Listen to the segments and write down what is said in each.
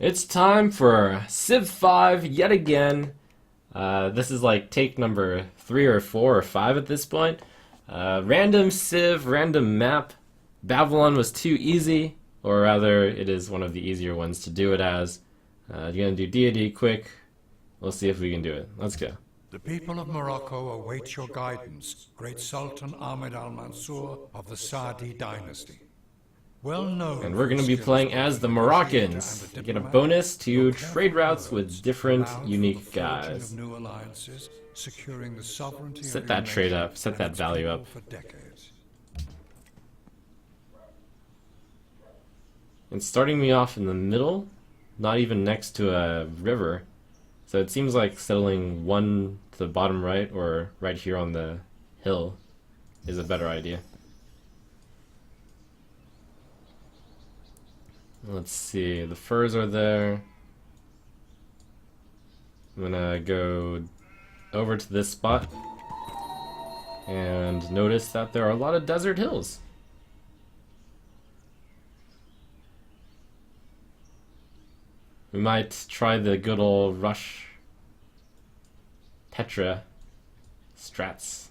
It's time for Civ 5 yet again. This is like take number 3 or 4 or 5 at this point. Random Civ, random map. Babylon was too easy, or rather, it is one of the easier ones to do it as. You're gonna do Deity quick. We'll see if we can do it. Let's go. The people of Morocco await your guidance, great Sultan Ahmed al-Mansur of the Saadi dynasty. Well known. And we're going to be playing as the Moroccans. You get a bonus to trade routes with different, unique guys. Set that trade up, set that value up. And starting me off in the middle, not even next to a river. So it seems like settling one to the bottom right or right here on the hill is a better idea. Let's see, the furs are there. I'm gonna go over to this spot and notice that there are a lot of desert hills. We might try the good old rush Petra strats.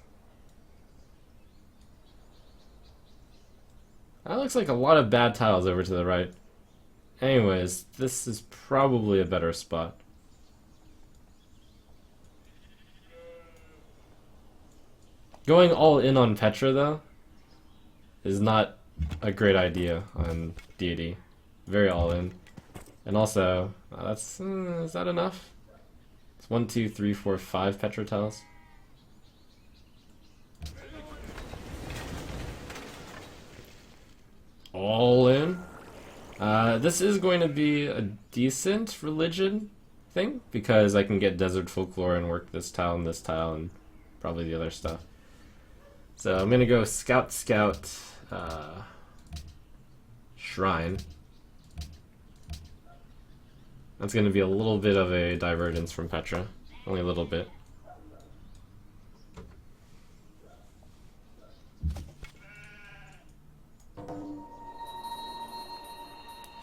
That looks like a lot of bad tiles over to the right. Anyways, this is probably a better spot. Going all in on Petra, though, is not a great idea on Deity. Very all in. And also, is that enough? It's 1, 2, 3, 4, 5 Petra tiles. All in. This is going to be a decent religion thing, because I can get desert folklore and work this tile and probably the other stuff. So I'm going to go scout, shrine. That's going to be a little bit of a divergence from Petra. Only a little bit.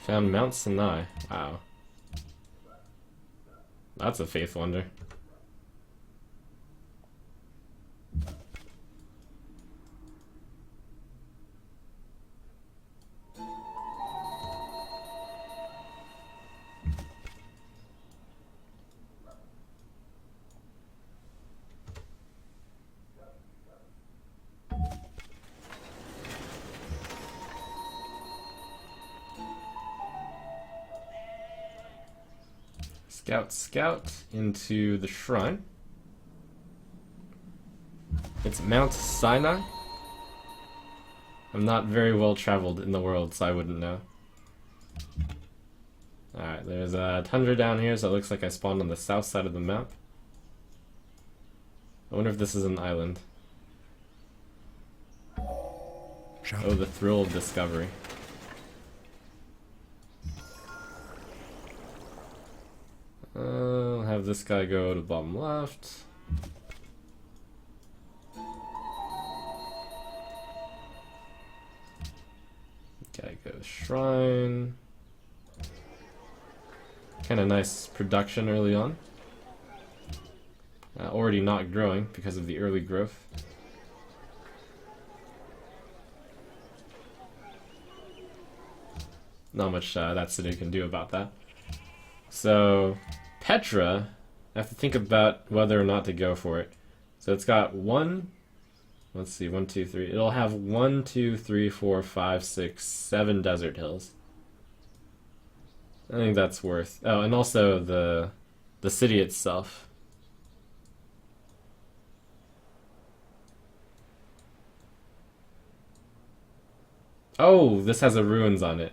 Found Mount Sinai. Wow. That's a faith wonder. Scout into the shrine. It's Mount Sinai. I'm not very well traveled in the world, so I wouldn't know. Alright, there's a tundra down here, so it looks like I spawned on the south side of the map. I wonder if this is an island. Oh, the thrill of discovery. I'll have this guy go to bottom left. Guy goes shrine. Kind of nice production early on. Already not growing because of the early growth. Not much that city can do about that. So Petra, I have to think about whether or not to go for it. So it's got let's see, 1, 2, 3. It'll have 1, 2, 3, 4, 5, 6, 7 desert hills. I think that's worth. Oh, and also the city itself. Oh, this has a ruins on it.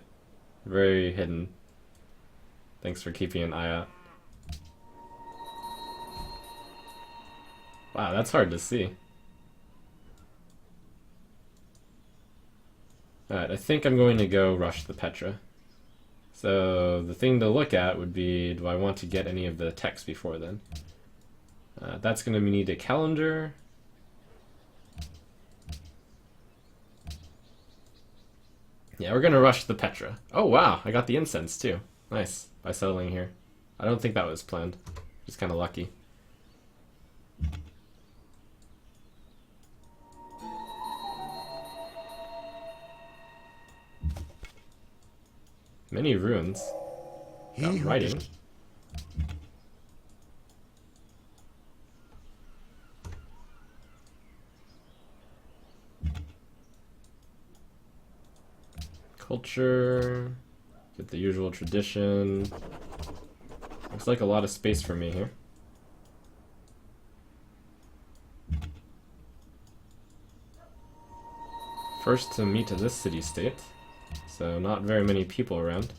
Very hidden. Thanks for keeping an eye out. Wow, that's hard to see. Alright, I think I'm going to go rush the Petra. So the thing to look at would be, do I want to get any of the text before then? That's going to need a calendar. Yeah, we're going to rush the Petra. Oh wow, I got the incense too. Nice, by settling here. I don't think that was planned. Just kind of lucky. Many ruins. Got writing. Culture. Get the usual tradition. Looks like a lot of space for me here. First to meet this city-state, so not very many people around.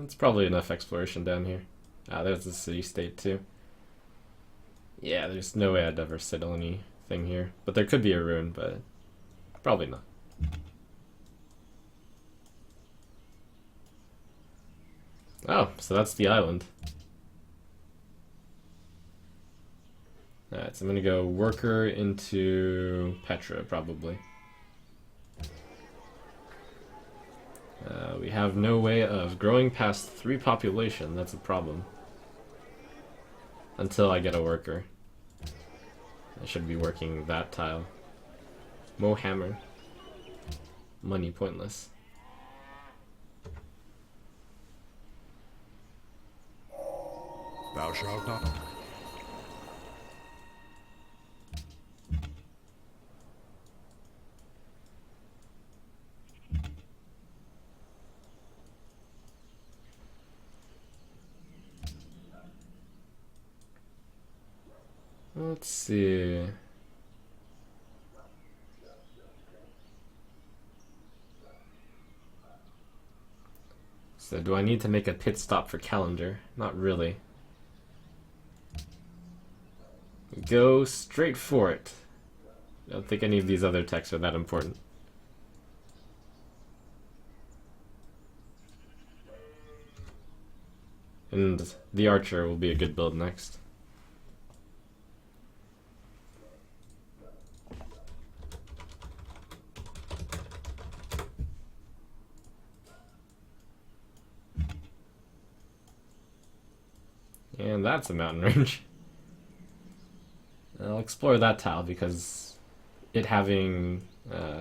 It's probably enough exploration down here. Ah, there's the city-state too. Yeah, there's no way I'd ever settle anything here. But there could be a ruin, but probably not. Oh, so that's the island. Alright, so I'm gonna go worker into Petra, probably. We have no way of growing past 3 population, that's a problem. Until I get a worker. I should be working that tile. Mo hammer. Money pointless. Thou shalt not. Let's see. So do I need to make a pit stop for calendar? Not really. Go straight for it. I don't think any of these other techs are that important. And the archer will be a good build next. And that's a mountain range. I'll explore that tile because it having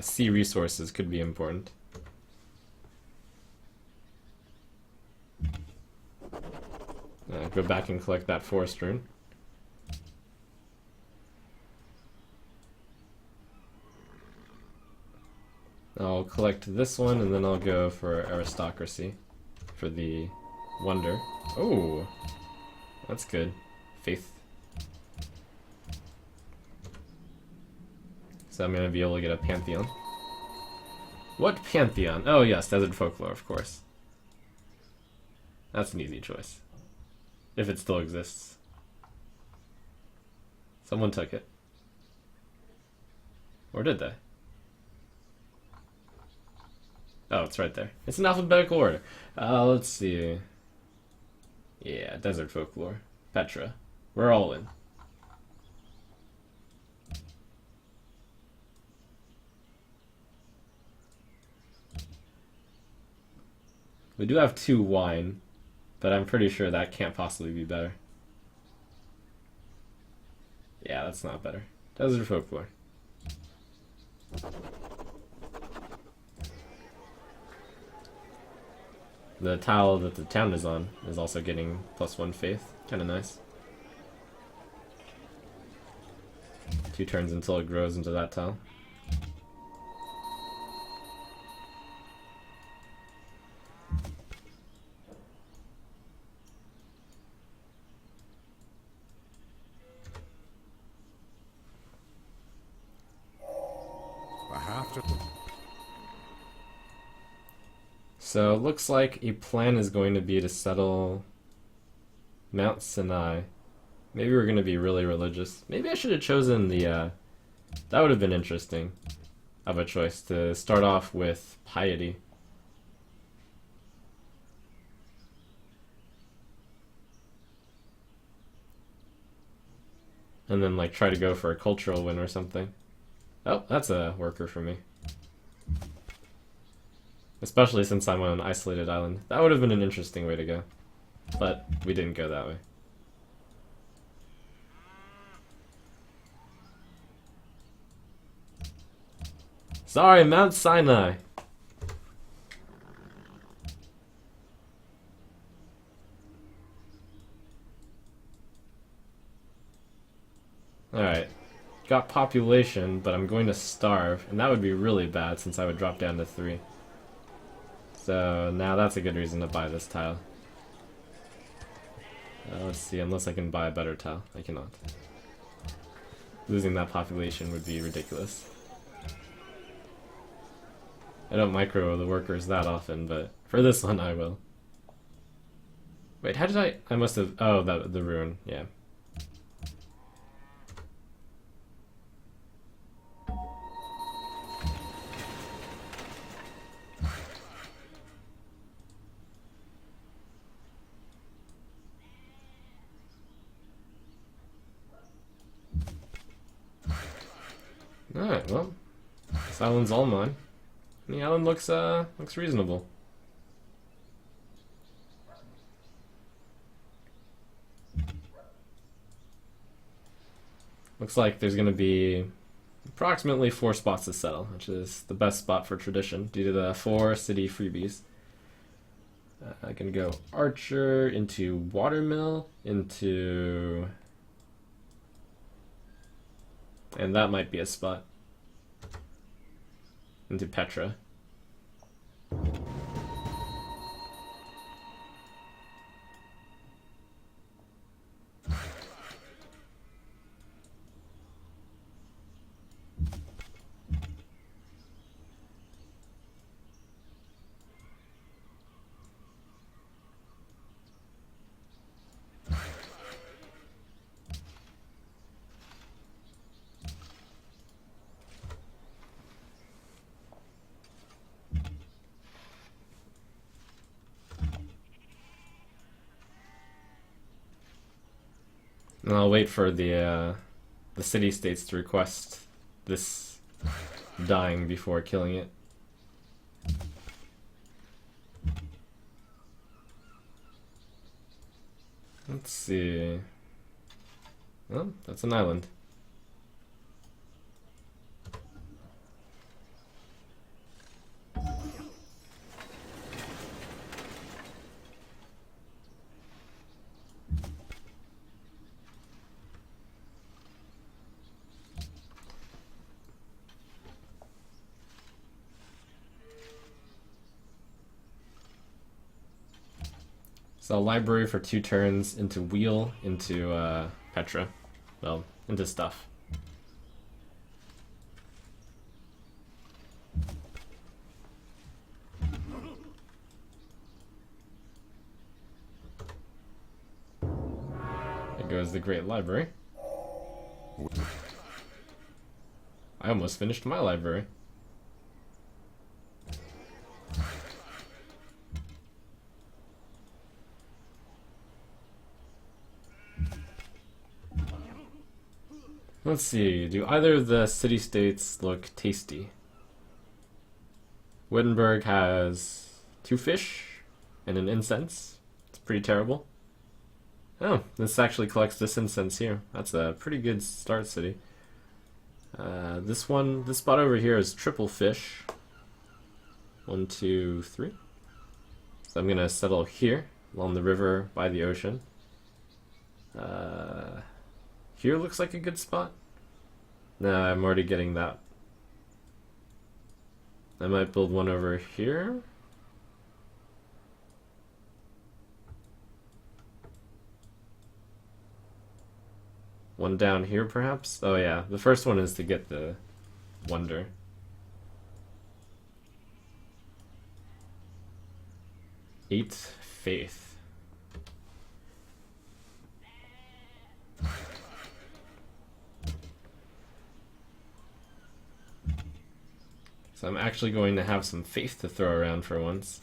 sea resources could be important. Go back and collect that forest rune. I'll collect this one and then I'll go for aristocracy for the wonder. Oh, that's good. Faith. So I'm gonna be able to get a pantheon. What pantheon? Oh yes, desert folklore, of course. That's an easy choice. If it still exists. Someone took it. Or did they? Oh, it's right there. It's in alphabetical order. Let's see. Yeah, desert folklore. Petra. We're all in. We do have 2 wine, but I'm pretty sure that can't possibly be better. Yeah, that's not better. Desert folklore. The tile that the town is on is also getting +1 faith. Kinda nice. 2 turns until it grows into that tile. So it looks like a plan is going to be to settle Mount Sinai. Maybe we're going to be really religious. Maybe I should have chosen the, that would have been interesting of a choice, to start off with piety. and then like try to go for a cultural win or something. Oh, that's a worker for me. Especially since I'm on an isolated island. That would have been an interesting way to go. But we didn't go that way. Sorry, Mount Sinai. Alright. Got population, but I'm going to starve, and that would be really bad since I would drop down to 3. So now that's a good reason to buy this tile. Let's see, unless I can buy a better tile. I cannot. Losing that population would be ridiculous. I don't micro the workers that often, but for this one I will. Wait, how did I must have... Oh, the ruin, yeah. Alright, well, this island's all mine. And the island looks reasonable. Looks like there's gonna be approximately 4 spots to settle, which is the best spot for tradition due to the 4 city freebies. I can go Archer into Watermill into... And that might be a spot. Into Petra. And I'll wait for the city-states to request this dying before killing it. Let's see. Oh, that's an island. So library for 2 turns into wheel into Petra. Well, into stuff. There goes the Great Library. I almost finished my library. Let's see, do either of the city-states look tasty? Wittenberg has 2 fish and an incense. It's pretty terrible. Oh, this actually collects this incense here. That's a pretty good start city. This spot over here is triple fish. 1, 2, 3. So I'm gonna settle here, along the river by the ocean. Here looks like a good spot. No, I'm already getting that. I might build one over here. One down here, perhaps? Oh yeah, the first one is to get the wonder. Eight faith. So I'm actually going to have some faith to throw around for once.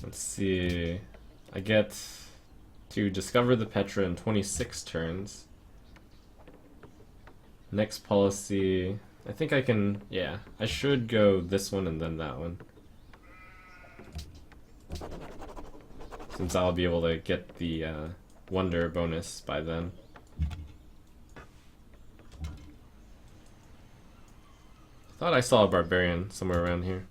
Let's see. I get to discover the Petra in 26 turns. Next policy. I think I can. Yeah, I should go this one and then that one. Since I'll be able to get the wonder bonus by then. Thought I saw a barbarian somewhere around here.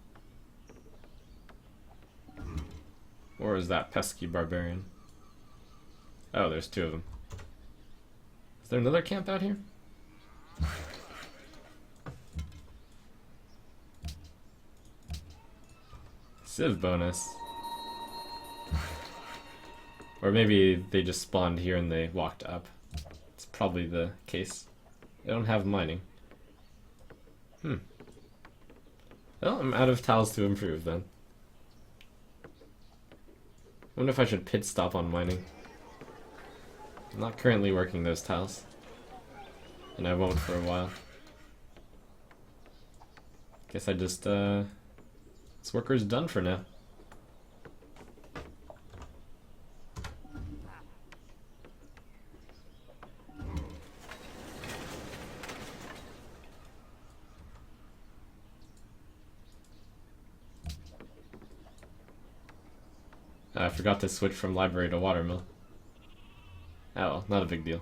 Or is that pesky barbarian? Oh, there's two of them. Is there another camp out here? Civ bonus. Or maybe they just spawned here and they walked up. It's probably the case. They don't have mining. Well, I'm out of tiles to improve then. I wonder if I should pit stop on mining. I'm not currently working those tiles. And I won't for a while. Guess I just, this worker's done for now. I forgot to switch from library to watermill. Oh, well, not a big deal.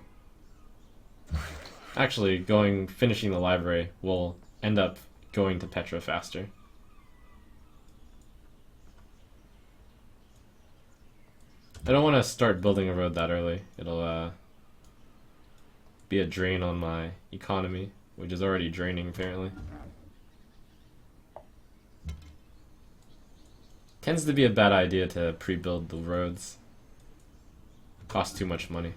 Actually, finishing the library will end up going to Petra faster. I don't want to start building a road that early. It'll be a drain on my economy, which is already draining apparently. Tends to be a bad idea to pre-build the roads. Costs too much money.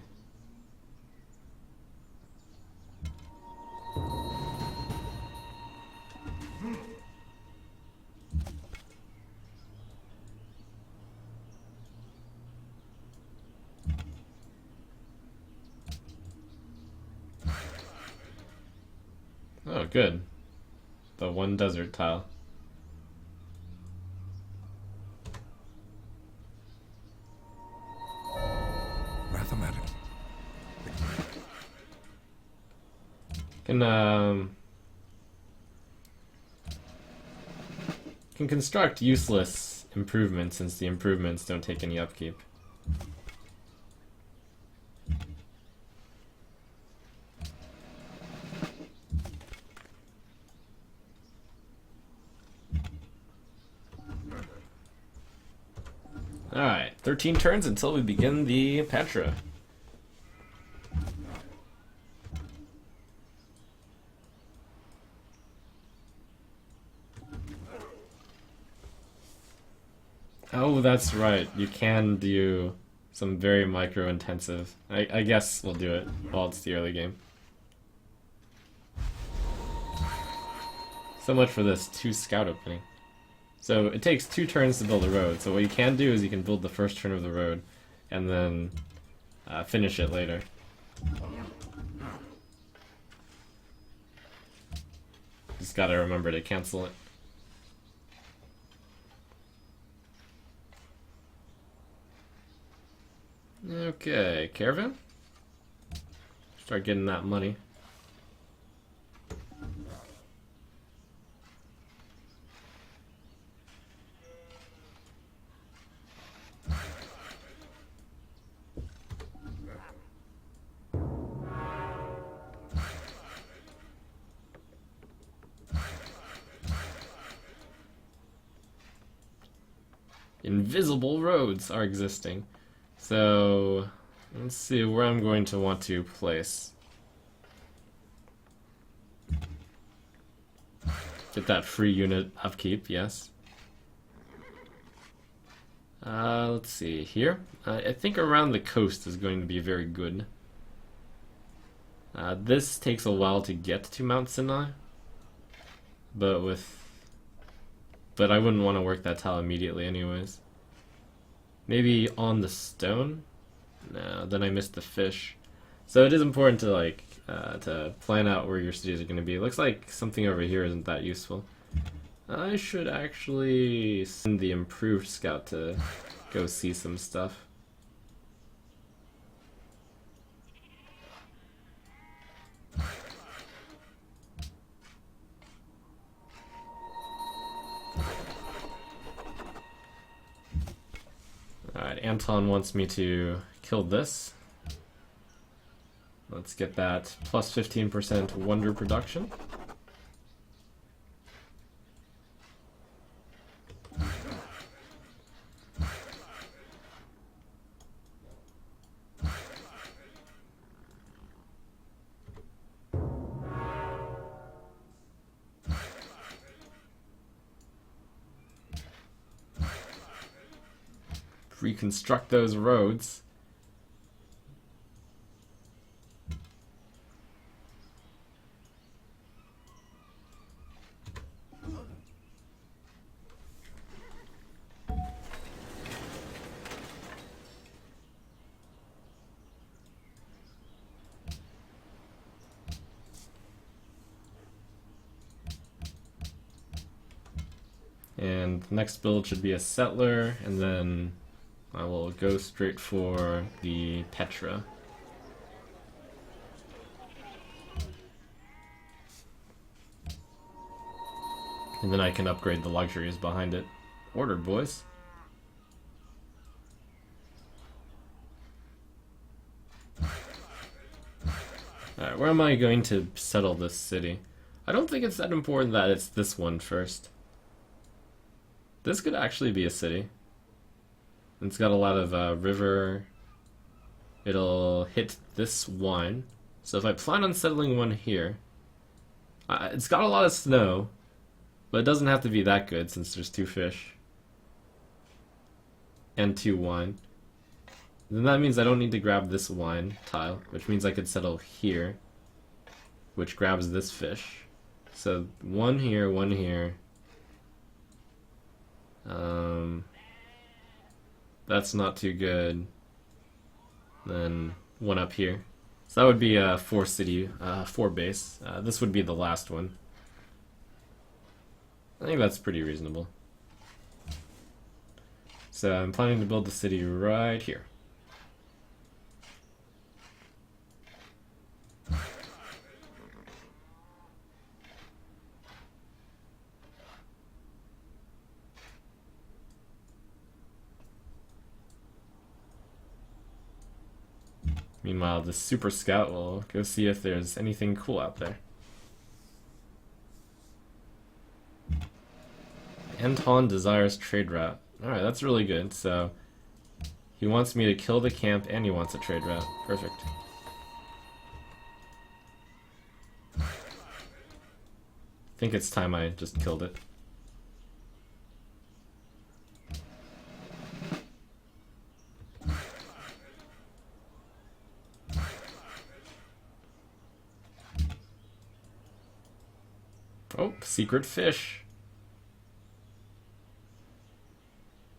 Oh, good. The one desert tile. Mathematical. Can construct useless improvements since the improvements don't take any upkeep. Alright, 13 turns until we begin the Petra. Oh, that's right. You can do some very micro-intensive. I guess we'll do it while it's the early game. So much for this 2 scout opening. So it takes 2 turns to build a road. So what you can do is you can build the first turn of the road and then finish it later. Just gotta remember to cancel it. Okay, caravan. Start getting that money. Invisible roads are existing. So, let's see where I'm going to want to place. Get that free unit upkeep, yes. Let's see, here? I think around the coast is going to be very good. This takes a while to get to Mount Sinai. But I wouldn't want to work that tile immediately anyways. Maybe on the stone? No, then I missed the fish. So it is important to plan out where your cities are going to be. It looks like something over here isn't that useful. I should actually send the improved scout to go see some stuff. Alright, Anton wants me to kill this. Let's get that plus 15% wonder production. Reconstruct those roads. And the next build should be a settler, and then I will go straight for the Petra. And then I can upgrade the luxuries behind it. Ordered, boys. Alright, where am I going to settle this city? I don't think it's that important that it's this one first. This could actually be a city. It's got a lot of river. It'll hit this one. So if I plan on settling one here, it's got a lot of snow, but it doesn't have to be that good since there's 2 fish and 2 wine. Then that means I don't need to grab this wine tile, which means I could settle here, which grabs this fish. So 1 here, 1 here. That's not too good. Then 1 up here. So that would be a 4 city, 4 base. This would be the last one. I think that's pretty reasonable. So I'm planning to build the city right here. Meanwhile, the Super Scout will go see if there's anything cool out there. Anton desires trade route. Alright, that's really good. So, he wants me to kill the camp and he wants a trade route. Perfect. I think it's time I just killed it. Oh, secret fish.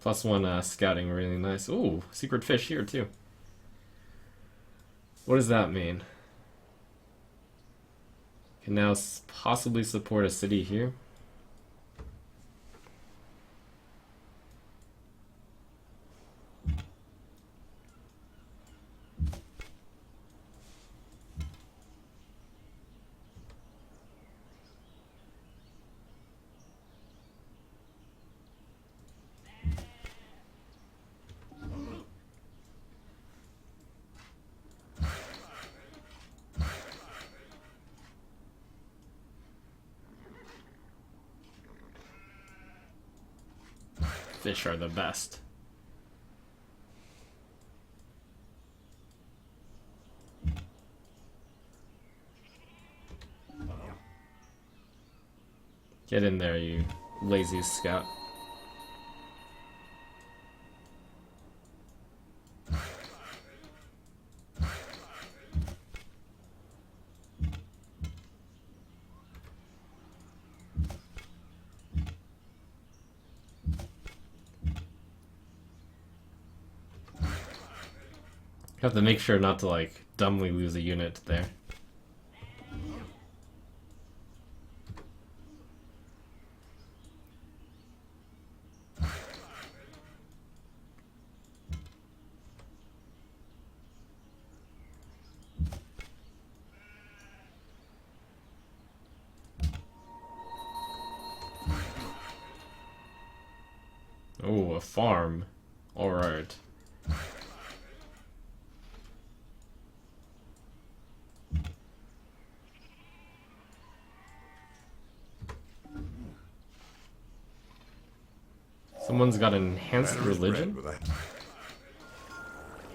+1 scouting, really nice. Ooh, secret fish here too. What does that mean? Can now possibly support a city here. Fish are the best. Get in there, you lazy scout. Have to make sure not to, like, dumbly lose a unit there. Oh, a farm. Alright. Someone's got enhanced religion?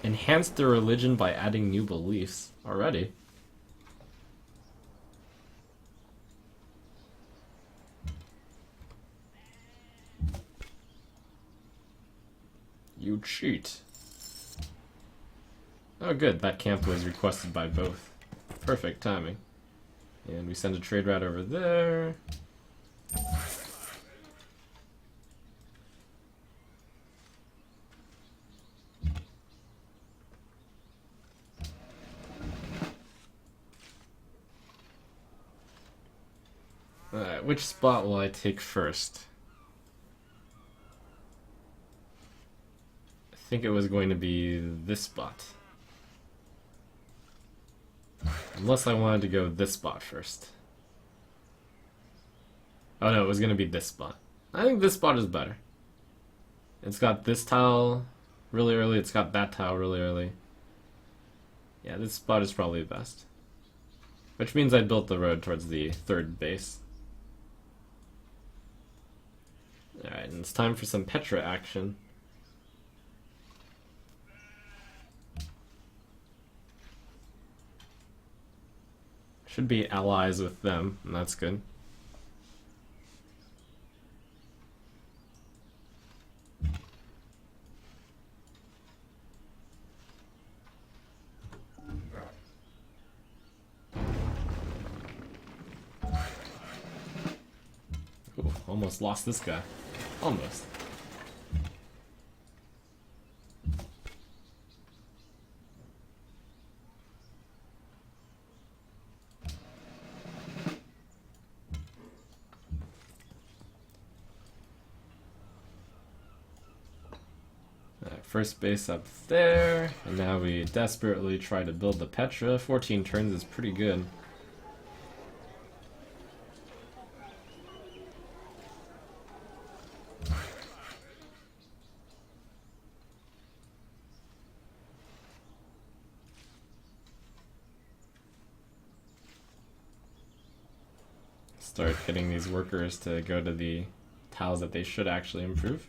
Enhanced their religion by adding new beliefs. Already. You cheat. Oh good, that camp was requested by both. Perfect timing. And we send a trade route over there. Alright, which spot will I take first? I think it was going to be this spot. Unless I wanted to go this spot first. Oh no, it was going to be this spot. I think this spot is better. It's got this tile really early, it's got that tile really early. Yeah, this spot is probably the best. Which means I built the road towards the third base. Alright, and it's time for some Petra action. Should be allies with them, and that's good. Ooh, almost lost this guy. Almost. First base up there, and now we desperately try to build the Petra. 14 turns is pretty good. Start getting these workers to go to the tiles that they should actually improve.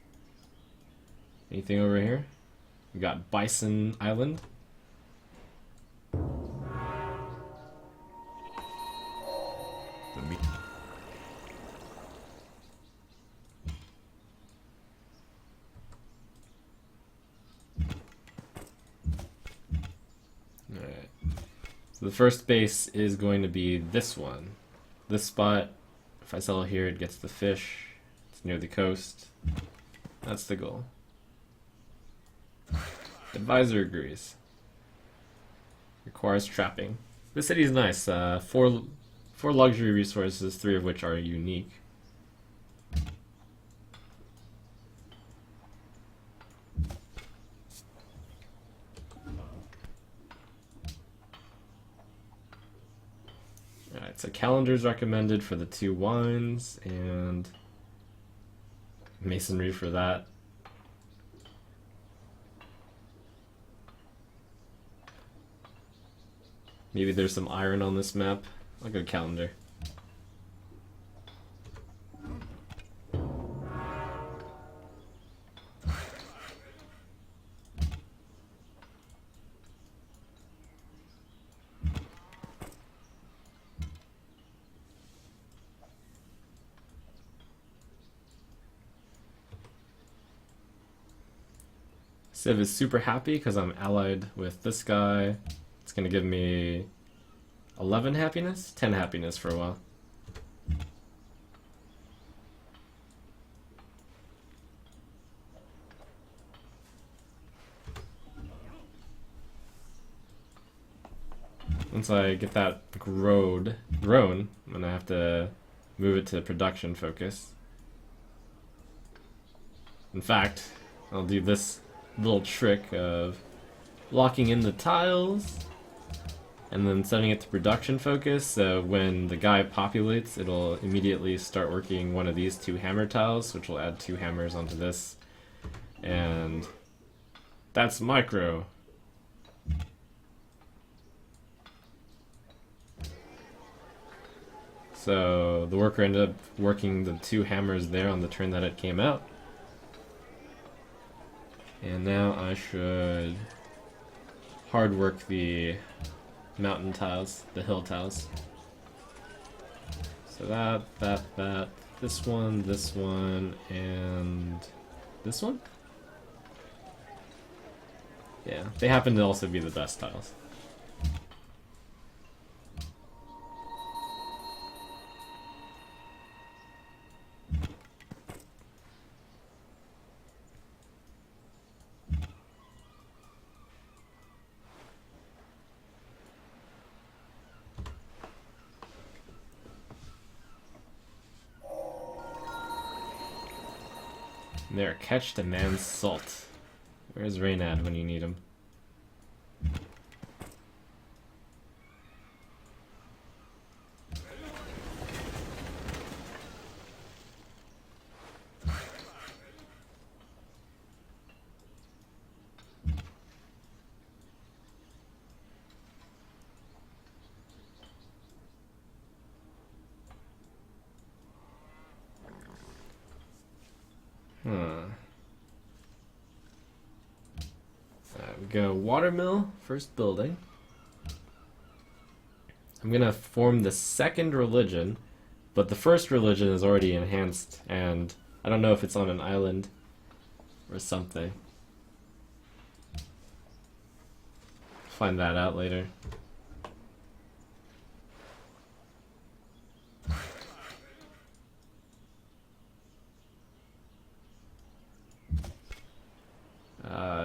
Anything over here? We got Bison Island. Alright. So the first base is going to be this one. This spot, if I sell here, it gets the fish. It's near the coast. That's the goal. Advisor agrees. Requires trapping. This city is nice. Four luxury resources, 3 of which are unique. Alright, so calendars recommended for the 2 wines, and masonry for that. Maybe there's some iron on this map. I'll go calendar. Civ is super happy because I'm allied with this guy. It's gonna give me 11 happiness? 10 happiness for a while. Once I get that grown, I'm gonna have to move it to production focus. In fact, I'll do this little trick of locking in the tiles and then setting it to production focus, so when the guy populates, it'll immediately start working one of these 2 hammer tiles, which will add 2 hammers onto this. And that's micro. So the worker ended up working the 2 hammers there on the turn that it came out. And now I should hard work the mountain tiles, the hill tiles. So that, this one, and this one? Yeah, they happen to also be the best tiles. There, catch the man's salt. Where's Reynad when you need him? We go watermill, first building. I'm gonna form the second religion, but the first religion is already enhanced, and I don't know if it's on an island or something. Find that out later.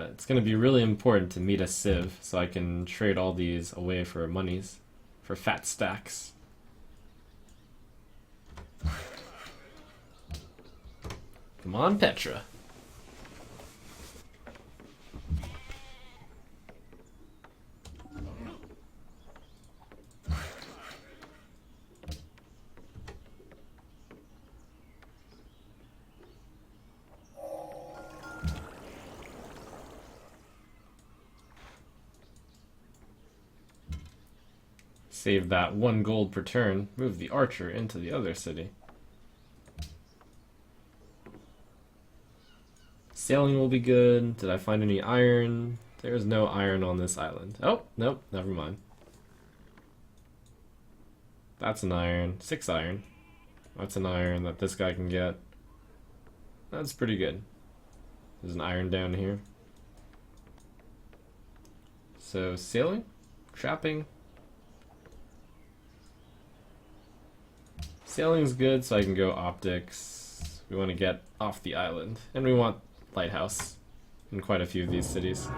It's going to be really important to meet a civ so I can trade all these away for monies, for fat stacks. Come on, Petra. Save that 1 gold per turn, move the archer into the other city. Sailing will be good. Did I find any iron? There's no iron on this island. Oh, nope, never mind. That's an iron. 6 iron. That's an iron that this guy can get. That's pretty good. There's an iron down here. So, sailing? Trapping? Sailing's good, so I can go optics. We want to get off the island. And we want lighthouse in quite a few of these cities.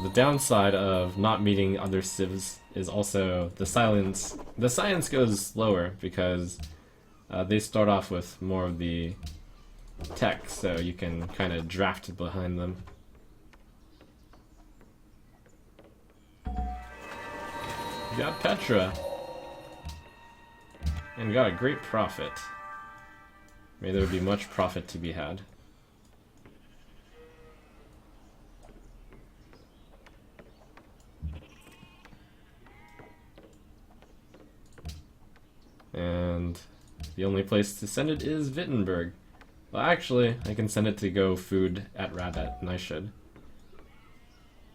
The downside of not meeting other civs is also the silence. The science goes slower because they start off with more of the tech, so you can kind of draft behind them. Got Petra. And got a great profit. May there be much profit to be had. And the only place to send it is Wittenberg. Well, actually, I can send it to go food at Radat, and I should.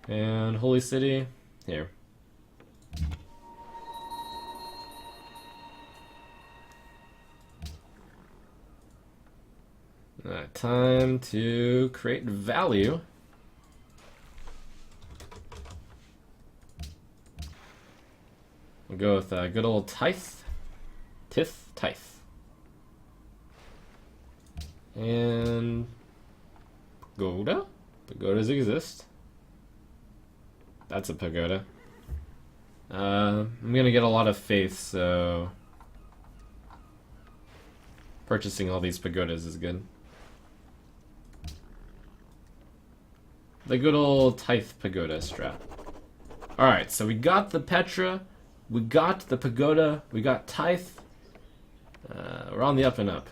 And Holy City, here. Alright, time to create value. We'll go with a good old tithe. Tithe. And pagoda? Pagodas exist. That's a pagoda. I'm gonna get a lot of faith, so purchasing all these pagodas is good. The good old Tithe Pagoda strat. Alright, so we got the Petra, we got the Pagoda, we got Tithe. We're on the up and up.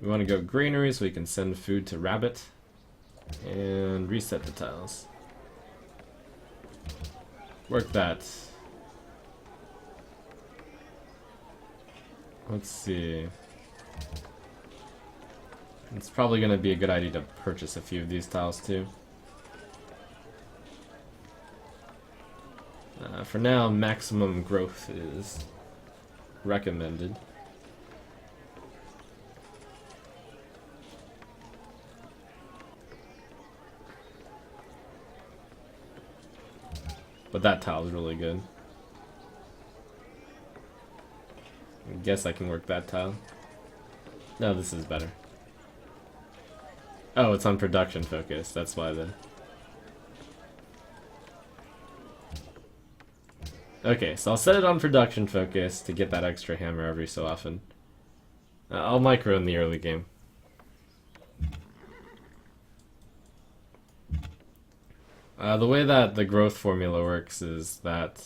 We want to go granary so we can send food to Rabbit. And reset the tiles. Work that. Let's see. It's probably going to be a good idea to purchase a few of these tiles too. For now, maximum growth is recommended. But that tile is really good. I guess I can work that tile. No, this is better. Oh, it's on production focus. That's why then. Okay, so I'll set it on production focus to get that extra hammer every so often. I'll micro in the early game. The way that the growth formula works is that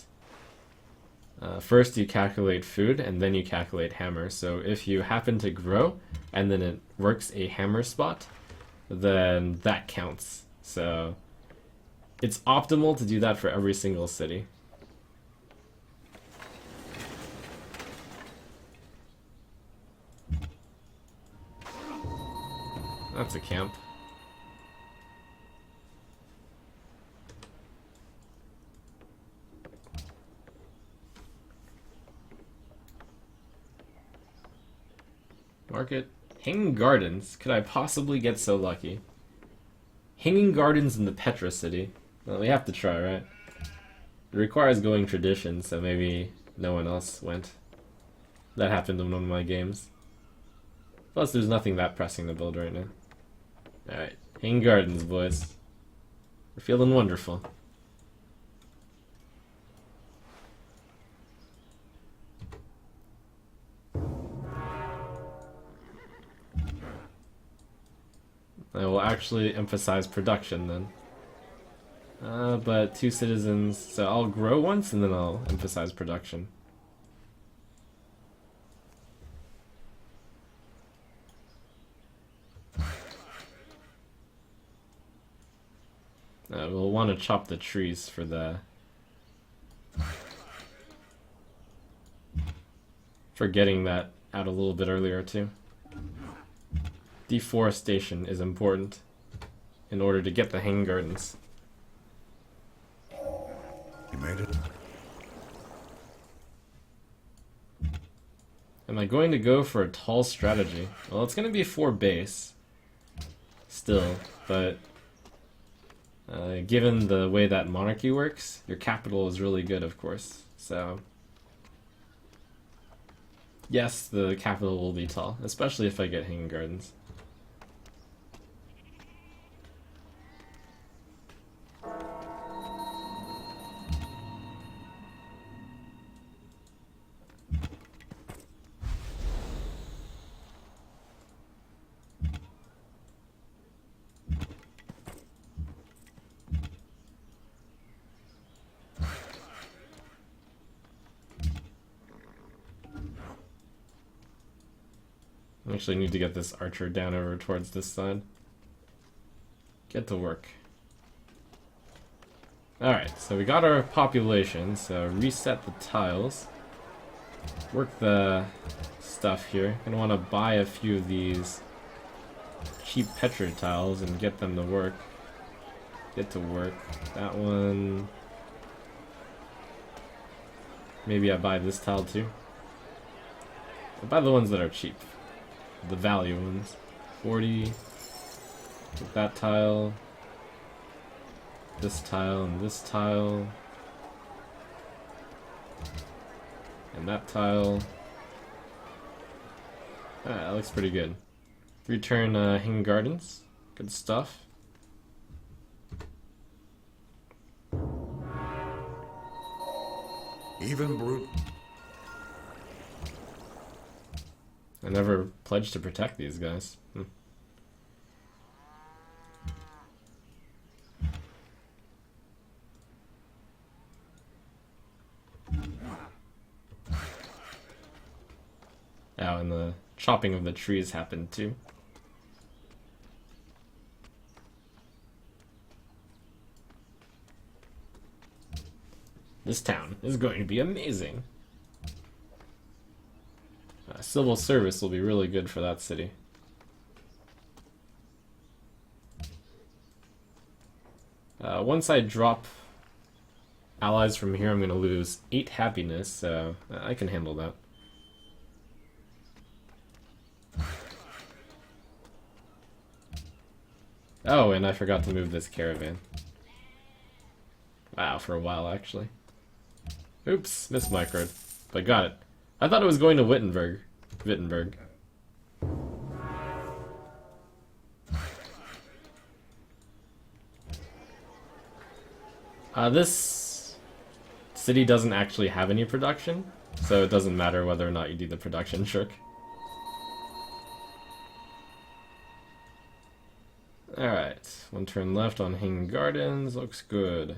first you calculate food and then you calculate hammer. So if you happen to grow and then it works a hammer spot, then that counts. So it's optimal to do that for every single city. That's a camp. Market. Hanging Gardens. Could I possibly get so lucky? Hanging Gardens in the Petra City. Well, we have to try, right? It requires going tradition, so maybe no one else went. That happened in one of my games. Plus, there's nothing that pressing to build right now. Alright, Hanging Gardens, boys. We're feeling wonderful. I will actually emphasize production then. But 2 citizens, so I'll grow once and then I'll emphasize production. We'll want to chop the trees for getting that out a little bit earlier too. Deforestation is important in order to get the Hanging Gardens. You made it. Am I going to go for a tall strategy? Well, it's going to be 4 base still, but given the way that monarchy works, your capital is really good, of course. So yes, the capital will be tall, especially if I get Hanging Gardens. I actually need to get this archer down over towards this side. Get to work. Alright, so we got our population, so reset the tiles. Work the stuff here. Gonna want to buy a few of these cheap Petra tiles and get them to work. Get to work. That one. Maybe I buy this tile too. I buy the ones that are cheap. The value ones. 40. With that tile. This tile and this tile. And that tile. That looks pretty good. Return Hanging Gardens. Good stuff. Even brute. I never pledged to protect these guys. chopping of the trees happened too. This town is going to be amazing. Civil service will be really good for that city. Once I drop allies from here, I'm going to lose 8 happiness, so I can handle that. Oh, and I forgot to move this caravan. Wow, for a while, actually. Oops, mismicroed. But got it. I thought it was going to Wittenberg. This city doesn't actually have any production, so it doesn't matter whether or not you do the production trick. Alright, 1 turn left on Hanging Gardens, looks good.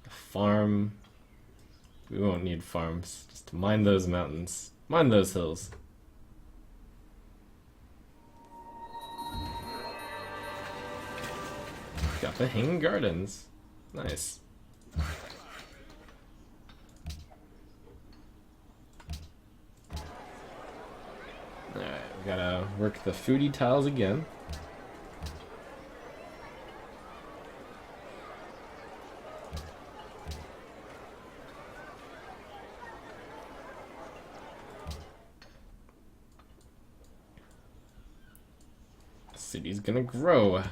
Farm. We won't need farms. Just mine those mountains. Mine those hills. Got the Hanging Gardens. Nice. Alright, we gotta work the foodie tiles again. City's gonna grow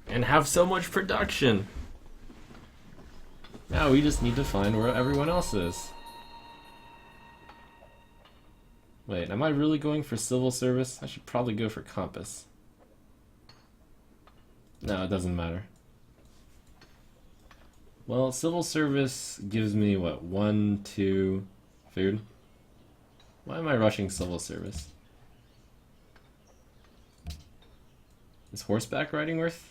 and have so much production. Now we just need to find where everyone else is. Wait, am I really going for civil service? I should probably go for compass. No, it doesn't matter. Well, civil service gives me what, 1, 2 food? Why am I rushing civil service? Is horseback riding worth?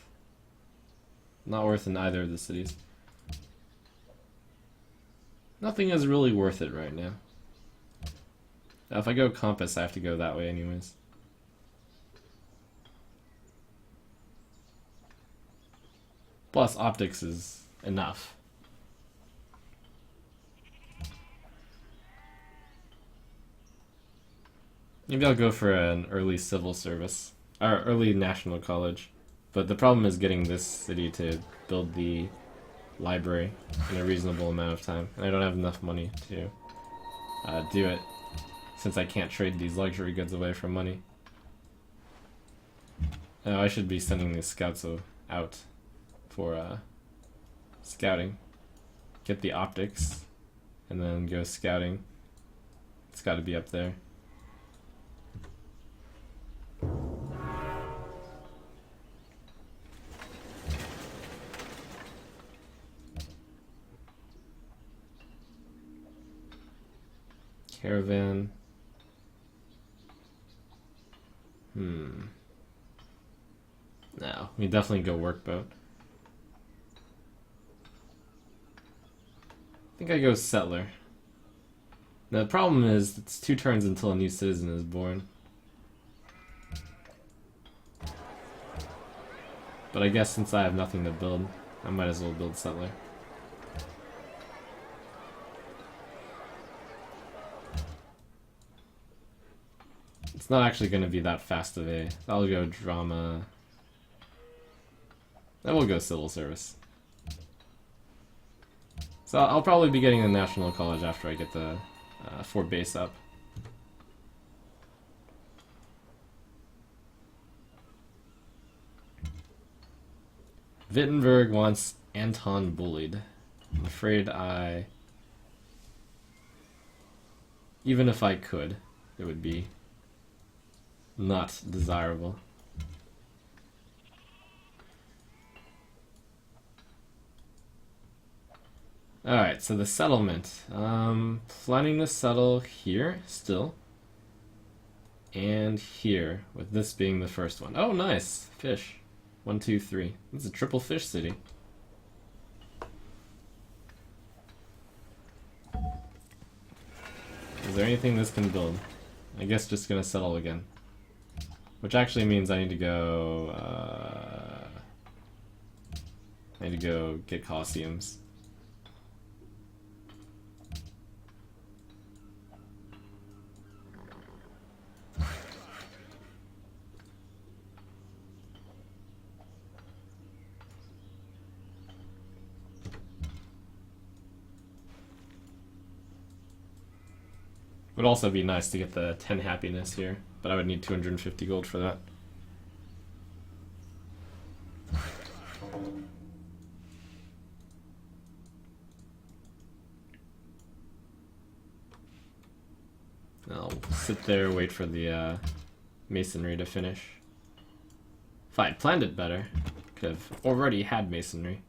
Not worth in either of the cities. Nothing is really worth it right now. Now, if I go compass, I have to go that way anyways. Plus, optics is enough. Maybe I'll go for an early civil service. Or early national college. But the problem is getting this city to build the library in a reasonable amount of time. And I don't have enough money to do it, since I can't trade these luxury goods away for money. I should be sending these scouts out for scouting. Get the optics, and then go scouting. It's gotta be up there. Caravan. No, we definitely go workboat. I think I go settler. Now the problem is, it's 2 turns until a new citizen is born. But I guess since I have nothing to build, I might as well build settler. It's not actually going to be that fast of a... I'll go drama. Then we'll go civil service. So I'll probably be getting the national college after I get the fort base up. Wittenberg wants Anton bullied. I'm afraid even if I could, it would be not desirable. Alright, so the settlement. Planning to settle here, still. And here, with this being the first one. Oh, nice! Fish. 1, 2, 3. It's a triple fish city. Is there anything this can build? I guess just gonna settle again. Which actually means I need to go, I need to go get Colosseums. Would also be nice to get the 10 happiness here, but I would need 250 gold for that. I'll sit there, wait for the masonry to finish. If I had planned it better, could have already had masonry.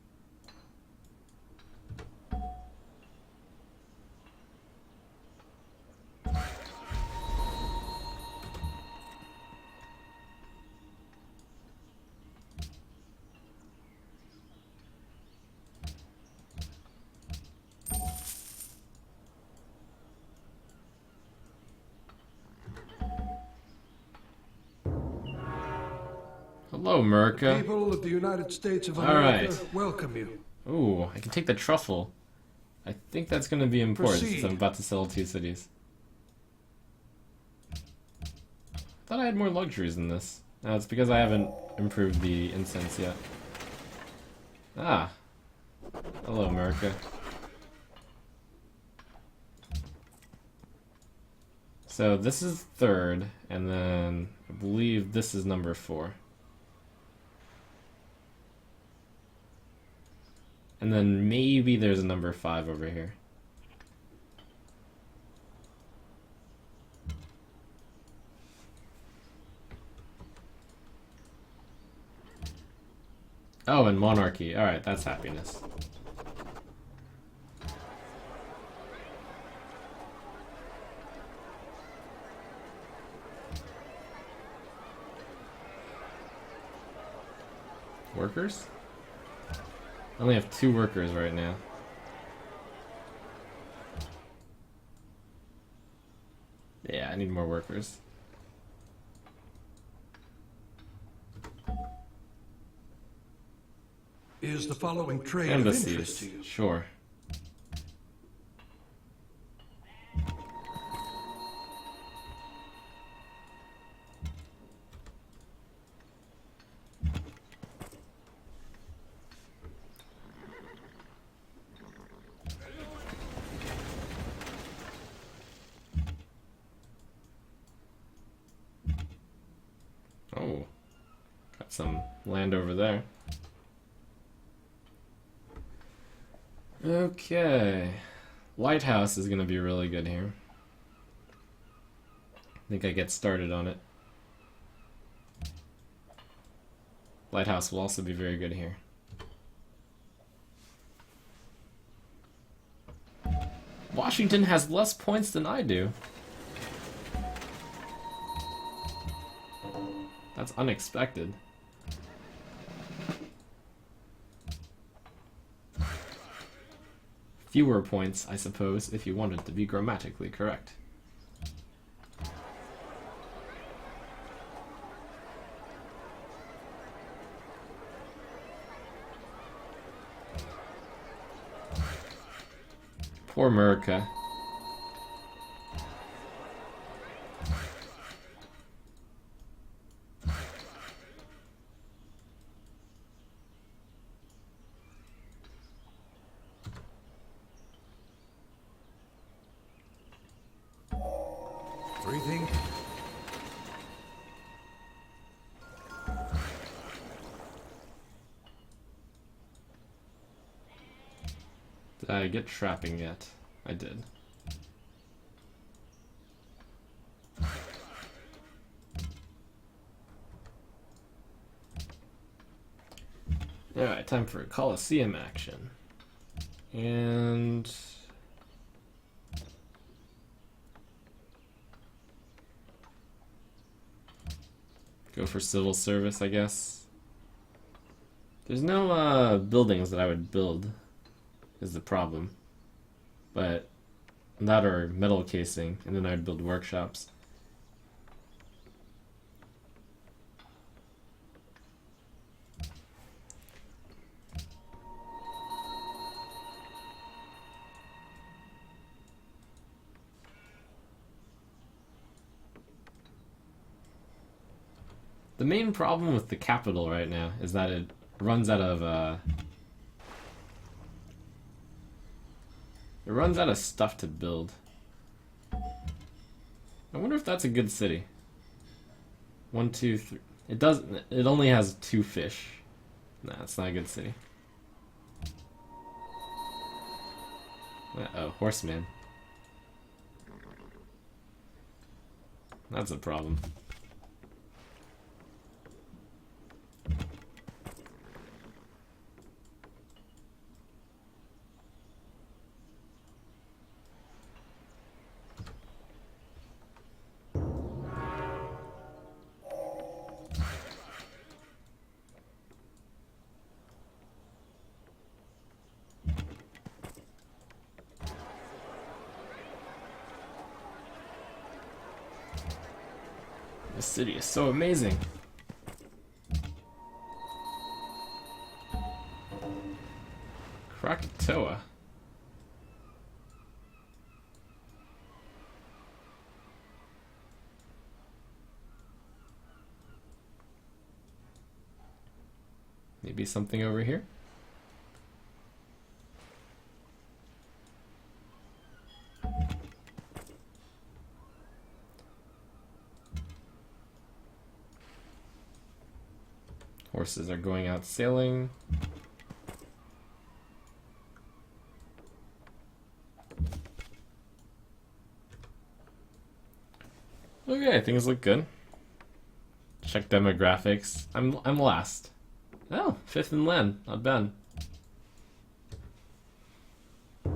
Hello, America. People of the United States of All America right. welcome you. Ooh, I can take the truffle. I think that's going to be important since Proceed. I'm about to sell 2 cities. Thought I had more luxuries than this. No, it's because I haven't improved the incense yet. Ah. Hello, America. So this is 3rd, and then I believe this is number 4. And then maybe there's a number 5 over here. Oh, and monarchy. Alright, that's happiness. Workers? I only have 2 workers right now. Yeah, I need more workers. Is the following trade of interest to Embassies. you? Sure. Oh, got some land over there. Okay, lighthouse is gonna be really good here. I think I get started on it. Lighthouse will also be very good here. Washington has less points than I do. That's unexpected. Fewer points, I suppose, if you wanted to be grammatically correct. Poor America. Breathing. Did I get trapping yet? I did. Alright, time for a Colosseum action. And... go for civil service, I guess. There's no buildings that I would build, is the problem. But that or metal casing, and then I'd build workshops. The main problem with the capital right now is that it runs out of stuff to build. I wonder if that's a good city. 1, 2, 3. It doesn't. It only has 2 fish. Nah, it's not a good city. Uh-oh, horseman. That's a problem. This city is so amazing. Krakatoa. Maybe something over here? Horses are going out sailing. Okay, things look good. Check demographics. I'm last. Oh, 5th in land. Not bad. I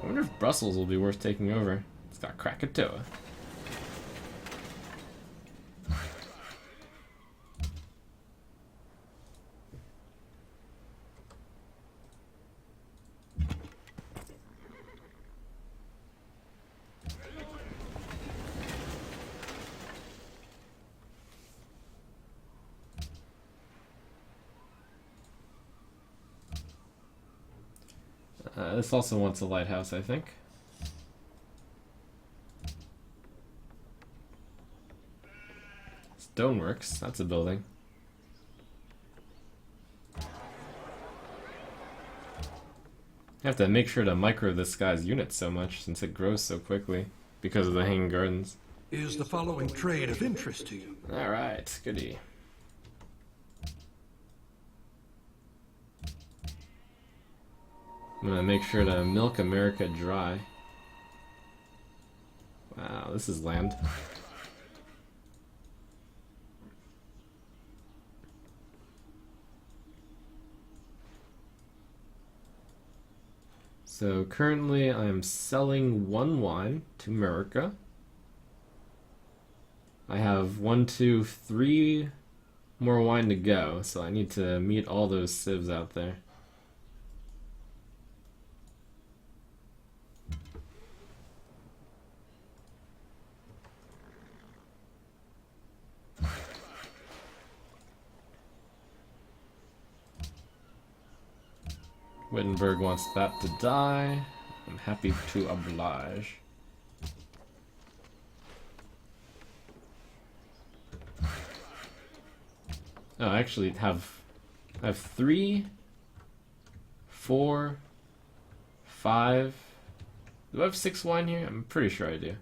wonder if Brussels will be worth taking over. It's got Krakatoa. This also wants a lighthouse, I think. Stoneworks, that's a building. I have to make sure to micro this guy's unit so much since it grows so quickly because of the hanging gardens. Is the following trade of interest to you? Alright, goody. I'm gonna make sure to milk America dry. Wow, this is land. So currently I'm selling 1 wine to America. I have 1, 2, 3 more wine to go, so I need to meet all those civs out there. Wittenberg wants that to die. I'm happy to oblige. Oh, I actually have 3, 4, 5. Do I have 6 wine here? I'm pretty sure I do.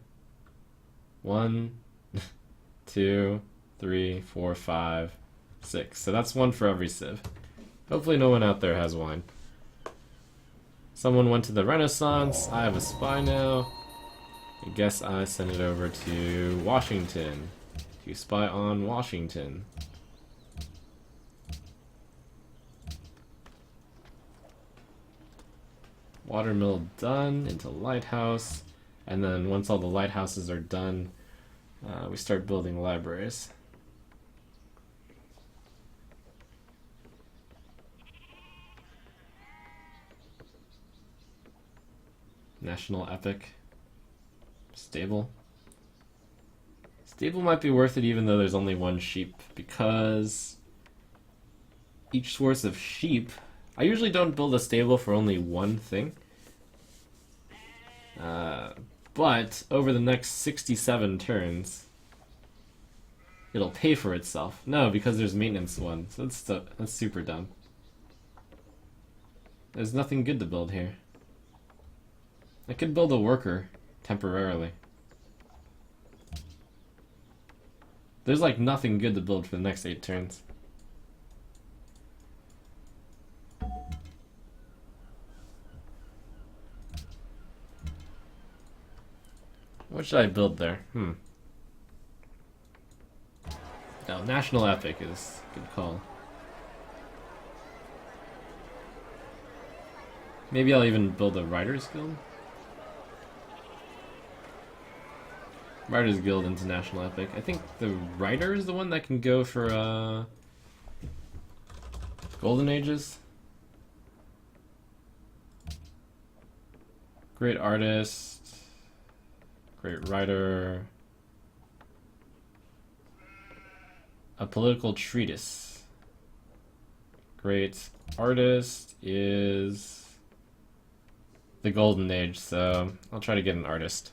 1, 2, 3, 4, 5, 6. So that's 1 for every civ. Hopefully no one out there has wine. Someone went to the Renaissance. I have a spy now. I guess I send it over to Washington to spy on Washington. Watermill done, into lighthouse, and then once all the lighthouses are done, we start building libraries. National Epic. Stable. Stable might be worth it even though there's only one sheep, because each source of sheep... I usually don't build a stable for only one thing. But over the next 67 turns, it'll pay for itself. No, because there's maintenance one. So that's super dumb. There's nothing good to build here. I could build a worker temporarily. There's like nothing good to build for the next 8 turns. What should I build there? No, National Epic is a good call. Maybe I'll even build a Writers Guild? Writers Guild into National Epic. I think the Writer is the one that can go for Golden Ages. Great Artist. Great Writer. A Political Treatise. Great Artist is the Golden Age, so I'll try to get an artist.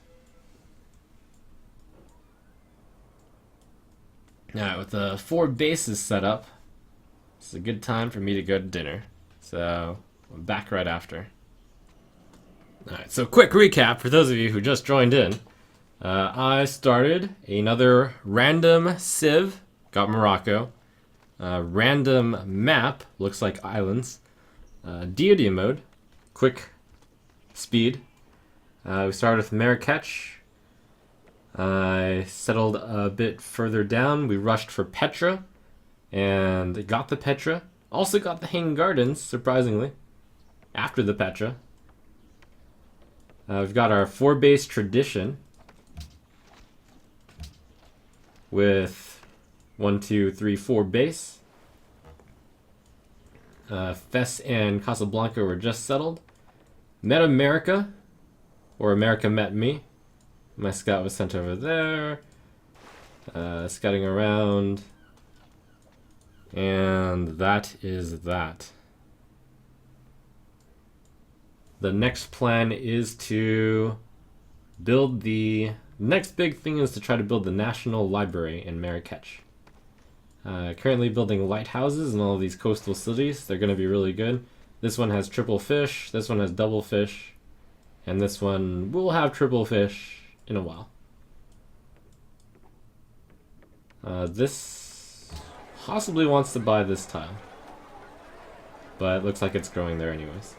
Alright, with the 4 bases set up, it's a good time for me to go to dinner. So, I'm back right after. Alright, so quick recap for those of you who just joined in. I started another random civ, got Morocco. Random map, looks like islands. Deity mode, quick speed. We started with Marrakech. I settled a bit further down. We rushed for Petra and got the Petra. Also got the Hanging Gardens, surprisingly, after the Petra. We've got our 4-base tradition with 1, 2, 3, 4 base. Fes and Casablanca were just settled. Met America, or America met me. My scout was sent over there, scouting around, and that is that. The next plan is to build the next big thing is to try to build the National Library in Marrakech. Currently building lighthouses in all of these coastal cities. They're going to be really good. This one has triple fish, this one has double fish, and this one will have triple fish in a while. This possibly wants to buy this tile, but it looks like it's growing there anyways.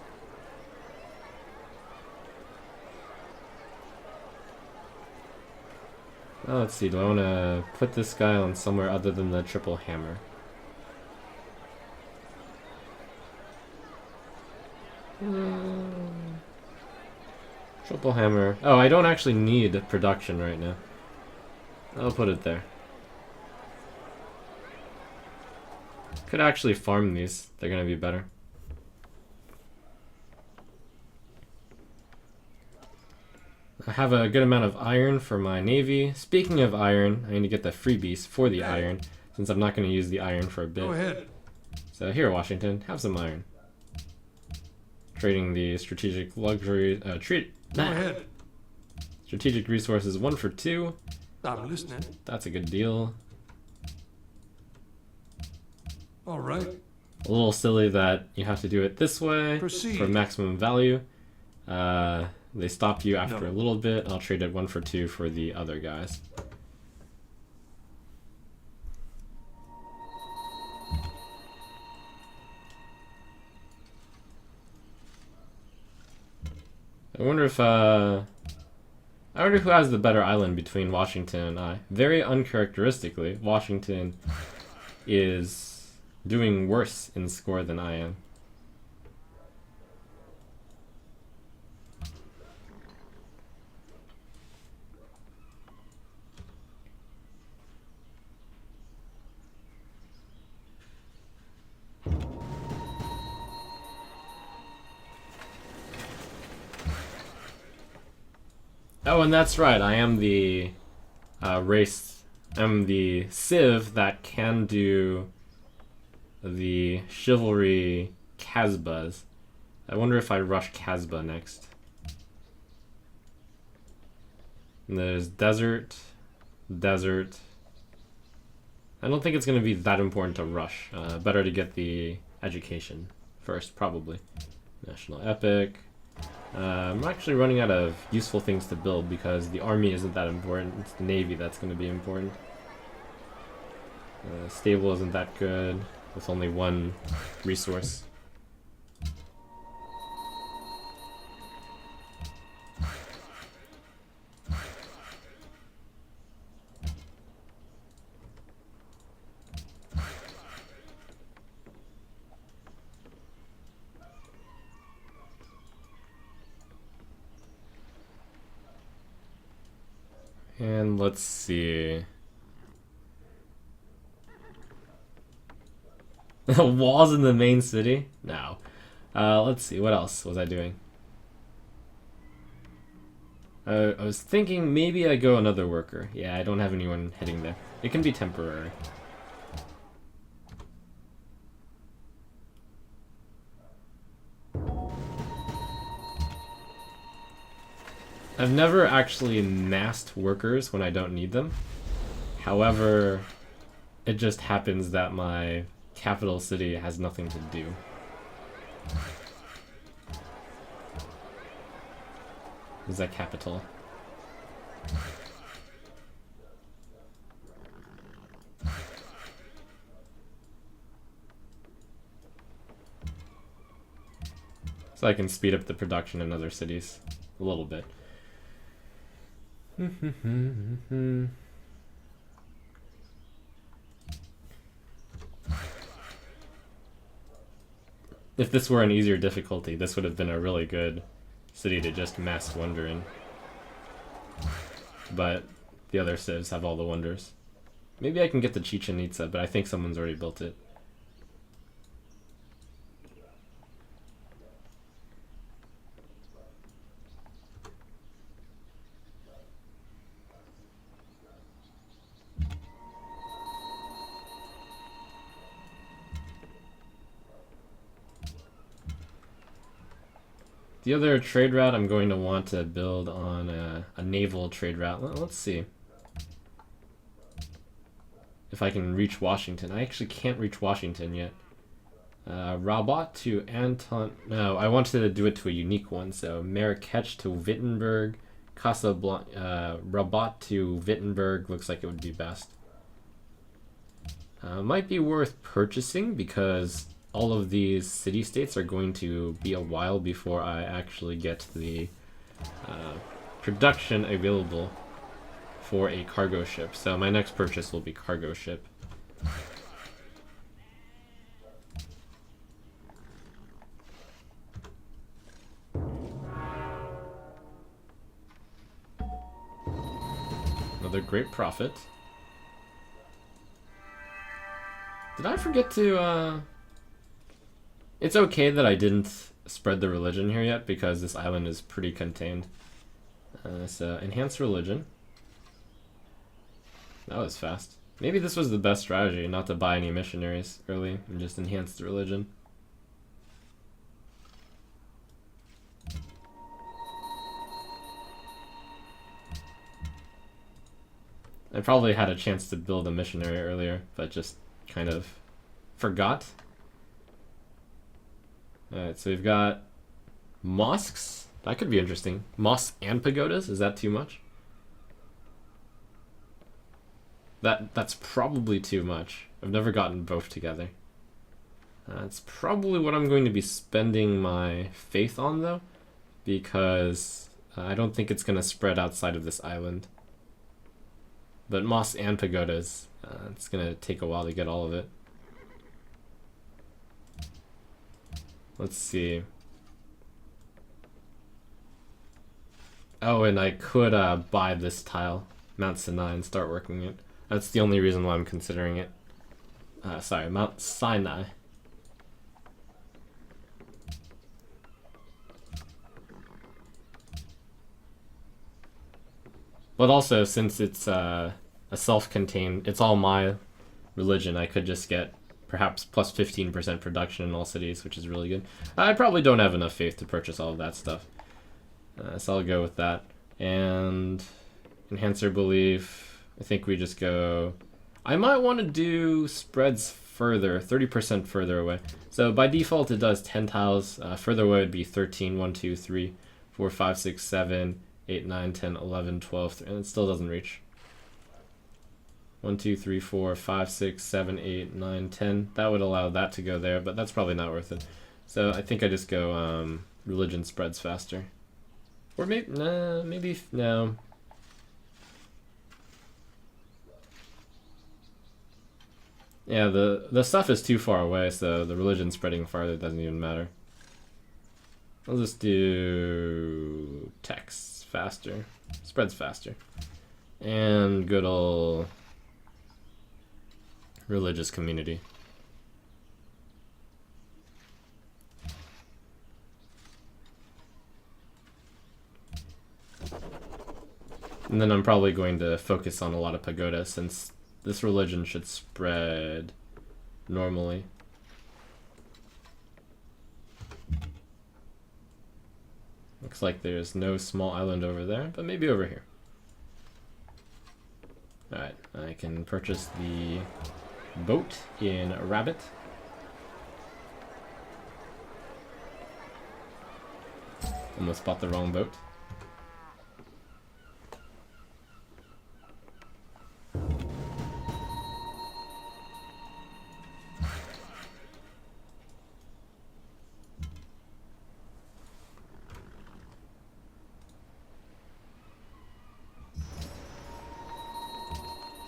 Let's see, do I want to put this guy on somewhere other than the triple hammer? Triple hammer. Oh, I don't actually need production right now. I'll put it there. Could actually farm these. They're gonna be better. I have a good amount of iron for my navy. Speaking of iron, I need to get the freebies for the iron, since I'm not going to use the iron for a bit. Go ahead. So here, Washington, have some iron. Trading the strategic luxury... Go ahead. Strategic resources 1 for 2. I'm listening. That's a good deal. All right. A little silly that you have to do it this way. Proceed. For maximum value. They stop you after a little bit. I'll trade it 1 for 2 for the other guys. I wonder if I wonder who has the better island between Washington and I. Very uncharacteristically, Washington is doing worse in score than I am. Oh, and that's right. I am the race. I'm the civ that can do the chivalry Casbahs. I wonder if I rush Casbah next. And there's desert, desert. I don't think it's going to be that important to rush. Better to get the education first, probably. National epic. I'm actually running out of useful things to build because the army isn't that important. It's the navy that's going to be important. Stable isn't that good with only one resource. And let's see. Walls in the main city? No. Let's see. What else was I doing? I was thinking maybe I go another worker. Yeah, I don't have anyone heading there. It can be temporary. I've never actually massed workers when I don't need them. However, it just happens that my capital city has nothing to do. Is that capital? So I can speed up the production in other cities a little bit. If this were an easier difficulty, this would have been a really good city to just mass wonder in. But the other civs have all the wonders. Maybe I can get the Chichen Itza, but I think someone's already built it. The other trade route I'm going to want to build on a naval trade route. Let's see if I can reach Washington. I actually can't reach Washington yet. Rabat to Anton. No, I wanted to do it to a unique one. So Marrakech to Wittenberg, Casablanca, Rabat to Wittenberg looks like it would be best. Might be worth purchasing because all of these city-states are going to be a while before I actually get the production available for a cargo ship. So my next purchase will be cargo ship. Another great profit. Did I forget to It's okay that I didn't spread the religion here yet because this island is pretty contained. So enhance religion. That was fast. Maybe this was the best strategy, not to buy any missionaries early and just enhance the religion. I probably had a chance to build a missionary earlier, but just kind of forgot. Alright, so we've got mosques. That could be interesting. Mosques and pagodas? Is that too much? That's probably too much. I've never gotten both together. That's probably what I'm going to be spending my faith on, though, because I don't think it's going to spread outside of this island. But mosques and pagodas, it's going to take a while to get all of it. Let's see. Oh, and I could buy this tile, Mount Sinai, and start working it. That's the only reason why I'm considering it. Sorry, Mount Sinai. But also, since it's a self-contained, it's all my religion, I could just get perhaps plus 15% production in all cities, which is really good. I probably don't have enough faith to purchase all of that stuff. So I'll go with that. And enhancer belief, I think we just go... I might want to do spreads further, 30% further away. So by default it does 10 tiles. Further away would be 13, 1, 2, 3, 4, 5, 6, 7, 8, 9, 10, 11, 12, and it still doesn't reach. 1, 2, 3, 4, 5, 6, 7, 8, 9, 10. That would allow that to go there, but that's probably not worth it. So I think I just go religion spreads faster. Or maybe, no. Yeah, the stuff is too far away, so the religion spreading farther doesn't even matter. I'll just do text faster, spreads faster, and good ol' religious community. And then I'm probably going to focus on a lot of pagoda since this religion should spread normally. Looks like there's no small island over there, but maybe over here. Alright, I can purchase the boat in Rabbit. Almost bought the wrong boat.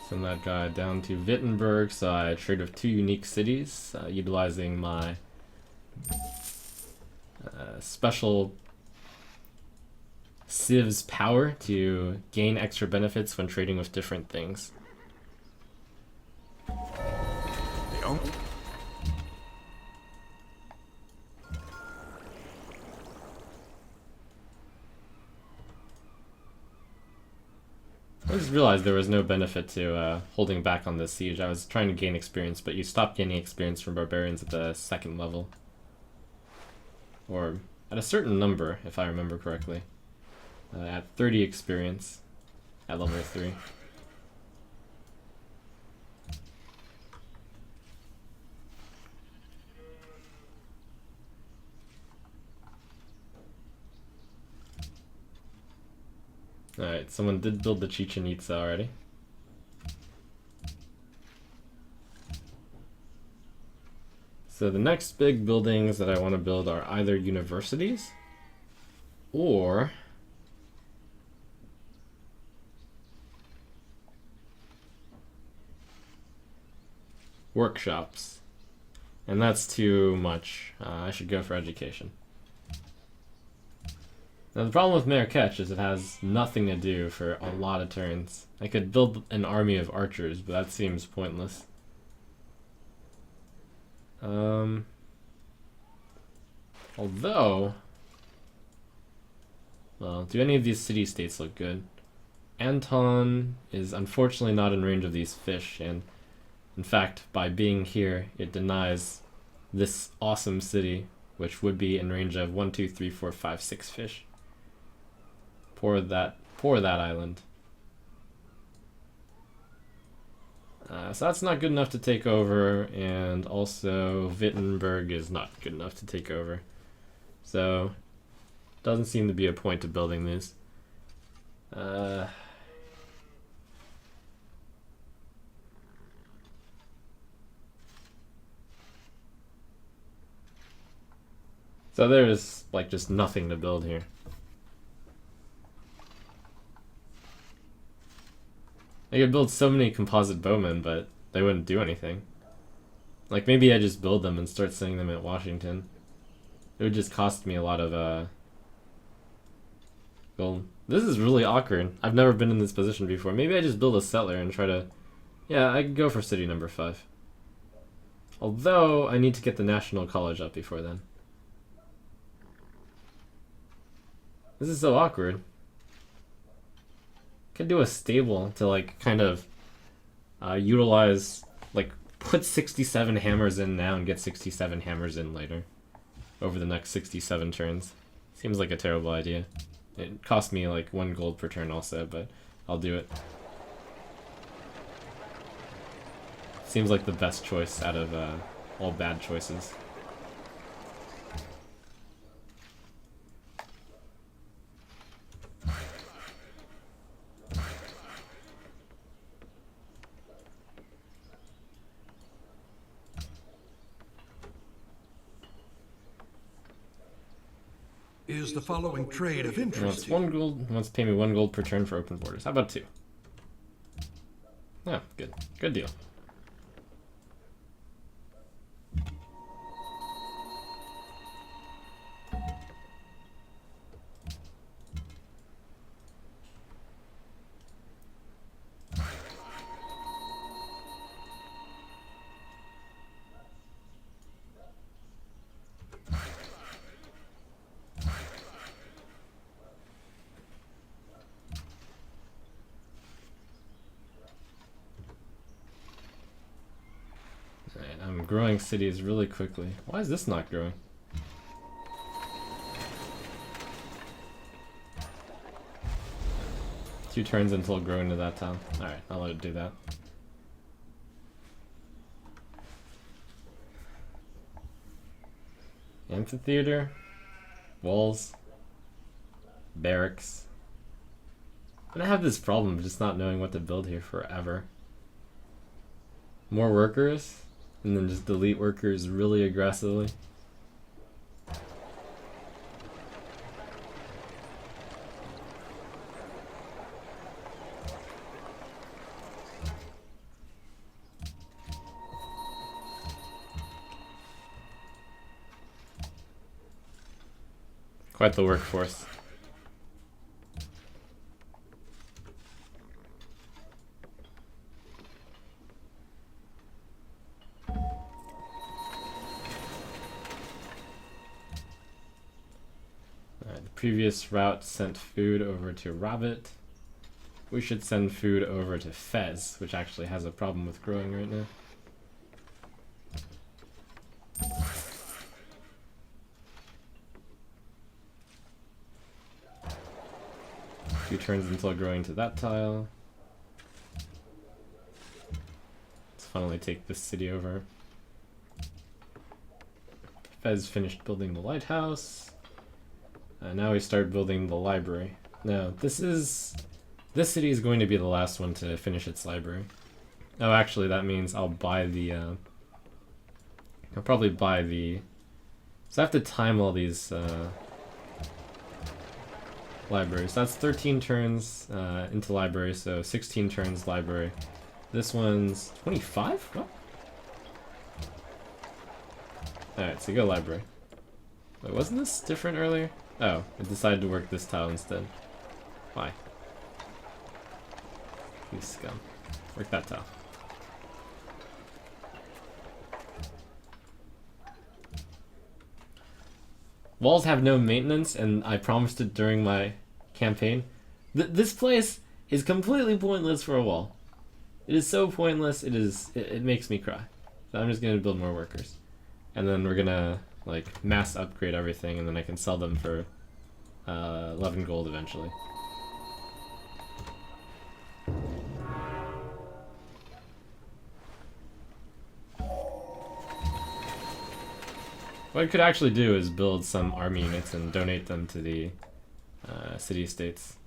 Send that guy down to Wittenberg, so I trade with 2 unique cities, utilizing my special Civ's power to gain extra benefits when trading with different things. I just realized there was no benefit to holding back on this siege. I was trying to gain experience, but you stop gaining experience from barbarians at the 2nd level. Or at a certain number, if I remember correctly. At 30 experience at level 3. Alright, someone did build the Chichen Itza already. So the next big buildings that I want to build are either universities or workshops. And that's too much. I should go for education. Now the problem with Marrakech is it has nothing to do for a lot of turns. I could build an army of archers, but that seems pointless. Although, well, do any of these city-states look good? Anton is unfortunately not in range of these fish, and in fact, by being here, it denies this awesome city, which would be in range of 1, 2, 3, 4, 5, 6 fish. Poor that island. So that's not good enough to take over, and also Wittenberg is not good enough to take over. So, doesn't seem to be a point to building these. So there's like just nothing to build here. I could build so many composite bowmen, but they wouldn't do anything. Like, maybe I just build them and start sending them at Washington. It would just cost me a lot of, gold. This is really awkward. I've never been in this position before. Maybe I just build a settler and try to... Yeah, I could go for city number 5. Although, I need to get the National College up before then. This is so awkward. Could do a stable to like kind of utilize, like put 67 hammers in now and get 67 hammers in later over the next 67 turns. Seems like a terrible idea. It cost me like 1 gold per turn also, but I'll do it. Seems like the best choice out of all bad choices. Is the following trade of interest? Wants 1 gold. Wants to pay me 1 gold per turn for open borders. How about 2? Oh, good. Good deal. Alright, I'm growing cities really quickly. Why is this not growing? Two turns until growing to that town. Alright, I'll let it do that. Amphitheater, walls, barracks. I'm gonna have this problem of just not knowing what to build here forever. More workers, and then just delete workers really aggressively. Quite the workforce. Alright, the previous route sent food over to Rabbit. We should send food over to Fez, which actually has a problem with growing right now. Few turns until growing to that tile. Let's finally take this city over. Fez finished building the lighthouse. Now we start building the library. Now this city is going to be the last one to finish its library. Oh, actually, that means I'll buy the. I'll probably buy the. So I have to time all these. Libraries. That's 13 turns into library, so 16 turns library. This one's 25? What? Alright, so go library. Wait, wasn't this different earlier? Oh, it decided to work this tile instead. Why? You scum. Work that tile. Walls have no maintenance, and I promised it during my campaign. This place is completely pointless for a wall. It is so pointless, it makes me cry. So I'm just gonna build more workers. And then we're gonna, like, mass upgrade everything, and then I can sell them for 11 gold eventually. What I could actually do is build some army units and donate them to the city-states.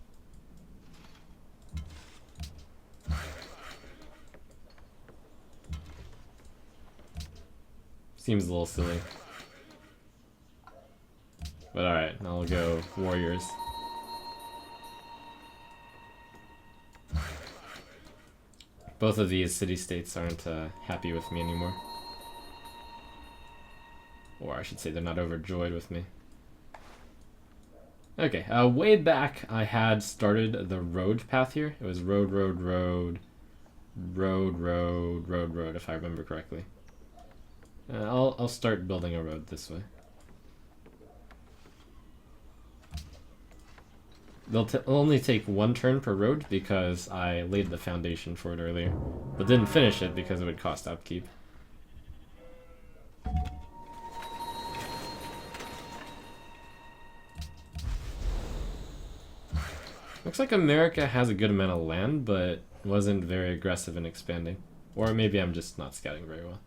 Seems a little silly. But alright, I'll go warriors. Both of these city-states aren't happy with me anymore. Or I should say they're not overjoyed with me. Okay, way back I had started the road path here. It was road, road, road, road, road, road, road, if I remember correctly. I'll start building a road this way. they'll only take 1 turn per road because I laid the foundation for it earlier, but didn't finish it because it would cost upkeep. Looks like America has a good amount of land, but wasn't very aggressive in expanding. Or maybe I'm just not scouting very well.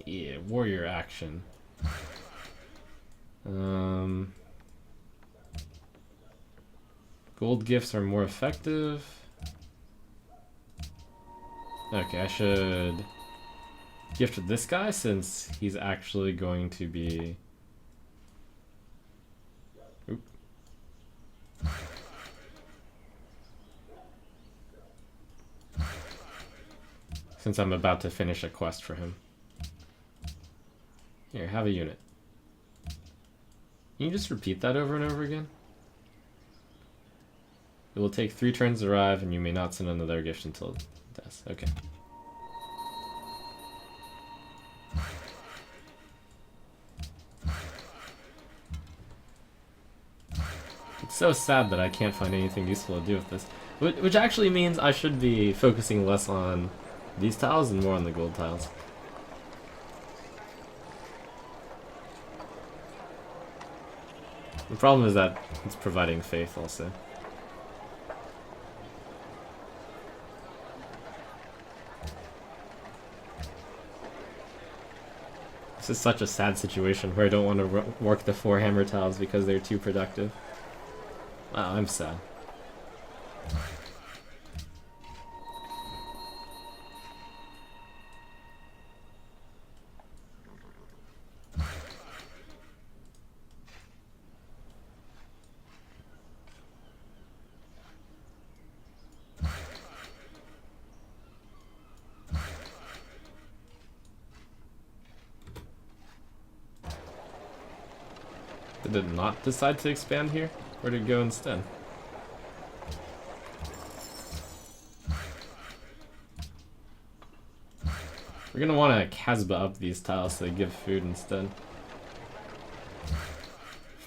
Yeah, warrior action. Gold gifts are more effective. Okay, I should gift this guy since he's actually going to be... Oop. Since I'm about to finish a quest for him. Here, have a unit. Can you just repeat that over and over again? It will take 3 turns to arrive, and you may not send another gift until it does. Okay. It's so sad that I can't find anything useful to do with this. Which actually means I should be focusing less on these tiles and more on the gold tiles. The problem is that it's providing faith also. This is such a sad situation where I don't want to work the 4 hammer tiles because they're too productive. Wow, I'm sad. Did it not decide to expand here? Where did it go instead? We're gonna want to Casbah up these tiles so they give food instead.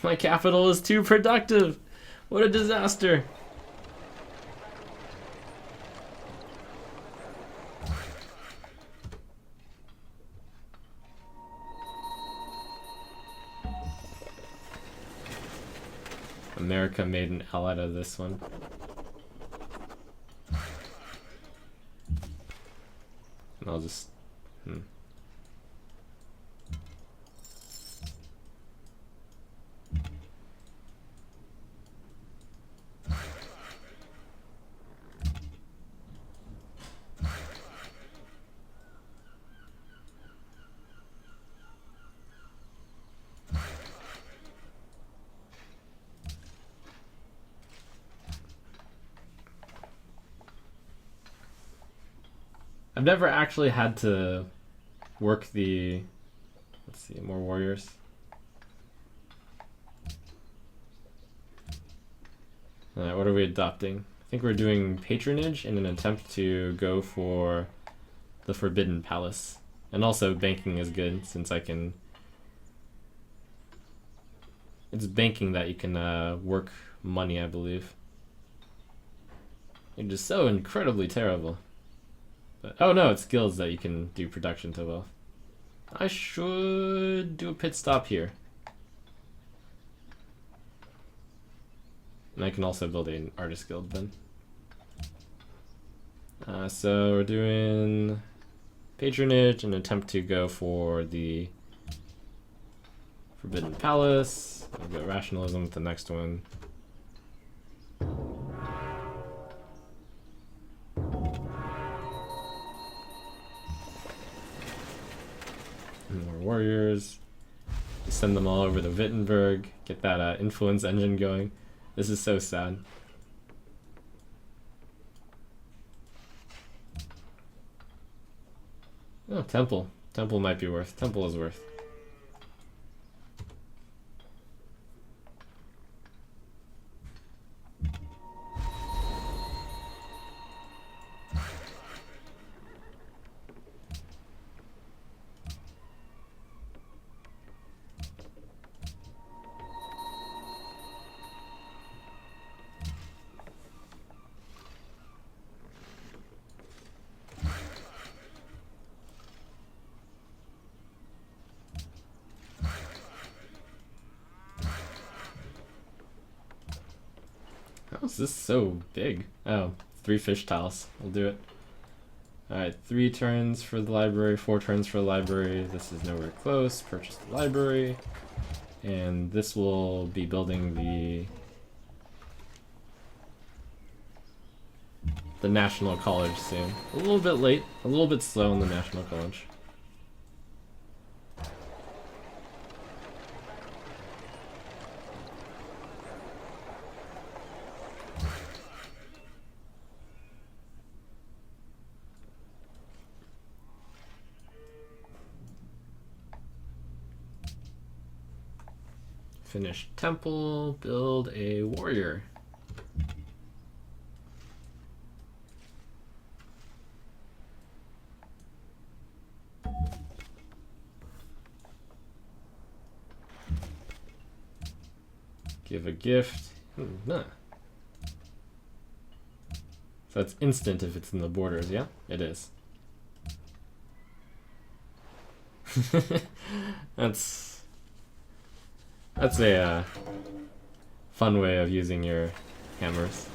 My capital is too productive! What a disaster! America made an L out of this one. And I'll just... I've never actually had to work the... Let's see, more warriors. Alright, what are we adopting? I think we're doing patronage in an attempt to go for the Forbidden Palace. And also banking is good since I can... It's banking that you can work money, I believe. It's just so incredibly terrible. But, oh no, it's guilds that you can do production to wealth. I should do a pit stop here. And I can also build an artist guild then. So we're doing patronage and attempt to go for the Forbidden Palace. I'll go rationalism with the next one. More warriors. Just send them all over to Wittenberg. Get that influence engine going. This is so sad. Oh, temple. Temple might be worth. Temple is worth. is this so big? Oh, 3 fish tiles. We'll do it. Alright, 3 turns for the library, 4 turns for the library. This is nowhere close. Purchase the library. And this will be building the National College soon. A little bit late, a little bit slow in the National College. Finish temple, build a warrior. Give a gift. Nah. So that's instant if it's in the borders, yeah? It is. That's a fun way of using your hammers.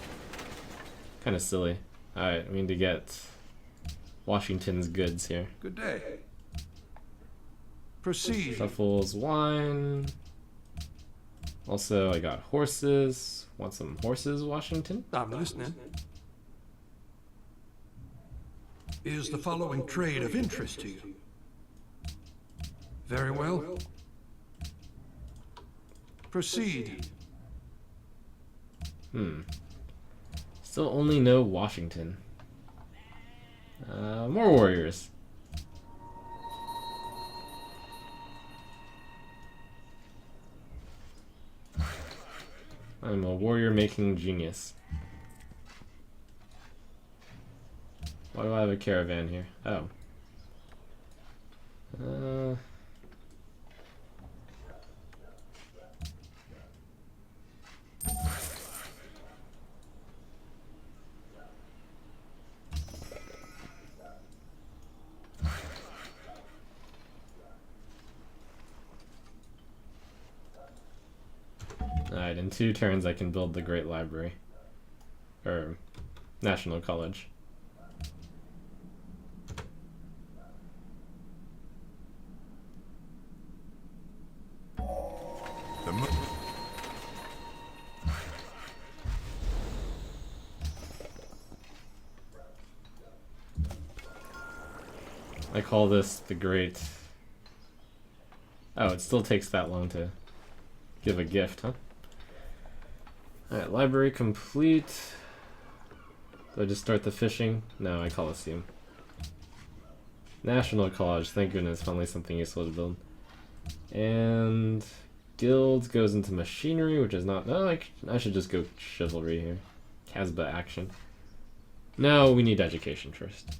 Kind of silly. Alright, we need to get Washington's goods here. Good day. Proceed. Shuffles wine. Also, I got horses. Want some horses, Washington? I'm listening. Is the following trade of interest to you? Very well. Proceed. Still only know Washington. More warriors. I'm a warrior making genius. Why do I have a caravan here? Oh. Alright, in 2 turns I can build the Great Library. Or National College. I call this the Great... Oh, it still takes that long to give a gift, huh? Alright, library complete. Do I just start the fishing? No, I Coliseum. National College, thank goodness, finally something useful to build. And guilds goes into machinery, which is not... No, I should just go chivalry here. Casbah action. No, we need education first.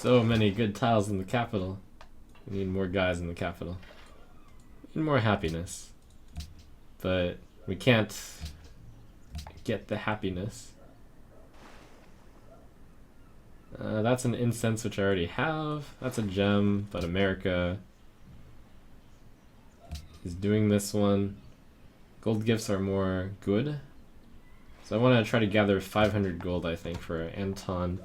So many good tiles in the capital. We need more guys in the capital. We need more happiness. But we can't get the happiness. That's an incense which I already have. That's a gem, but America is doing this one. Gold gifts are more good. So I want to try to gather 500 gold, I think, for Antananarivo.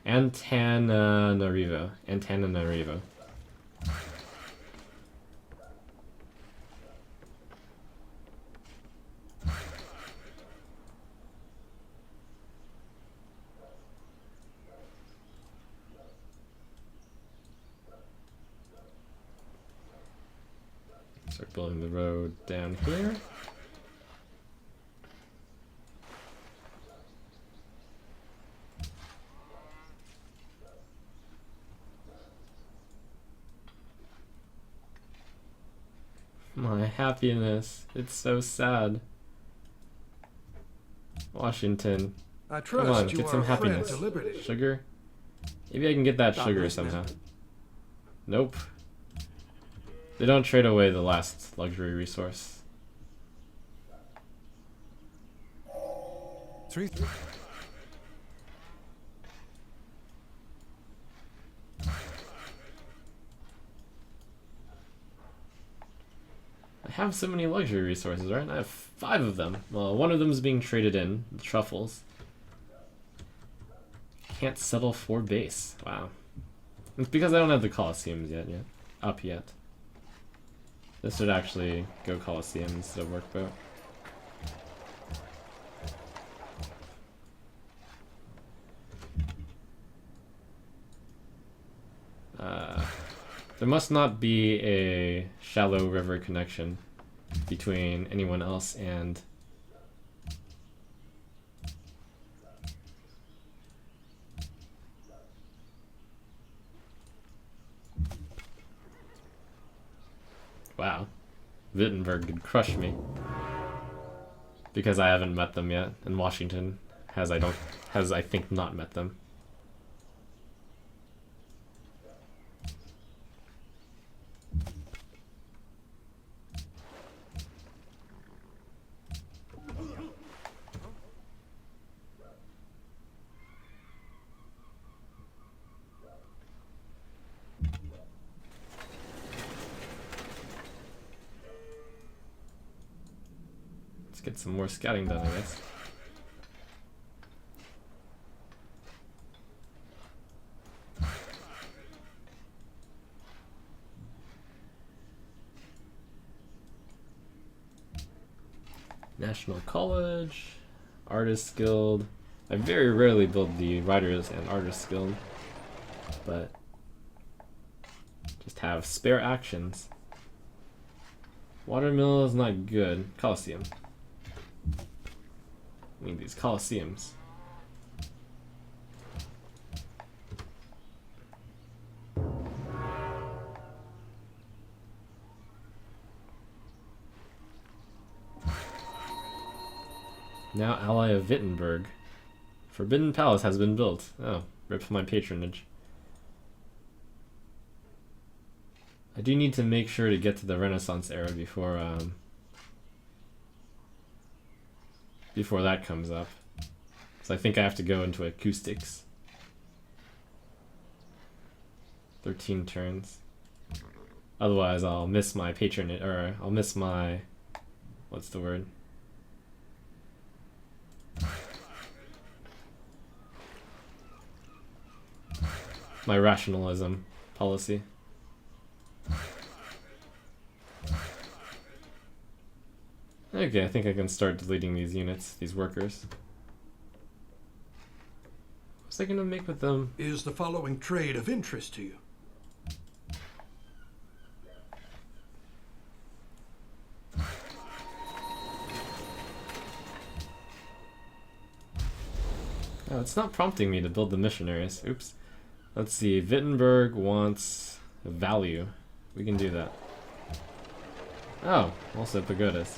Antananarivo. Start building the road down here. My happiness. It's so sad. Washington. I Come on, trust you get are some a friend happiness. to liberty. Sugar? Maybe I can get that sugar Doubtless, somehow. Nope. They don't trade away the last luxury resource. Three. I have so many luxury resources, right? I have 5 of them. Well, one of them is being traded in, the truffles. Can't settle for base. Wow. It's because I don't have the Colosseums yet. Up yet. This should actually go Colosseum instead of Workboat. There must not be a shallow river connection between anyone else and wow. Wittenberg could crush me. Because I haven't met them yet, and Washington has I think not met them. Get some more scouting done, I guess. National College, Artists Guild. I very rarely build the Writers and Artists Guild, but just have spare actions. Watermill is not good. Colosseum. Need these Colosseums. Now ally of Wittenberg. Forbidden Palace has been built. Oh, rip my patronage. I do need to make sure to get to the Renaissance era before that comes up. So I think I have to go into acoustics. 13 turns. Otherwise I'll miss my patronage, or I'll miss my, what's the word? My rationalism policy. Okay, I think I can start deleting these units, these workers. What's I gonna make with them? Is the following trade of interest to you? Oh, it's not prompting me to build the missionaries. Oops. Let's see, Wittenberg wants value. We can do that. Oh, also pagodas.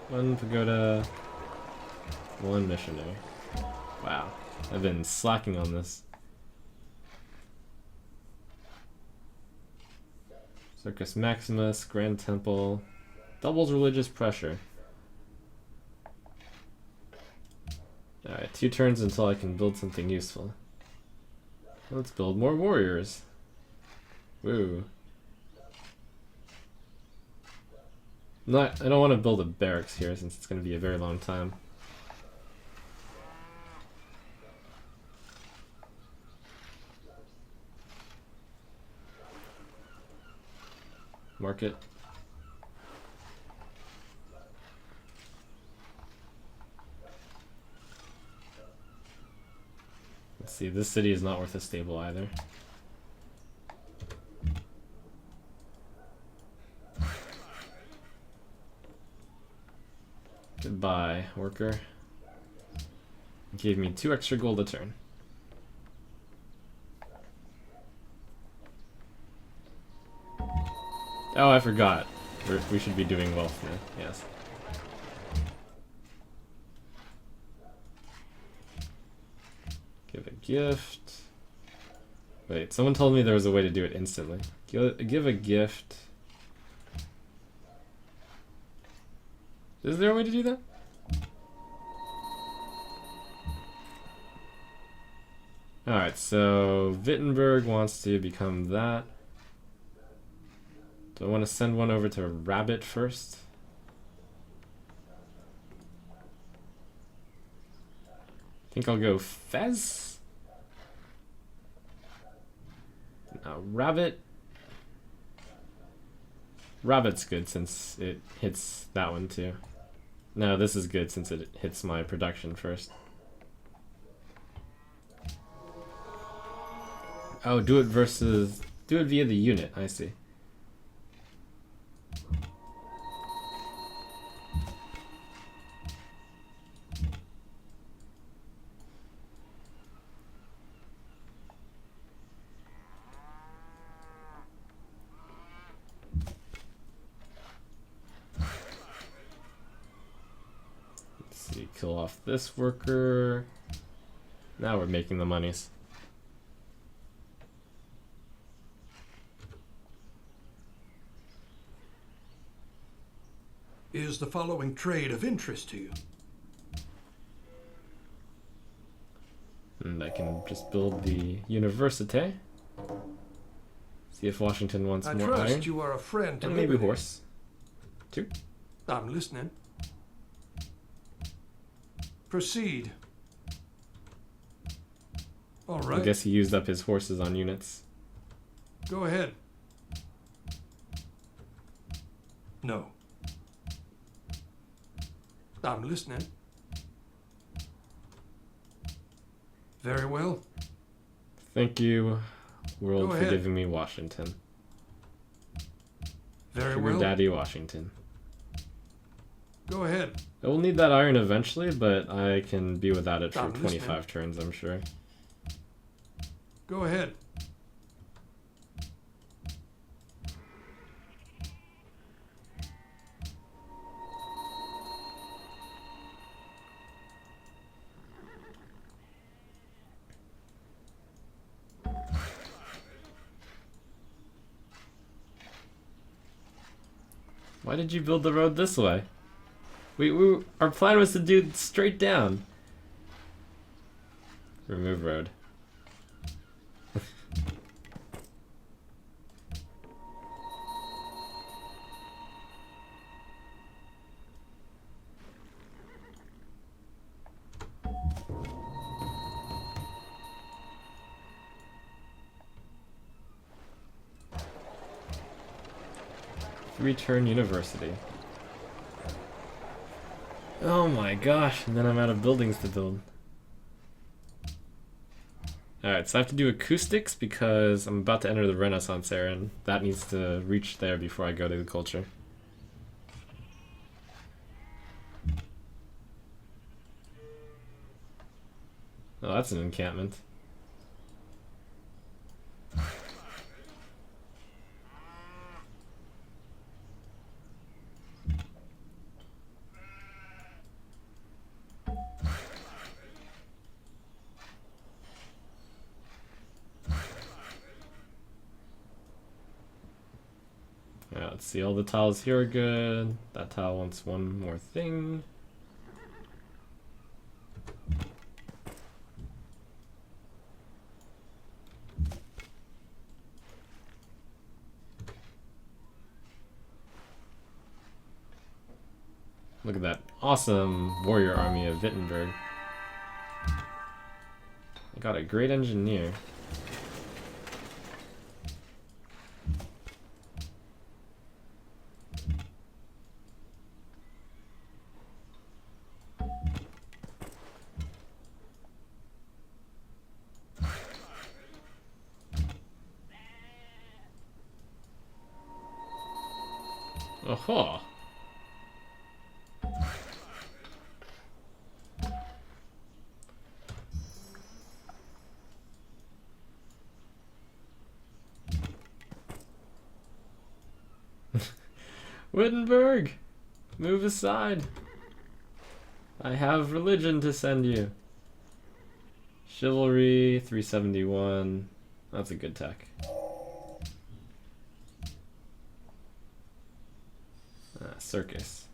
One pagoda, one missionary. Wow, I've been slacking on this. Circus Maximus, Grand Temple, doubles religious pressure. Alright, 2 turns until I can build something useful. Let's build more warriors. Woo. I don't want to build a barracks here since it's going to be a very long time. Market. Let's see, this city is not worth a stable either. Goodbye, worker. Gave me 2 extra gold a turn. Oh, I forgot. We should be doing wealth now, yes. Give a gift. Wait, someone told me there was a way to do it instantly. Give a gift. Is there a way to do that? Alright, so Wittenberg wants to become that. Do I want to send one over to Rabbit first? I think I'll go Fez. Now Rabbit. Rabbit's good since it hits that one too. No, this is good since it hits my production first. Oh, do it via the unit, I see. Let's see, kill off this worker. Now we're making the monies. Is the following trade of interest to you? And I can just build the Université. See if Washington wants I more trust iron. you are a friend to And maybe liberty. horse. Two. I'm listening. Proceed. All I right. guess he used up his horses on units. Go ahead. No. I'm listening. Very well. Thank you, world, Go for ahead. giving me Washington. Very Sugar well. Daddy Washington. Go ahead. I will need that iron eventually, but I can be without it for I'm 25 turns, I'm sure. Go ahead. Why did you build the road this way? Our plan was to do straight down. Remove road. Return University. Oh my gosh, and then I'm out of buildings to build. Alright, so I have to do acoustics because I'm about to enter the Renaissance era and that needs to reach there before I go to the culture. Oh, that's an encampment. Yeah, let's see, all the tiles here are good. That tile wants one more thing. Look at that awesome warrior army of Wittenberg. I got a great engineer. Aha! Wittenberg! Move aside! I have religion to send you. Chivalry, 371. That's a good tech. Circus.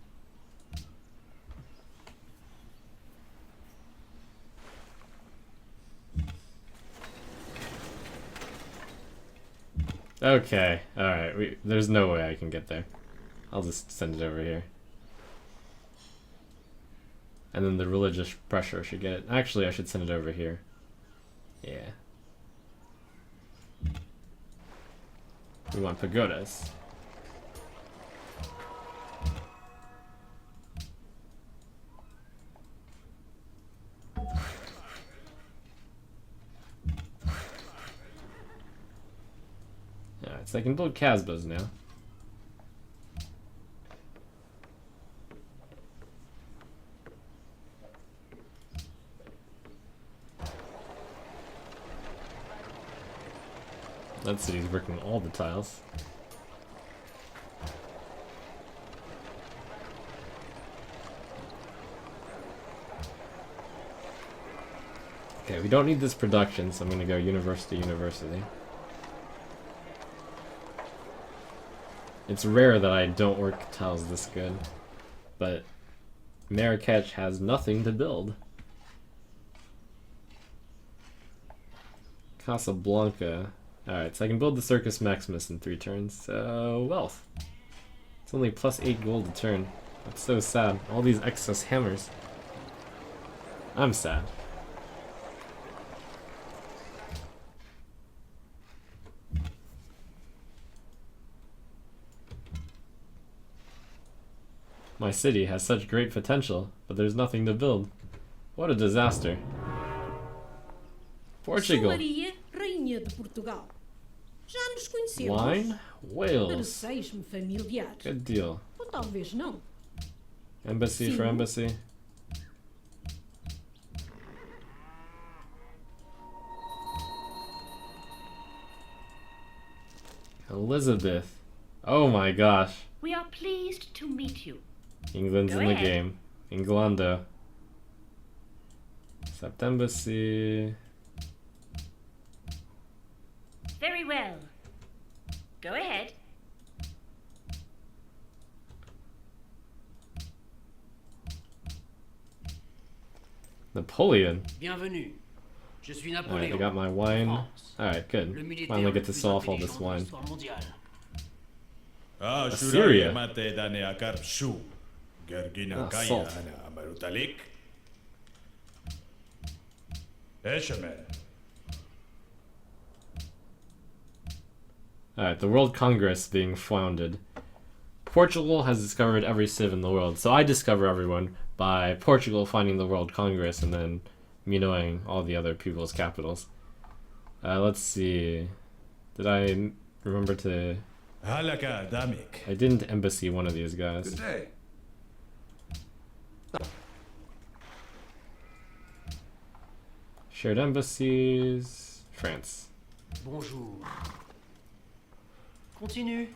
Okay, alright, there's no way I can get there. I'll just send it over here. And then the religious pressure should get it. Actually, I should send it over here. Yeah. We want pagodas. Alright, so I can build Casbahs now. That city's working all the tiles. Okay, we don't need this production, so I'm gonna go university, university. It's rare that I don't work tiles this good, but Marrakech has nothing to build. Casablanca. Alright, so I can build the Circus Maximus in 3 turns, so wealth. It's only plus 8 gold a turn. That's so sad. All these excess hammers. I'm sad. My city has such great potential, but there's nothing to build. What a disaster. Portugal. Maria, Rainha de Portugal. Já nos conhecemos. Wine? Wales. Parecéis-me familiares. Good deal. Ou talvez não. Embassy for Sim. embassy. Elizabeth. Oh my gosh. We are pleased to meet you. England's Go in the ahead. game. Englando. Embassy. Very well. Go ahead. Napoleon. Bienvenue. Je suis Alright, Napoléon. I got my wine. France. Alright, good. Le militaire Finally le get to plus sell off all this intelligent de wine. l'histoire mondiale. Assyria. Salt. Alright, the World Congress being founded. Portugal has discovered every civ in the world, so I discover everyone by Portugal finding the World Congress and then me knowing all the other people's capitals. Let's see. Did I remember to... I didn't embassy one of these guys. Good day. Shared embassies... France. Bonjour. Continue.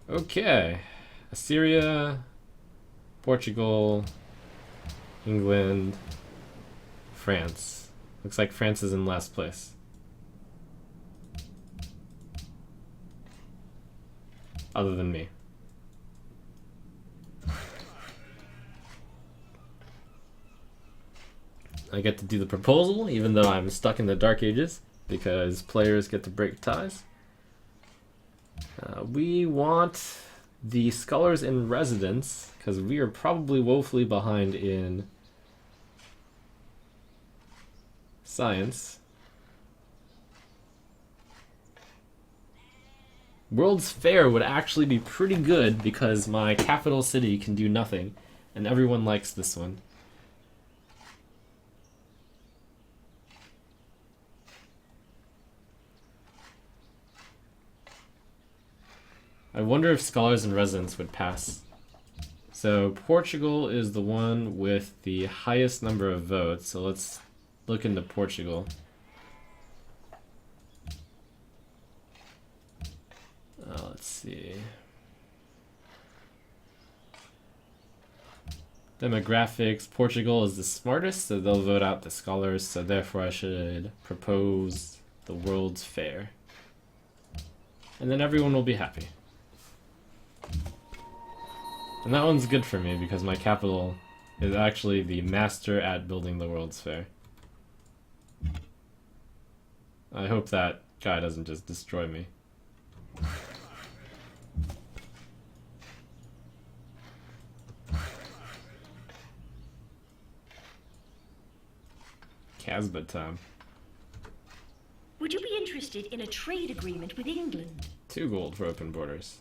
Okay. Assyria, Portugal, England, France. Looks like France is in last place. Other than me. I get to do the proposal, even though I'm stuck in the Dark Ages, because players get to break ties. We want the scholars in residence, because we are probably woefully behind in science. World's Fair would actually be pretty good because my capital city can do nothing, and everyone likes this one. I wonder if Scholars in Residence would pass. So Portugal is the one with the highest number of votes, so let's look into Portugal. Let's see. Demographics, Portugal is the smartest, so they'll vote out the scholars, so therefore I should propose the World's Fair. And then everyone will be happy. And that one's good for me because my capital is actually the master at building the World's Fair. I hope that guy doesn't just destroy me. Casbah time. Would you be interested in a trade agreement with England? 2 gold for open borders.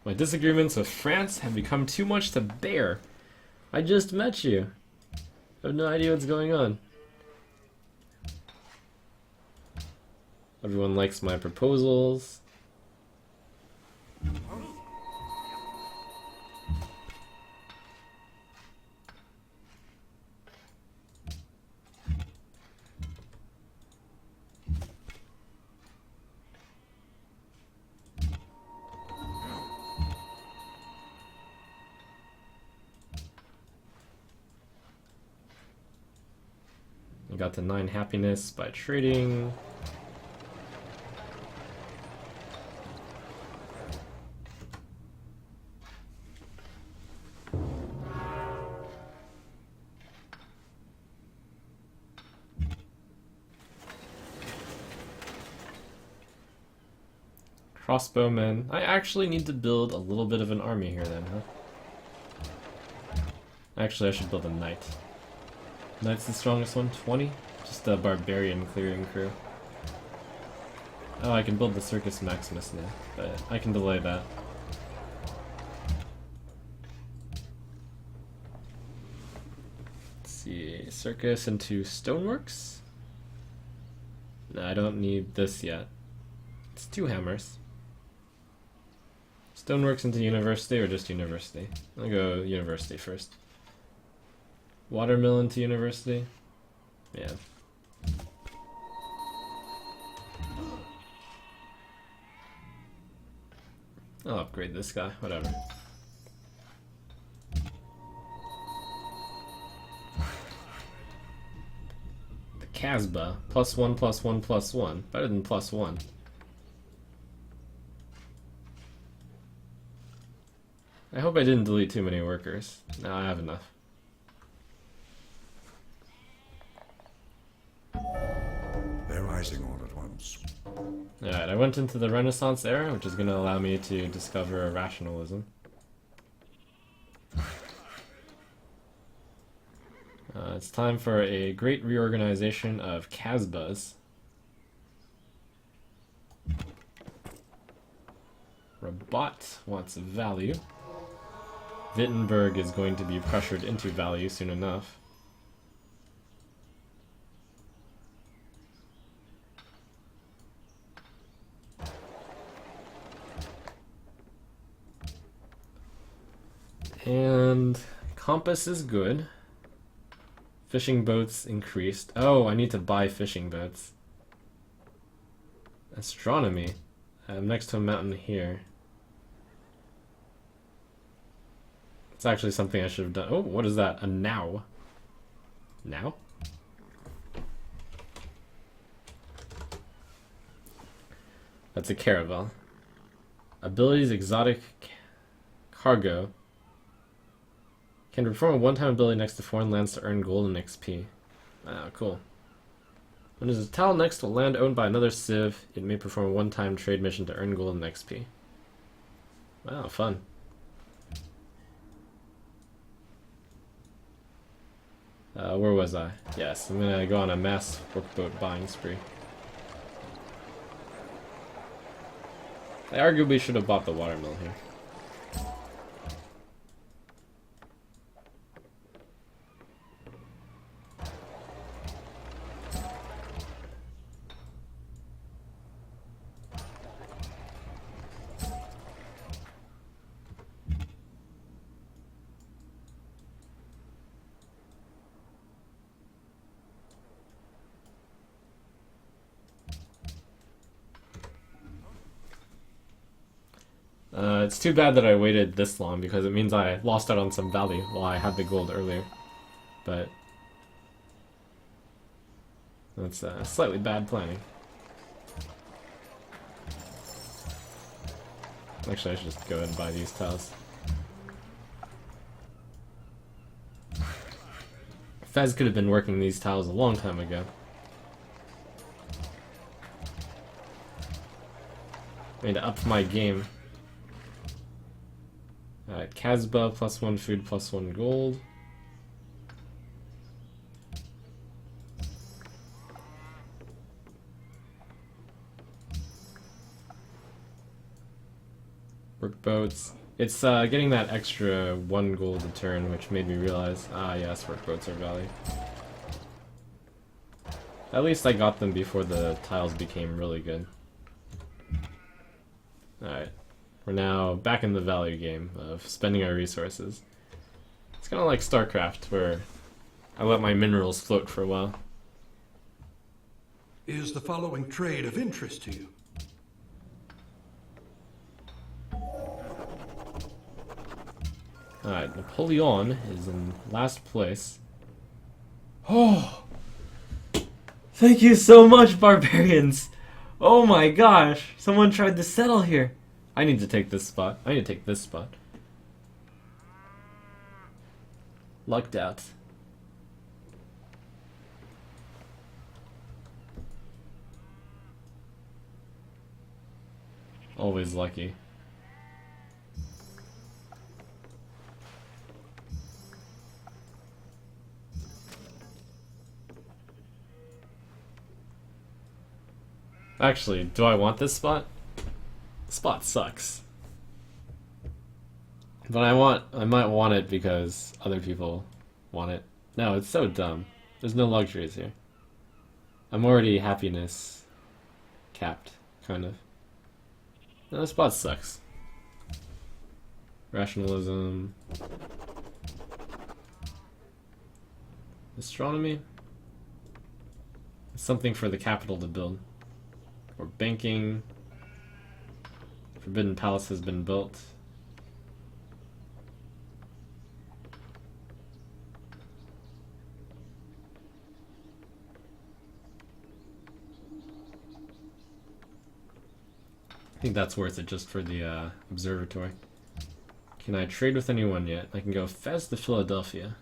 My disagreements with France have become too much to bear. I just met you. I have no idea what's going on. Everyone likes my proposals. I got to 9 happiness by trading. Crossbowmen. I actually need to build a little bit of an army here then, huh? Actually, I should build a knight. Knight's the strongest one, 20? Just a barbarian clearing crew. Oh, I can build the Circus Maximus now, but I can delay that. Let's see, Circus into Stoneworks? No, I don't need this yet. It's 2 hammers. Stoneworks into University or just University? I'll go University first. Watermill into University? Yeah. I'll upgrade this guy, whatever. The Casbah, +1, +1, +1. Better than +1. I hope I didn't delete too many workers. No, I have enough. They're rising all at once. Alright, I went into the Renaissance era, which is going to allow me to discover rationalism. It's time for a great reorganization of Casbahs. Rabat wants value. Wittenberg is going to be pressured into value soon enough. And compass is good. Fishing boats increased. Oh, I need to buy fishing boats. Astronomy. I'm next to a mountain here. It's actually something I should have done. Oh, what is that? A now? Now? That's a caravel. Abilities exotic cargo. Can perform a one-time ability next to foreign lands to earn gold and XP. Wow, cool. When there's a tile next to a land owned by another civ, it may perform a one-time trade mission to earn gold and XP. Wow, fun. Where was I? Yes, I'm gonna go on a mass workboat buying spree. I arguably should have bought the watermill here. It's too bad that I waited this long because it means I lost out on some value while I had the gold earlier. But that's slightly bad planning. Actually, I should just go ahead and buy these tiles. Fez could have been working these tiles a long time ago. I need to up my game. Alright, Casbah, +1 food, +1 gold. Workboats. It's getting that extra 1 gold a turn, which made me realize, yes, workboats are valued. At least I got them before the tiles became really good. Alright. We're now back in the value game of spending our resources. It's kind of like StarCraft, where I let my minerals float for a while. Is the following trade of interest to you? Alright, Napoleon is in last place. Oh! Thank you so much, barbarians! Oh my gosh! Someone tried to settle here! I need to take this spot. I need to take this spot. Lucked out. Always lucky. Actually, do I want this spot? The spot sucks. But I might want it because other people want it. No, it's so dumb. There's no luxuries here. I'm already happiness capped, kind of. No, the spot sucks. Rationalism. Astronomy? It's something for the capital to build. Or banking. Forbidden Palace has been built. I think that's worth it just for the observatory. Can I trade with anyone yet? I can go Fez to Philadelphia.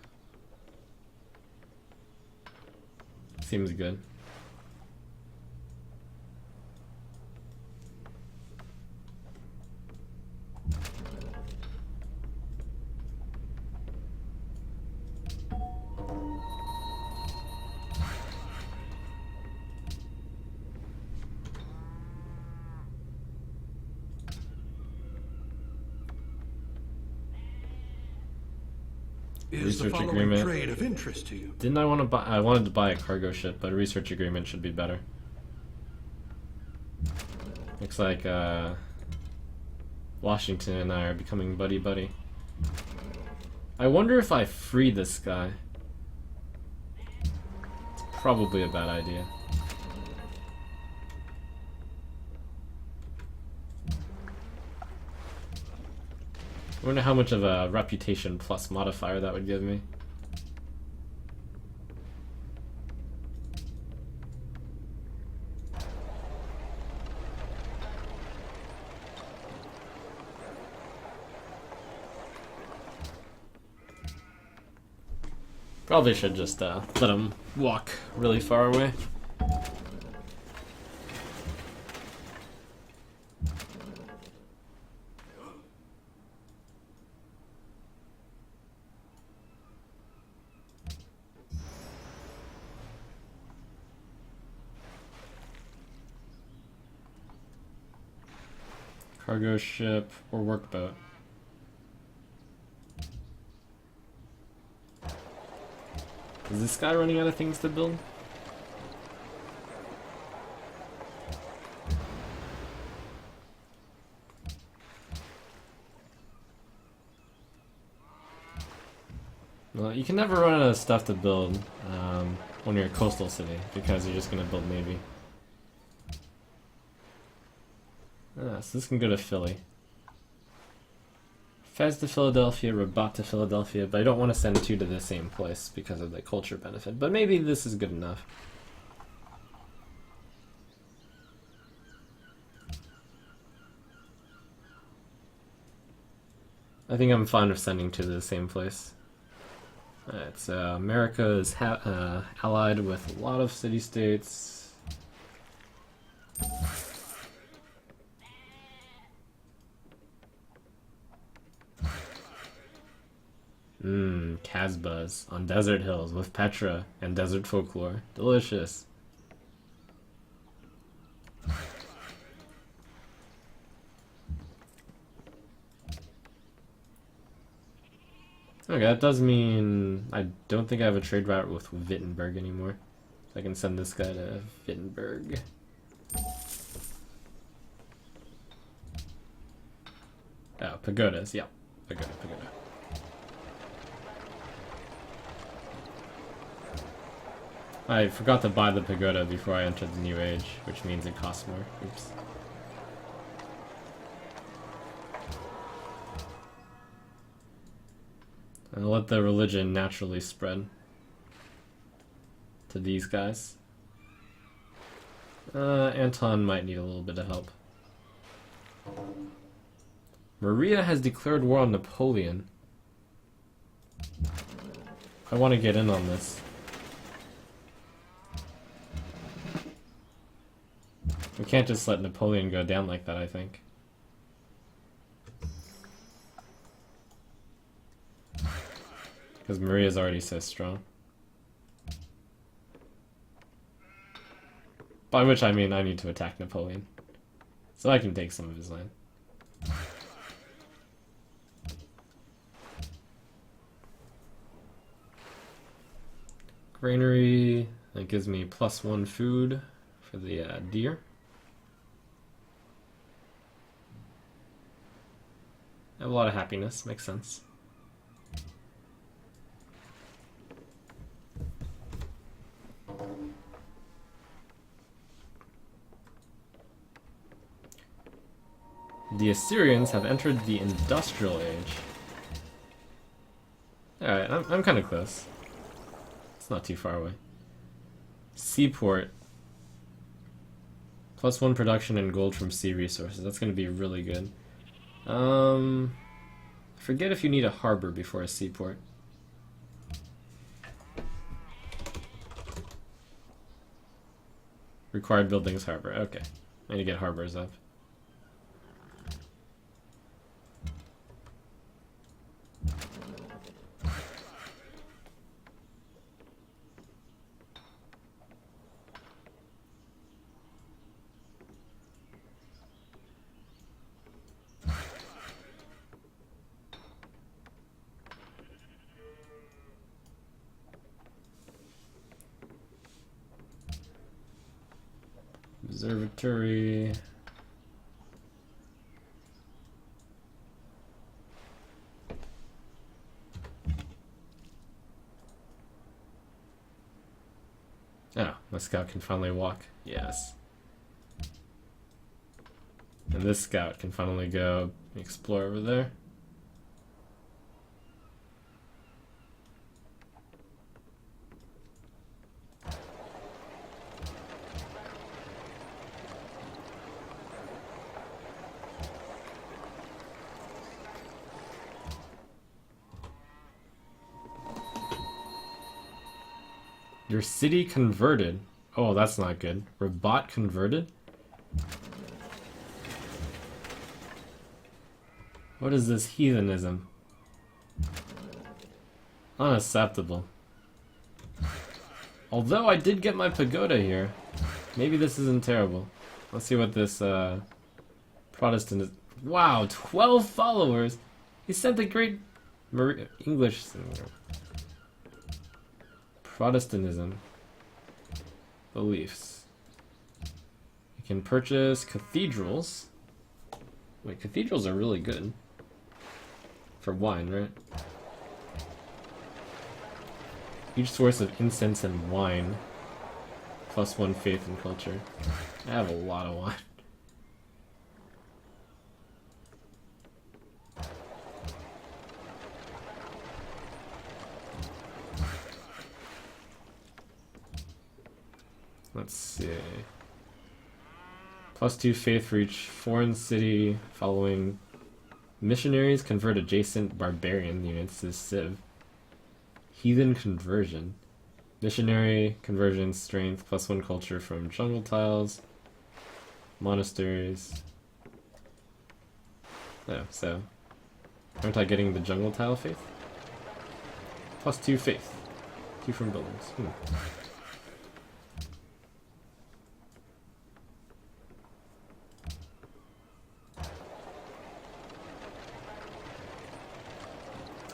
Seems good. Is the Research following agreement. trade of interest to you? Didn't I want to buy? I wanted to buy a cargo ship, but a research agreement should be better. Looks like Washington and I are becoming buddy-buddy. I wonder if I free this guy. It's probably a bad idea. I wonder how much of a reputation plus modifier that would give me. Probably should just let him walk really far away. Cargo ship or workboat. Is this guy running out of things to build? Well, you can never run out of stuff to build when you're a coastal city, because you're just going to build Navy. So this can go to Philly. Fez to Philadelphia, Rabat to Philadelphia, but I don't want to send two to the same place because of the culture benefit. But maybe this is good enough. I think I'm fine with sending two to the same place. Alright, so America is allied with a lot of city-states. Casbahs on desert hills with Petra and desert folklore. Delicious. Okay, that does mean I don't think I have a trade route with Wittenberg anymore. So I can send this guy to Wittenberg. Oh, pagodas, yeah. Pagoda. I forgot to buy the pagoda before I entered the new age, which means it costs more. Oops. And let the religion naturally spread to these guys. Anton might need a little bit of help. Maria has declared war on Napoleon. I want to get in on this. We can't just let Napoleon go down like that, I think. Because Maria's already so strong. By which I mean I need to attack Napoleon. So I can take some of his land. Granary, that gives me +1 food for the deer. I have a lot of happiness, makes sense. The Assyrians have entered the Industrial Age. Alright, I'm kind of close. It's not too far away. Seaport. +1 production and gold from sea resources. That's going to be really good. Forget if you need a harbor before a seaport. Required buildings harbor. Okay. I need to get harbors up. Observatory. Oh, my scout can finally walk. Yes. And this scout can finally go explore over there. Your city converted. Oh, that's not good. Rabat converted? What is this heathenism? Unacceptable. Although I did get my pagoda here. Maybe this isn't terrible. Let's see what this Protestant is. Wow, 12 followers! He sent a great English Protestantism. Beliefs. You can purchase cathedrals. Wait, cathedrals are really good. For wine, right? Each source of incense and wine. +1 faith and culture. I have a lot of wine. Let's see. +2 faith for each foreign city following missionaries convert adjacent barbarian units to Civ. Heathen conversion. Missionary conversion strength +1 culture from jungle tiles. Monasteries. Oh, so aren't I getting the jungle tile faith? +2 faith. 2 from buildings.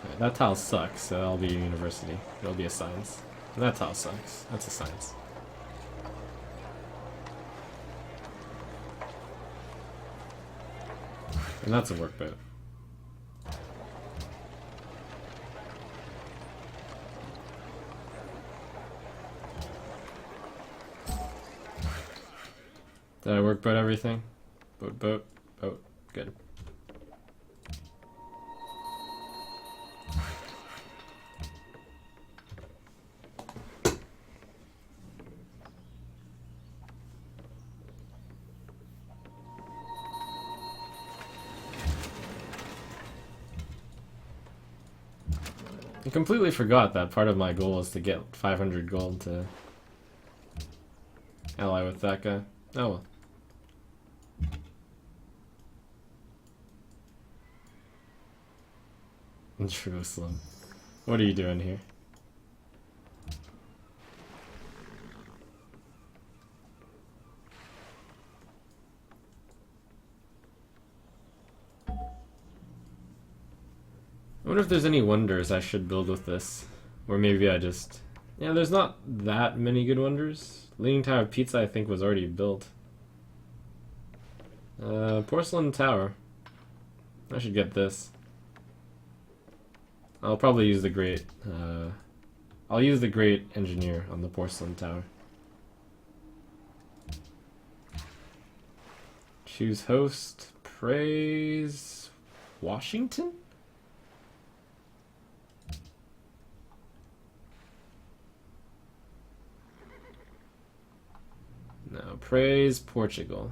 Alright, that tile sucks, so that'll be a university. It'll be a science. And that tile sucks. That's a science. And that's a workboat. Did I workboat everything? Boat. Good. I completely forgot that part of my goal is to get 500 gold to ally with that guy. Oh well. In Jerusalem. What are you doing here? I wonder if there's any wonders I should build with this. Or maybe I just... Yeah, there's not that many good wonders. Leaning Tower of Pizza I think was already built. Porcelain Tower. I should get this. I'll probably use the Great... I'll use the Great Engineer on the Porcelain Tower. Choose host. Praise... Washington? No, praise Portugal.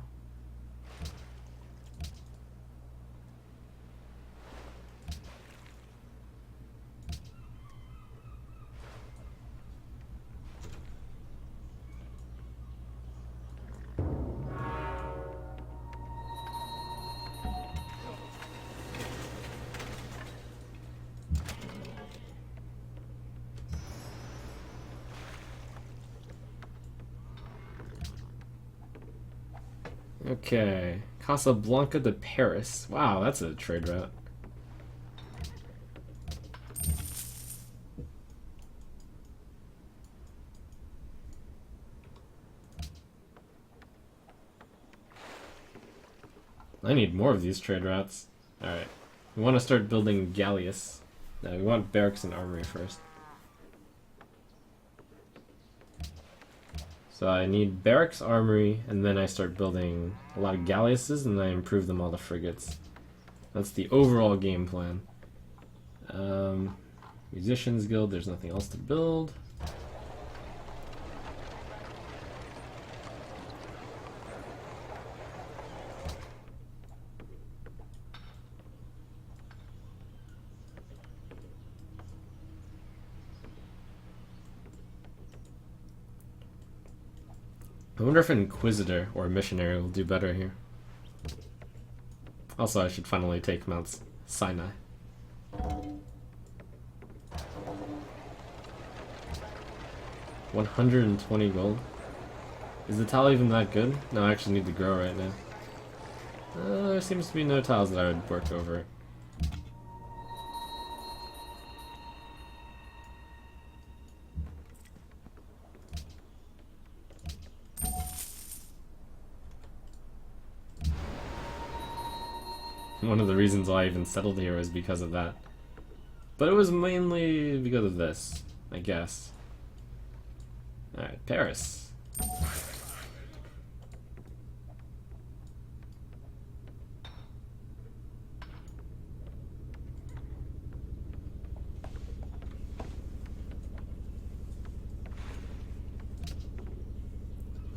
Okay, Casablanca to Paris. Wow, that's a trade route. I need more of these trade routes. Alright, we want to start building galleys. No, we want barracks and armory first. So I need barracks, armory, and then I start building a lot of galleasses, and then I improve them all to frigates. That's the overall game plan. Musicians Guild, there's nothing else to build. I wonder if an Inquisitor or a Missionary will do better here. Also, I should finally take Mount Sinai. $120 gold. Is the tile even that good? No, I actually need to grow right now. There seems to be no tiles that I would work over. One of the reasons why I even settled here was because of that. But it was mainly because of this, I guess. Alright, Paris.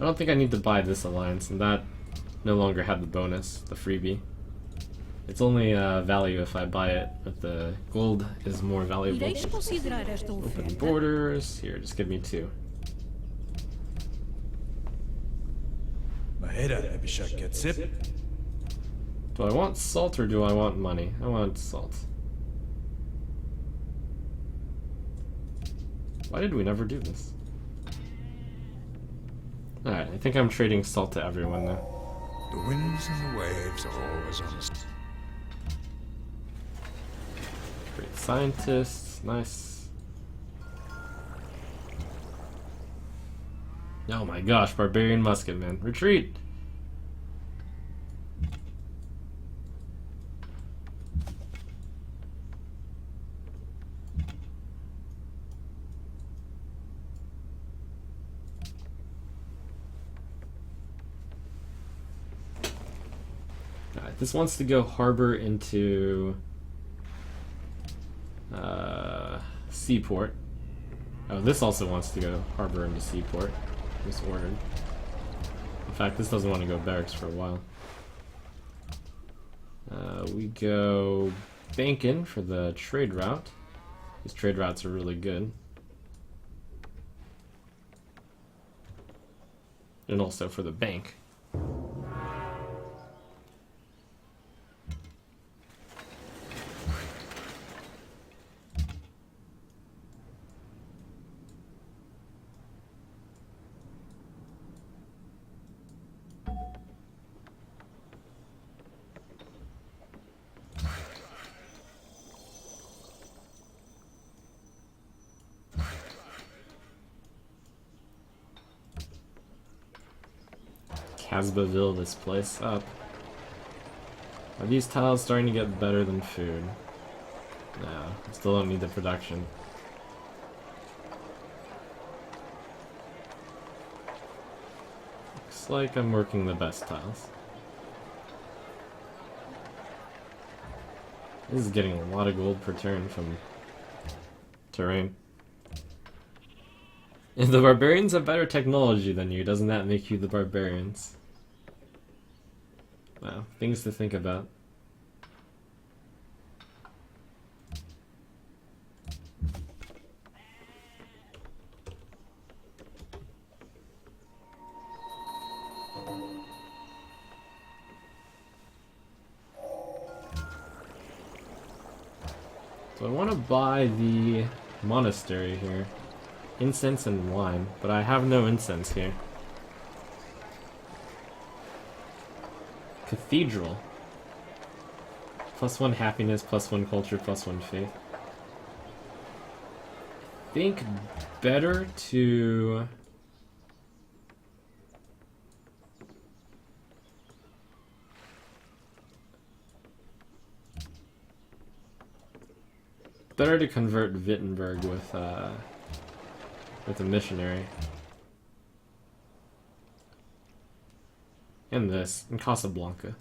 I don't think I need to buy this alliance, and that no longer had the bonus, the freebie. It's only value if I buy it, but the gold is more valuable. Irei considerar esta Open oferta. borders. Here, just give me 2. Do I want salt or do I want money? I want salt. Why did we never do this? Alright, I think I'm trading salt to everyone now. The winds and the waves are always on us. Great scientists, nice. Oh my gosh, barbarian musket man. Retreat! Alright, this wants to go harbor into seaport. Oh, this also wants to go harbor into seaport. Just ordered. In fact, this doesn't want to go barracks for a while. We go Bankin for the trade route. These trade routes are really good. And also for the bank. Casbahville this place up. Are these tiles starting to get better than food? No, I still don't need the production. Looks like I'm working the best tiles. This is getting a lot of gold per turn from terrain. If the barbarians have better technology than you, doesn't that make you the barbarians? Wow, things to think about. So I want to buy the monastery here. Incense and wine, but I have no incense here. Cathedral. +1 happiness, +1 culture, +1 faith. Think better to... Better to convert Wittenberg with a missionary. And this, in Casablanca.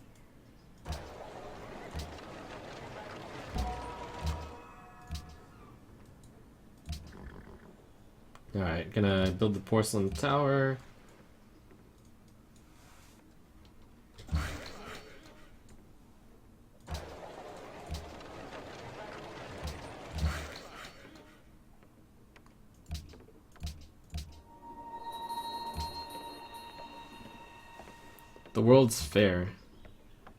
Alright, gonna build the porcelain tower. The World's Fair.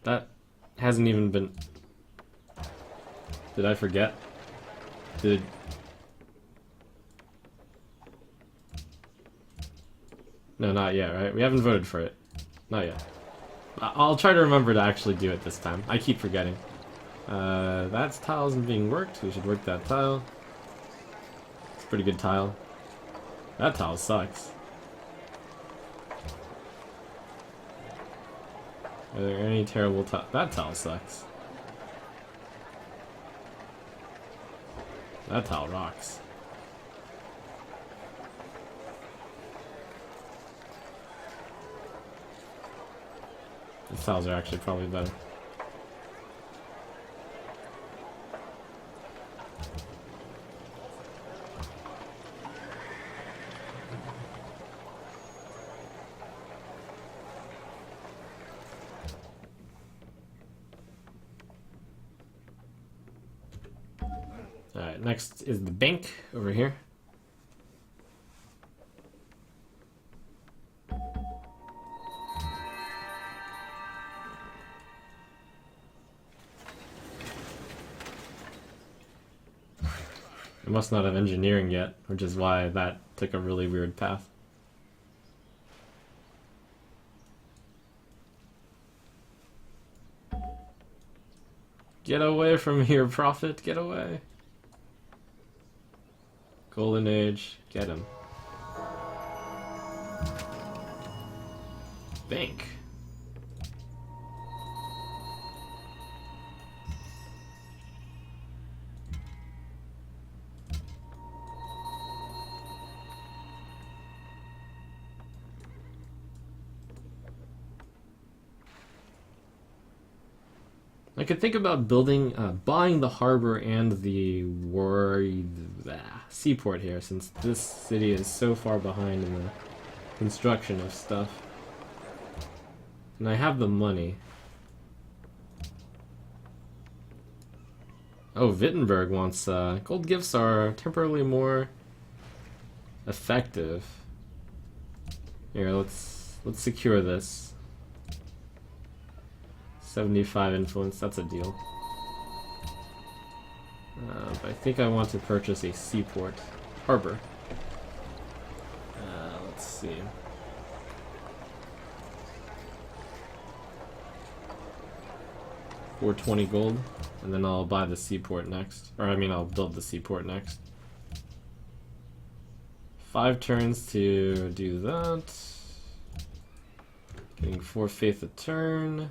That hasn't even been... Did I forget? Did... No, not yet, right? We haven't voted for it. Not yet. I'll try to remember to actually do it this time. I keep forgetting. That tile isn't being worked. We should work that tile. It's a pretty good tile. That tile sucks. Are there any terrible tiles? That tile sucks. That tile rocks. These tiles are actually probably better. Alright, next is the bank over here. It must not have engineering yet, which is why that took a really weird path. Get away from here, Prophet, get away. Golden Age, get him. Bank. I could think about buying the harbor and the seaport here, since this city is so far behind in the construction of stuff. And I have the money. Oh, Wittenberg wants, gold gifts are temporarily more effective. Here, let's secure this. 75 influence, that's a deal. But I think I want to purchase a seaport harbor. Let's see. $420 gold, and then I'll buy the seaport next. Or I mean, I'll build the seaport next. 5 turns to do that. Getting 4 faith a turn.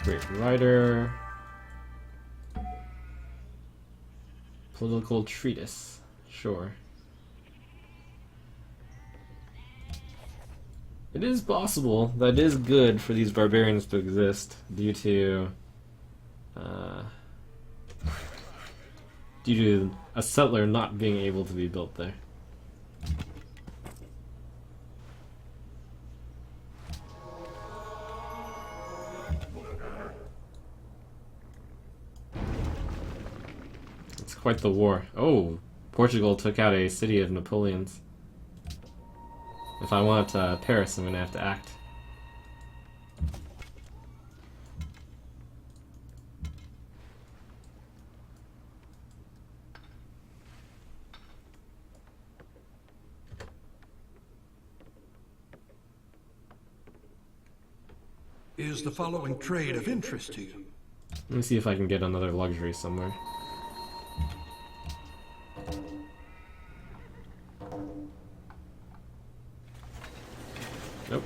Great Writer. Political treatise. Sure. It is possible that it is good for these barbarians to exist due to a settler not being able to be built there. It's quite the war. Oh, Portugal took out a city of Napoleon's. If I want Paris, I'm gonna have to act. Is the following trade of interest to you? Let me see if I can get another luxury somewhere. Nope.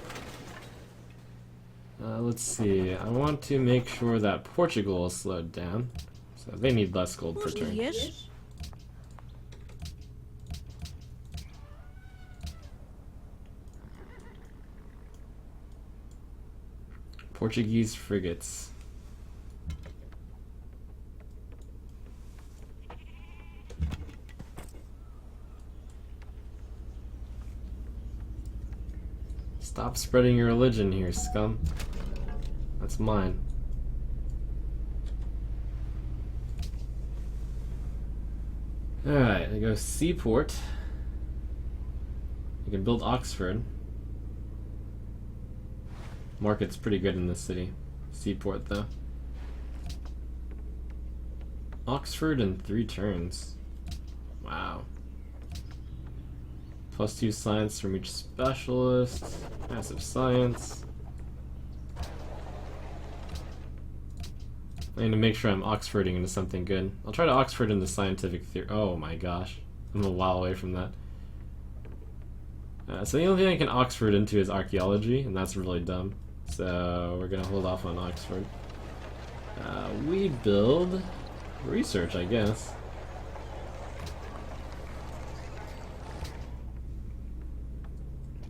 Let's see. I want to make sure that Portugal is slowed down. So they need less gold per turn. Yes. Portuguese frigates. Stop spreading your religion here, scum. That's mine. Alright, I go seaport. You can build Oxford. Market's pretty good in this city. Seaport, though. Oxford in 3 turns. Wow. +2 science from each specialist. Massive science. I need to make sure I'm Oxfording into something good. I'll try to Oxford into scientific theory. Oh my gosh. I'm a while away from that. So the only thing I can Oxford into is archaeology, and that's really dumb. So we're gonna hold off on Oxford. We build research, I guess.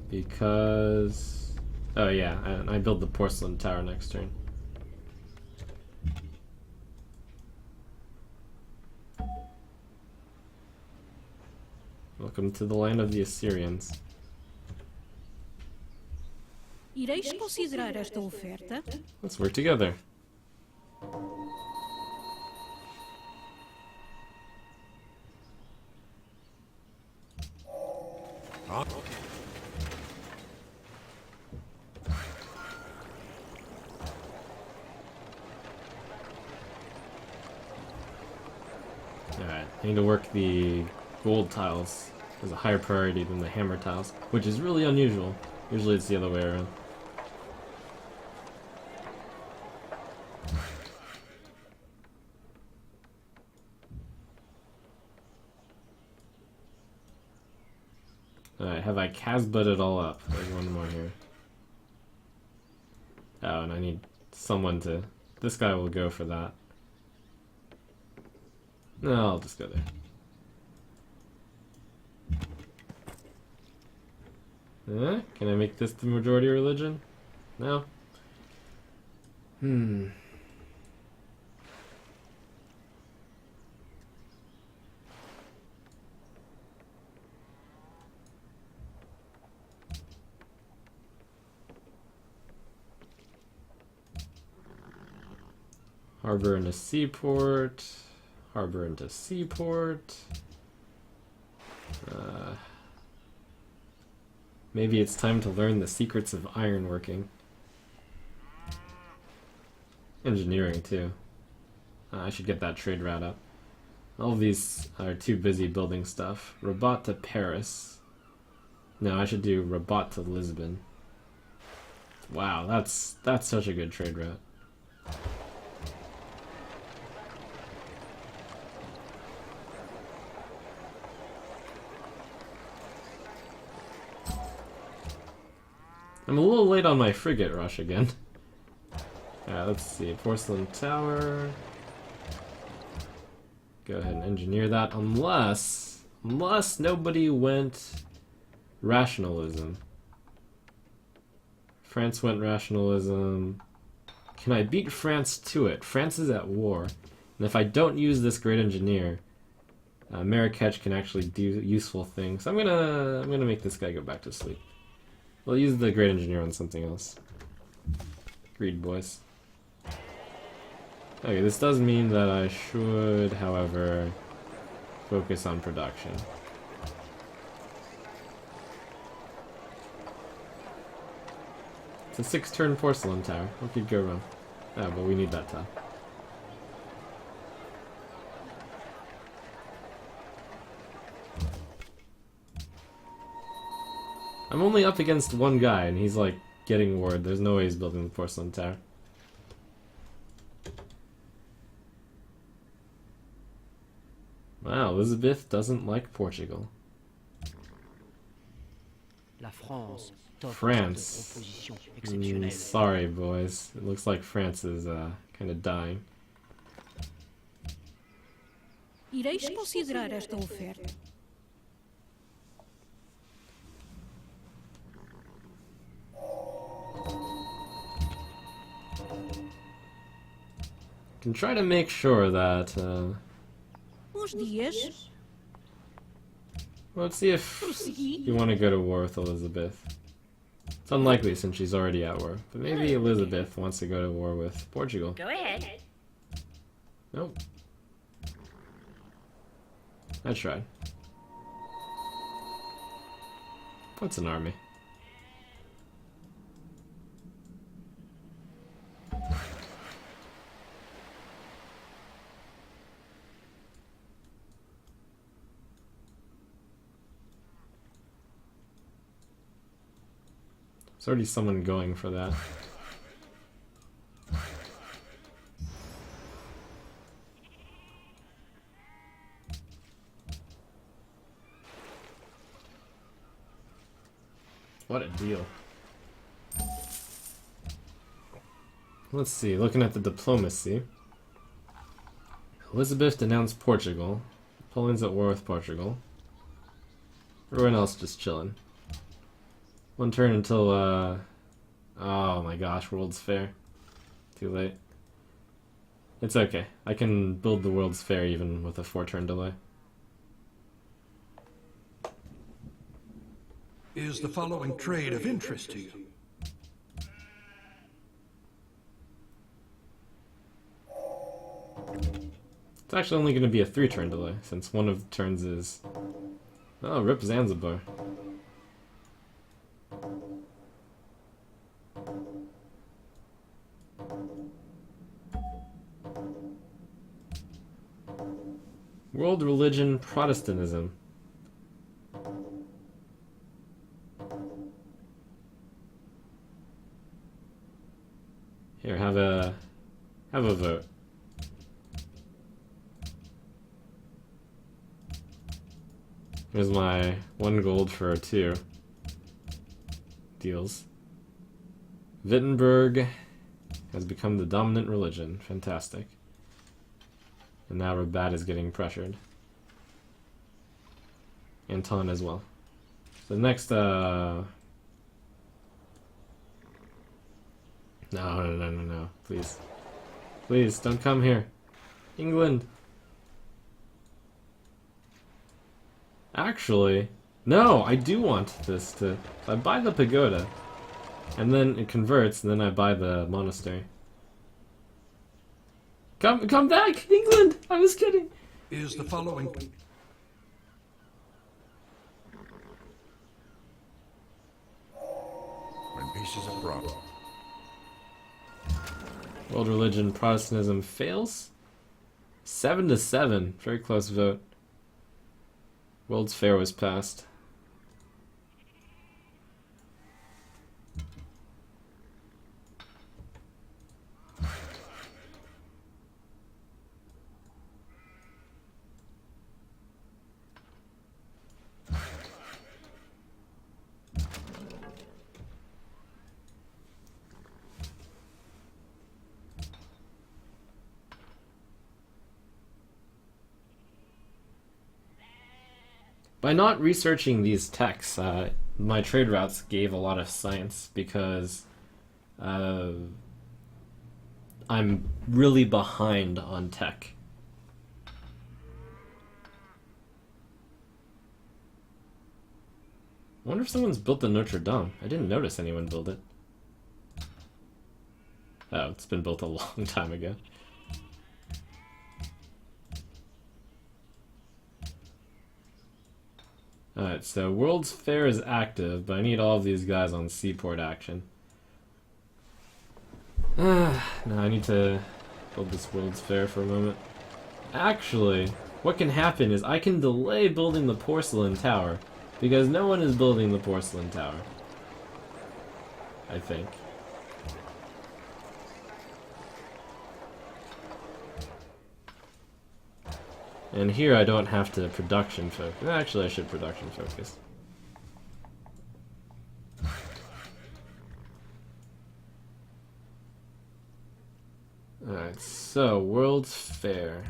Because... oh yeah, I build the porcelain tower next turn. Welcome to the land of the Assyrians. Ireis considerar esta oferta? Let's work together. Alright, I need to work the gold tiles as a higher priority than the hammer tiles, which is really unusual. Usually it's the other way around. Alright, have I Casbut it all up? There's one more here. Oh, and I need someone to... This guy will go for that. No, I'll just go there. Can I make this the majority religion? No? Harbor into seaport. Harbor into seaport. Maybe it's time to learn the secrets of ironworking. Engineering, too. I should get that trade route up. All of these are too busy building stuff. Rabat to Paris. No, I should do Rabat to Lisbon. Wow, that's such a good trade route. I'm a little late on my frigate rush again. Let's see. Porcelain Tower. Go ahead and engineer that. Unless nobody went rationalism. France went rationalism. Can I beat France to it? France is at war. And if I don't use this great engineer, Marrakech can actually do useful things. I'm gonna make this guy go back to sleep. We'll use the great engineer on something else. Agreed, boys. Okay, this does mean that I should, however, focus on production. It's a 6-turn porcelain tower. What could go wrong? Oh, but we need that tile. I'm only up against one guy, and he's like getting word. There's no way he's building the porcelain tower. Wow, Elizabeth doesn't like Portugal. France. Sorry, boys. It looks like France is kind of dying. Ireis considerar esta oferta? Can try to make sure that Bons dias. well, let's see if you want to go to war with Elizabeth. It's unlikely since she's already at war, but maybe Elizabeth wants to go to war with Portugal. Go ahead. Nope. I tried. What's an army? There's already someone going for that. What a deal. Let's see, looking at the diplomacy. Elizabeth denounced Portugal. Napoleon's at war with Portugal. Everyone else just chilling. One turn until, oh my gosh, World's Fair. Too late. It's okay. I can build the World's Fair even with a 4-turn delay. Is the following trade of interest to you? It's actually only going to be a 3-turn delay, since one of the turns is... Oh, Rip Zanzibar. World religion Protestantism. Here, have a vote. Here's my 1 gold for 2 deals. Wittenberg has become the dominant religion. Fantastic. And now Rabat is getting pressured. Anton as well. So next, No, no. Please. Please, don't come here. England. Actually, no, I do want this to... I buy the pagoda, and then it converts, and then I buy the monastery. Come back, England! I was kidding! Is the following... When peace is abroad. World religion Protestantism fails? 7-7. Very close vote. World's Fair was passed. By not researching these techs, my trade routes gave a lot of science because I'm really behind on tech. I wonder if someone's built the Notre Dame. I didn't notice anyone build it. Oh, it's been built a long time ago. Alright, so World's Fair is active, but I need all of these guys on seaport action. Now I need to build this World's Fair for a moment. Actually, what can happen is I can delay building the porcelain tower, because no one is building the porcelain tower. I think. And here I don't have to production focus. Actually, I should production focus. Alright, so World's Fair.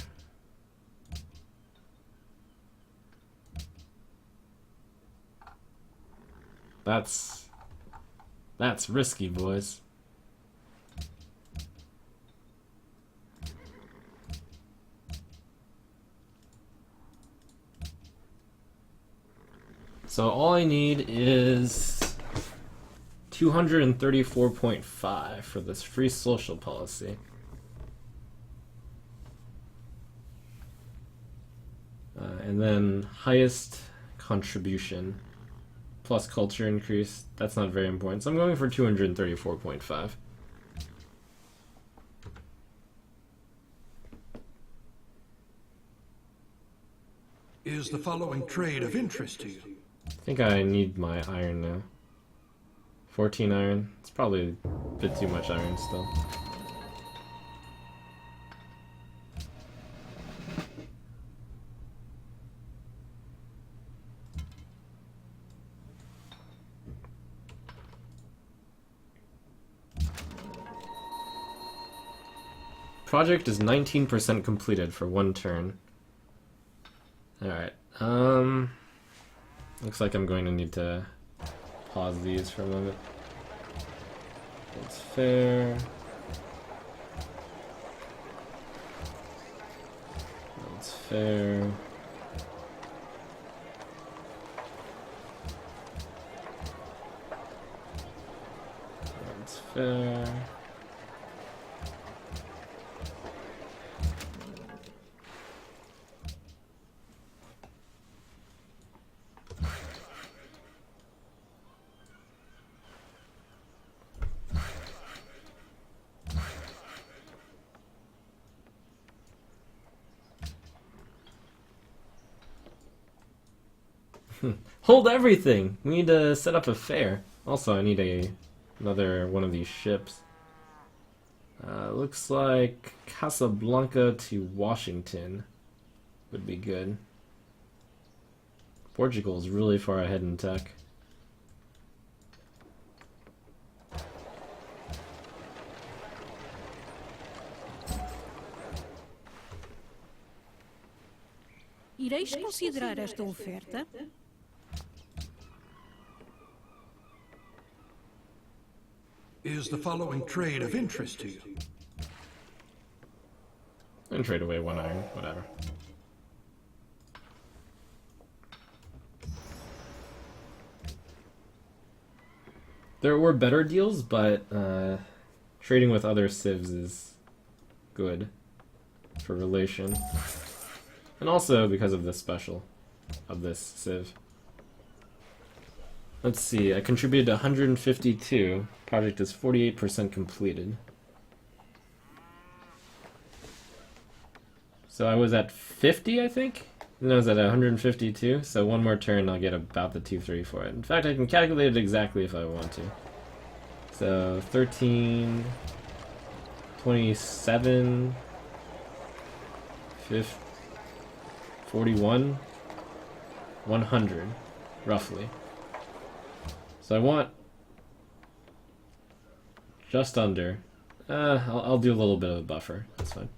That's risky, boys. So all I need is 234.5 for this free social policy. And then highest contribution plus culture increase. That's not very important. So I'm going for 234.5. Is the following trade of interest to you? I think I need my iron now. 14 iron. It's probably a bit too much iron still. Project is 19% completed for 1 turn. Alright, looks like I'm going to need to pause these for a moment. It's fair. It's fair. fair. Hold everything! We need to set up a fair. Also, I need another one of these ships. Looks like Casablanca to Washington would be good. Portugal is really far ahead in tech. Ireis considerar esta oferta? Is the following trade of interest to you? And trade away 1 iron, whatever. There were better deals, but trading with other civs is good for relation. And also because of the special of this civ. Let's see, I contributed 152. Project is 48% completed. So I was at 50, I think? And I was at 152, so one more turn I'll get about the 2-3 for it. In fact, I can calculate it exactly if I want to. So 13, 27, 50, 41, 100, roughly. So I want just under. I'll do a little bit of a buffer. That's fine.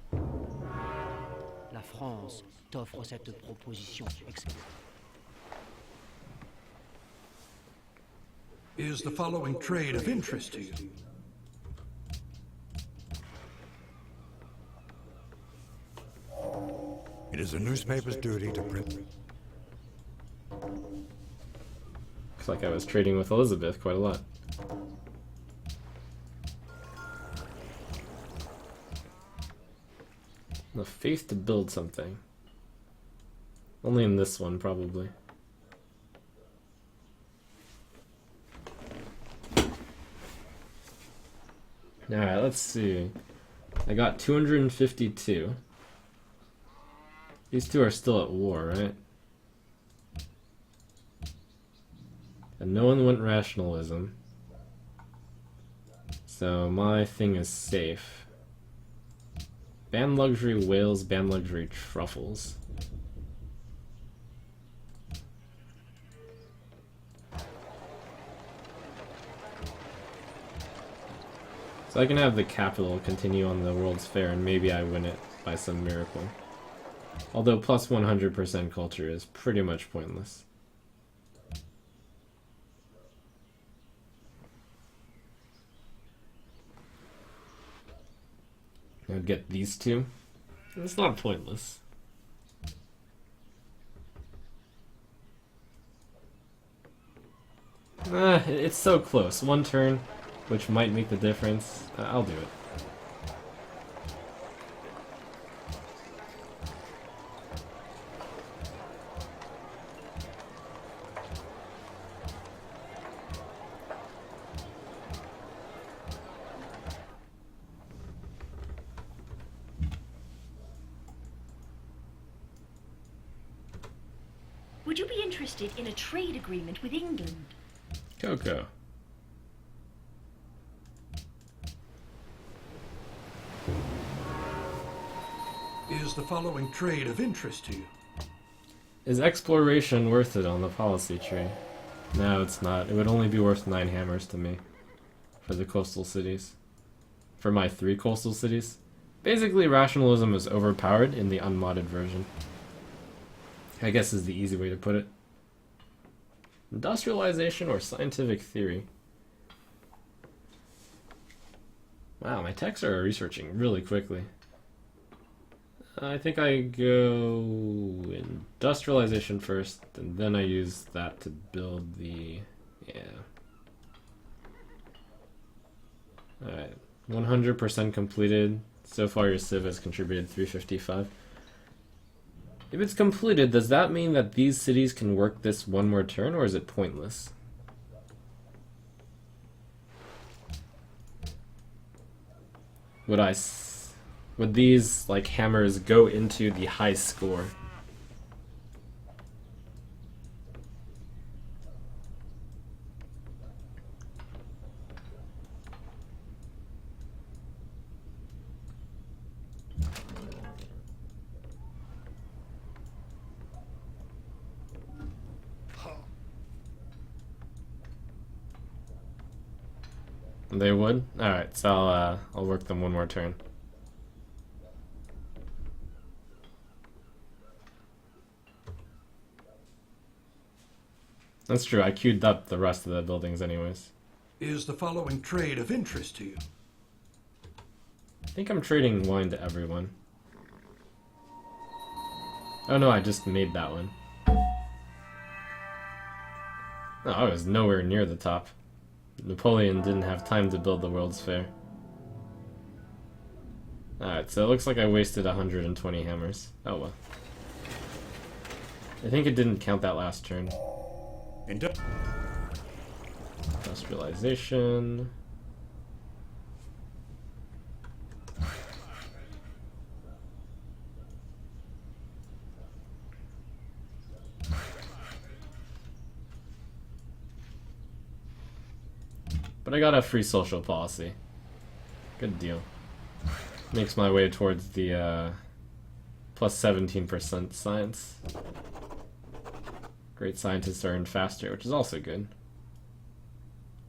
La France t'offre cette proposition excellente. Is the following trade of interest to you? It is a newspaper's duty to print. Looks like I was trading with Elizabeth quite a lot. The faith to build something. Only in this one, probably. Alright, let's see. I got 252. These two are still at war, right? And no one went rationalism. So my thing is safe. Ban luxury whales, ban luxury truffles. So I can have the capital continue on the World's Fair and maybe I win it by some miracle. Although plus 100% culture is pretty much pointless. I would get these two. It's not pointless. It's so close. One turn, which might make the difference. I'll do it. Would you be interested in a trade agreement with England? Cocoa. Is the following trade of interest to you? Is exploration worth it on the policy tree? No, it's not. It would only be worth 9 hammers to me. For the coastal cities. For my 3 coastal cities. Basically, rationalism is overpowered in the unmodded version. I guess is the easy way to put it. Industrialization or scientific theory? Wow, my techs are researching really quickly. I think I go industrialization first, and then I use that to build the... yeah. Alright, 100% completed. So far your Civ has contributed 355. If it's completed, does that mean that these cities can work this one more turn, or is it pointless? Would these, like, hammers go into the high score? They would? Alright, so I'll work them one more turn. That's true, I queued up the rest of the buildings anyways. Is the following trade of interest to you? I think I'm trading wine to everyone. Oh no, I just made that one. Oh, I was nowhere near the top. Napoleon didn't have time to build the World's Fair. Alright, so it looks like I wasted 120 hammers. Oh well. I think it didn't count that last turn. Industrialization. But I got a free social policy. Good deal. Makes my way towards the plus 17% science. Great scientists earn faster, which is also good.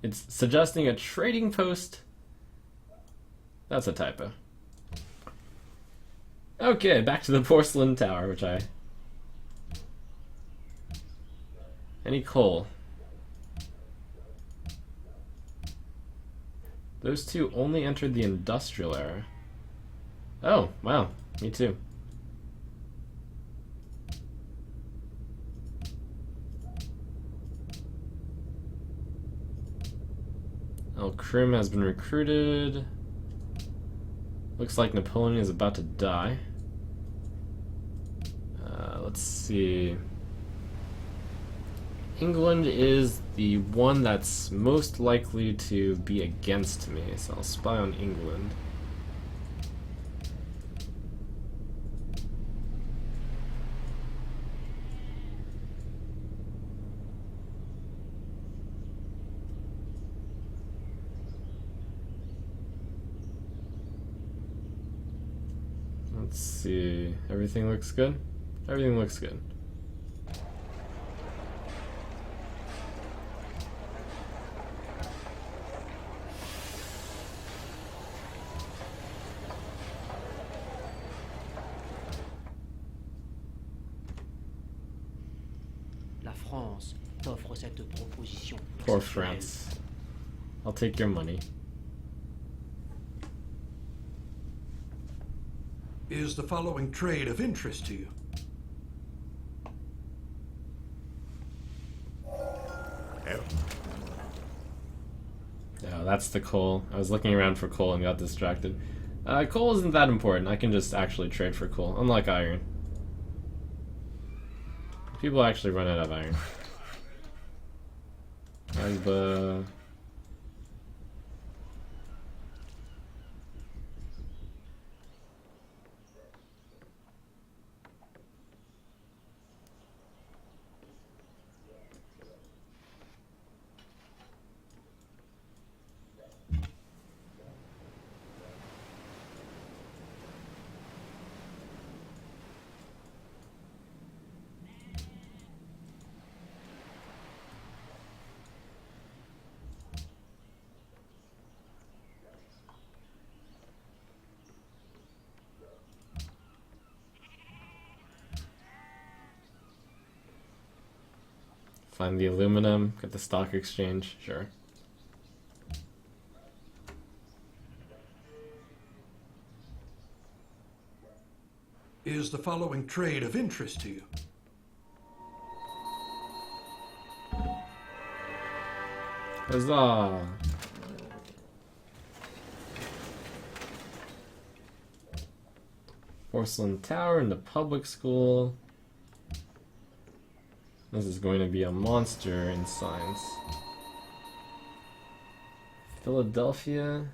It's suggesting a trading post. That's a typo. Okay, back to the porcelain tower, which I... Any coal? Those two only entered the industrial era. Oh, wow. Me too. Krim has been recruited. Looks like Napoleon is about to die. Let's see. England is the one that's most likely to be against me, so I'll spy on England. Let's see. Everything looks good? Everything looks good. La France t'offre cette proposition. Poor France. I'll take your money. Is the following trade of interest to you? Yeah, that's the coal. I was looking around for coal and got distracted. Coal isn't that important. I can just actually trade for coal, unlike iron. People actually run out of iron. And find the aluminum, get the stock exchange, sure. Is the following trade of interest to you? Huzzah! Porcelain Tower in the public school. This is going to be a monster in science. Philadelphia.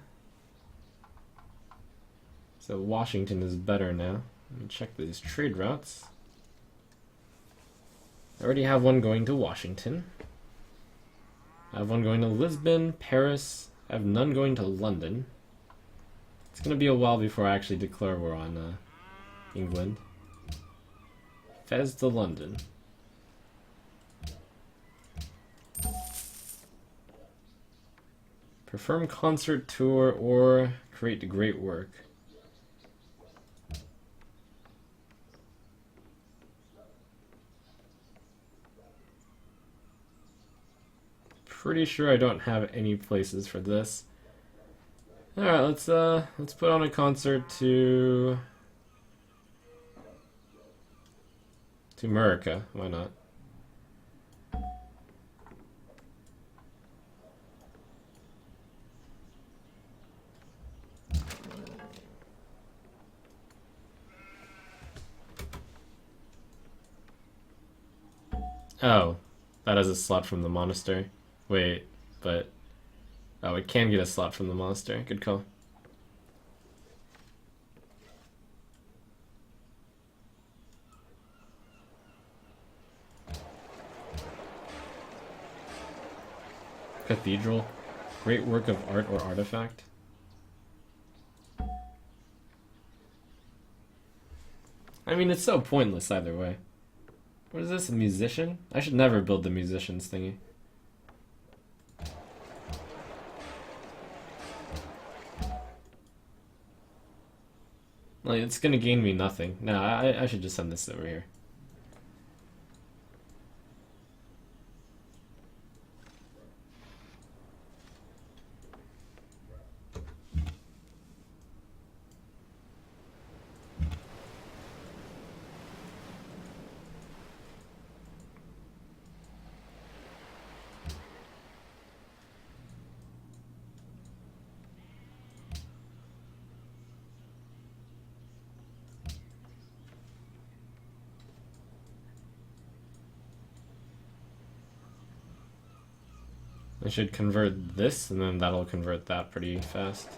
So Washington is better now. Let me check these trade routes. I already have one going to Washington. I have one going to Lisbon, Paris. I have none going to London. It's going to be a while before I actually declare war on England. Fez to London. Perform concert tour or create great work. Pretty sure I don't have any places for this. Alright, let's put on a concert to America. Why not? Oh, that has a slot from the monastery. Wait, but... Oh, it can get a slot from the monastery. Good call. Cathedral. Great work of art or artifact. I mean, it's so pointless either way. What is this, a musician? I should never build the musicians thingy. Like, it's gonna gain me nothing. No, I should just send this over here. I should convert this, and then that'll convert that pretty fast.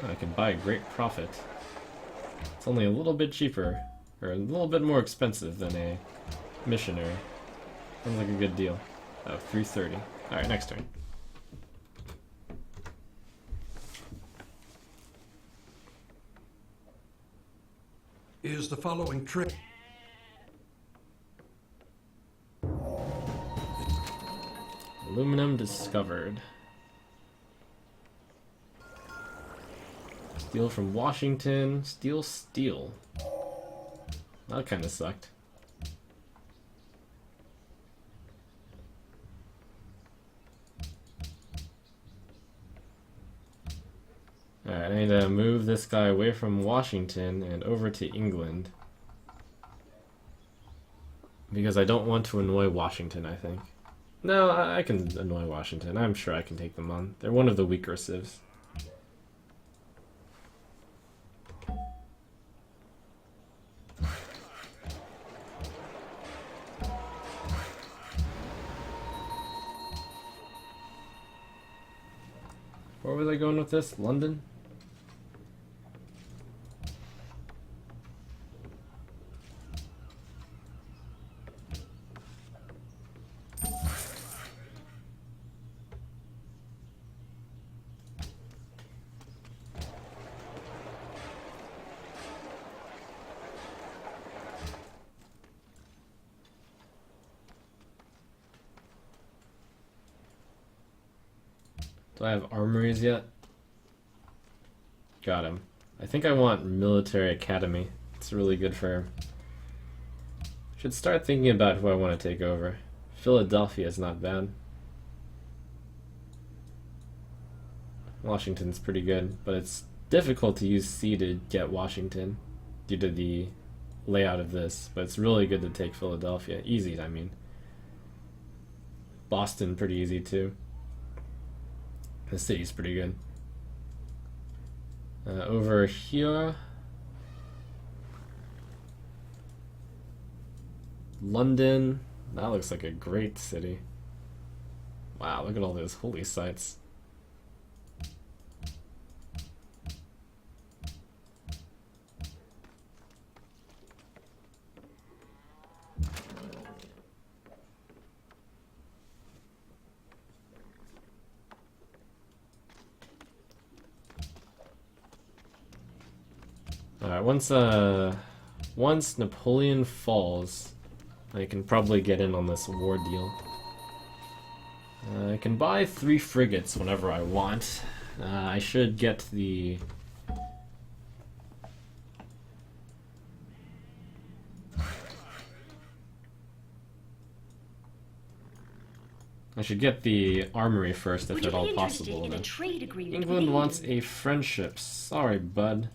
Oh, I can buy a great profit. It's only a little bit cheaper, or a little bit more expensive than a missionary. Sounds like a good deal. Oh, 330. Alright, next turn. Is the following trick? Aluminum discovered. Steel from Washington. Steel. That kind of sucked. Alright, I need to move this guy away from Washington and over to England. Because I don't want to annoy Washington, I think. No, I can annoy Washington. I'm sure I can take them on. They're one of the weaker civs. Where was I going with this? London? Do I have armories yet? Got him. I think I want military academy. It's really good for him. Should start thinking about who I want to take over. Philadelphia is not bad. Washington's pretty good, but it's difficult to use C to get Washington due to the layout of this, but it's really good to take Philadelphia. Easy, I mean. Boston, pretty easy too. The city's pretty good. Over here, London. That looks like a great city. Wow, look at all those holy sites. Alright, once Napoleon falls, I can probably get in on this war deal. I can buy 3 frigates whenever I want. I should get the... armory first, if at all possible. In a trade agreement England with wants a friendship. Sorry, bud.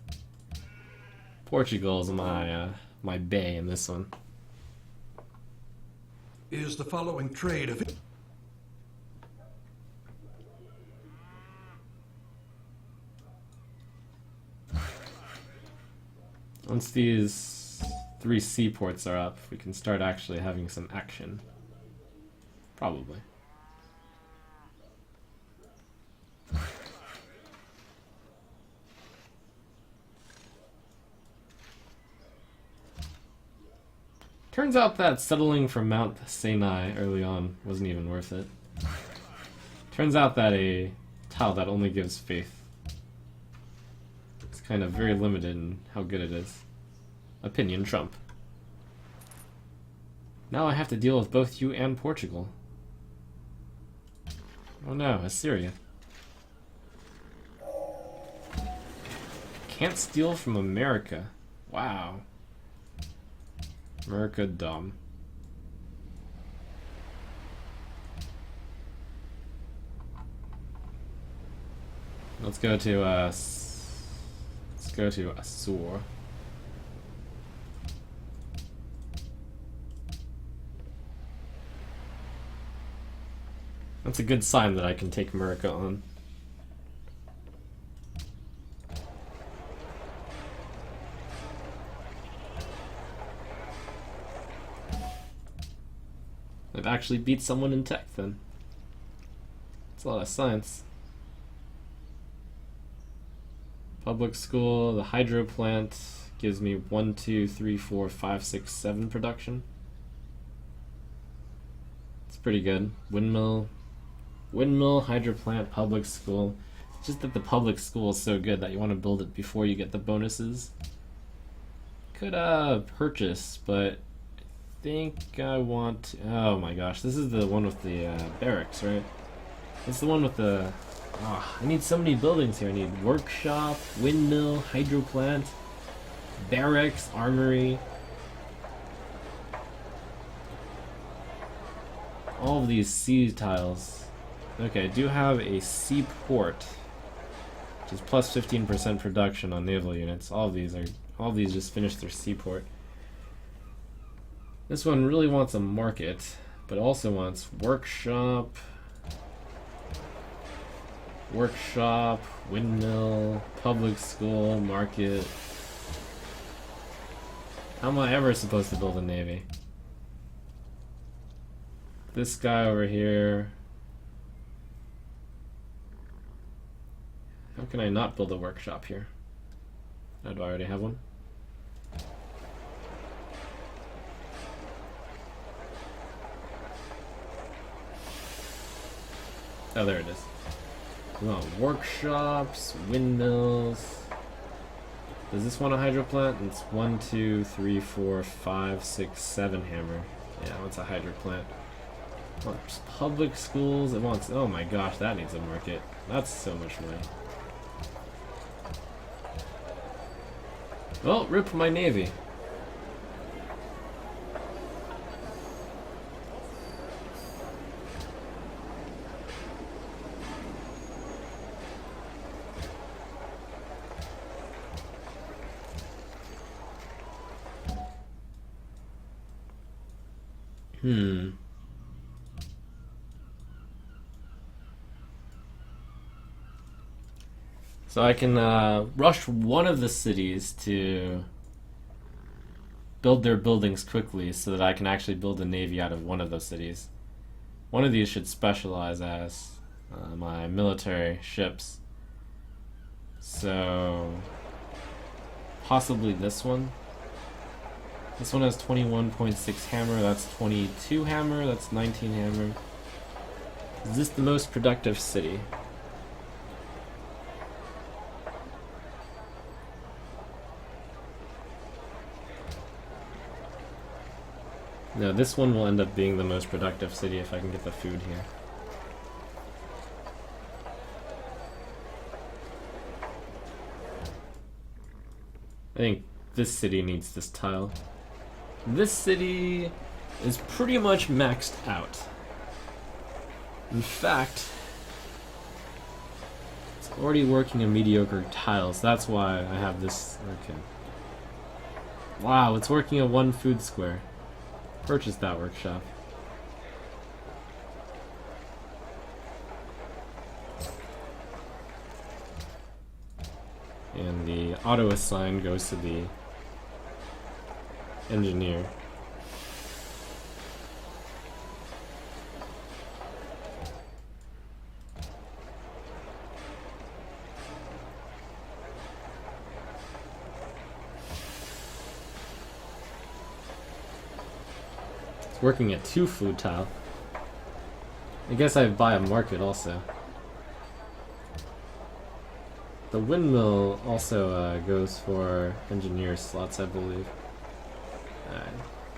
Portugal's my bay in this one. Is the following trade of... Once these 3 seaports are up, we can start actually having some action. Probably. Turns out that settling from Mount Sinai early on wasn't even worth it. Turns out that a tile that only gives faith is kind of very limited in how good it is. Opinion Trump. Now I have to deal with both you and Portugal. Oh no, Assyria. Can't steal from America. Wow. America dumb. Let's go to Assur. That's a good sign that I can take America on. I've actually beat someone in tech then. It's a lot of science. Public school, the hydro plant gives me 1, 2, 3, 4, 5, 6, 7 production. It's pretty good. Windmill, hydro plant, public school. It's just that the public school is so good that you want to build it before you get the bonuses. Could purchase, but think I want... Oh my gosh, this is the one with the barracks, right? It's the one with the... Oh, I need so many buildings here. I need workshop, windmill, hydro plant, barracks, armory. All of these sea tiles. Okay, I do have a seaport, which is plus 15% production on naval units. All of these just finished their seaport. This one really wants a market, but also wants workshop, windmill, public school, market. How am I ever supposed to build a navy? This guy over here. How can I not build a workshop here? Oh, do I already have one? Oh, there it is. We want workshops, windmills. Does this want a hydro plant? It's 1, 2, 3, 4, 5, 6, 7 hammer. Yeah, it wants a hydro plant. It wants public schools. It wants... Oh my gosh, that needs a market. That's so much money. Well, rip my navy. So I can rush one of the cities to build their buildings quickly so that I can actually build a navy out of one of those cities. One of these should specialize as my military ships. So possibly this one. This one has 21.6 hammer, that's 22 hammer, that's 19 hammer. Is this the most productive city? No, this one will end up being the most productive city if I can get the food here. I think this city needs this tile. This city is pretty much maxed out. In fact, it's already working in mediocre tiles. That's why I have this. Okay. Wow, it's working at 1 food square. Purchase that workshop. And the auto assign goes to the engineer. It's working at 2 food tile. I guess I buy a market also. The windmill also goes for engineer slots, I believe.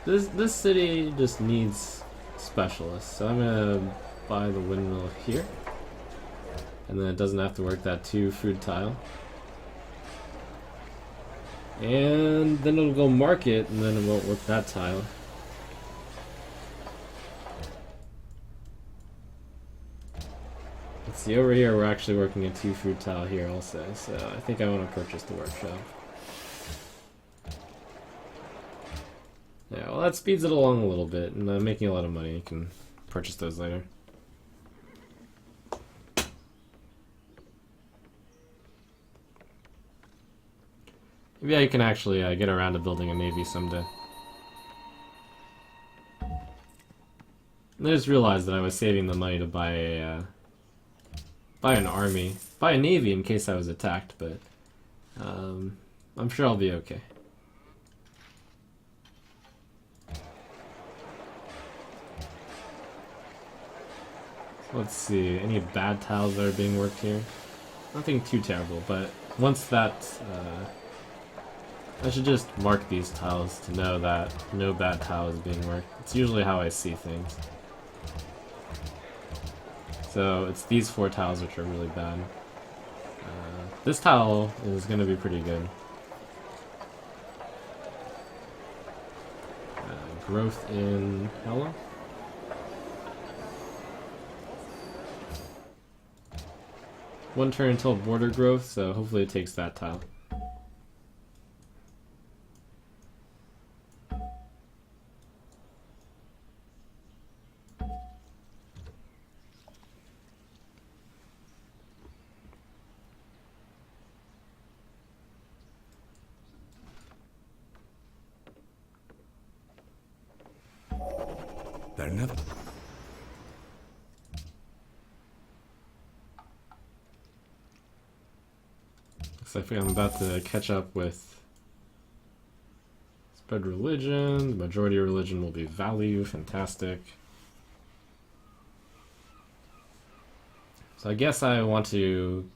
This city just needs specialists, so I'm gonna buy the windmill here, and then it doesn't have to work that 2 food tile. And then it'll go market, and then it won't work that tile. Let's see, over here we're actually working a 2 food tile here also, so I think I want to purchase the workshop. Yeah, well that speeds it along a little bit, and I'm making a lot of money. You can purchase those later. Maybe I can actually get around to building a navy someday. And I just realized that I was saving the money to buy an army, buy a navy in case I was attacked, but I'm sure I'll be okay. Let's see, any bad tiles that are being worked here? Nothing too terrible, but once that, I should just mark these tiles to know that no bad tile is being worked. It's usually how I see things. So it's these 4 tiles which are really bad. This tile is going to be pretty good. Growth in Hella. One turn until border growth, so hopefully it takes that tile. They're never. Looks like I'm about to catch up with spread religion. The majority of religion will be value. Fantastic. So I guess I want to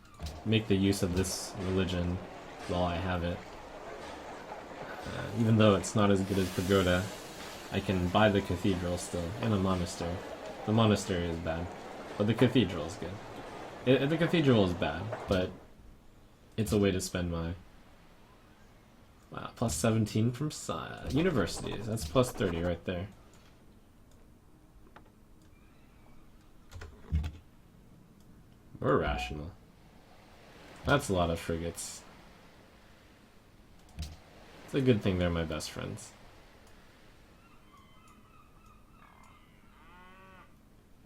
make the use of this religion while I have it. Even though it's not as good as Pagoda, I can buy the cathedral still, and a monastery. The monastery is bad, but the cathedral is good. The cathedral is bad, but it's a way to spend my... Wow, plus 17 from universities. That's plus 30 right there. We're rational. That's a lot of frigates. It's a good thing they're my best friends.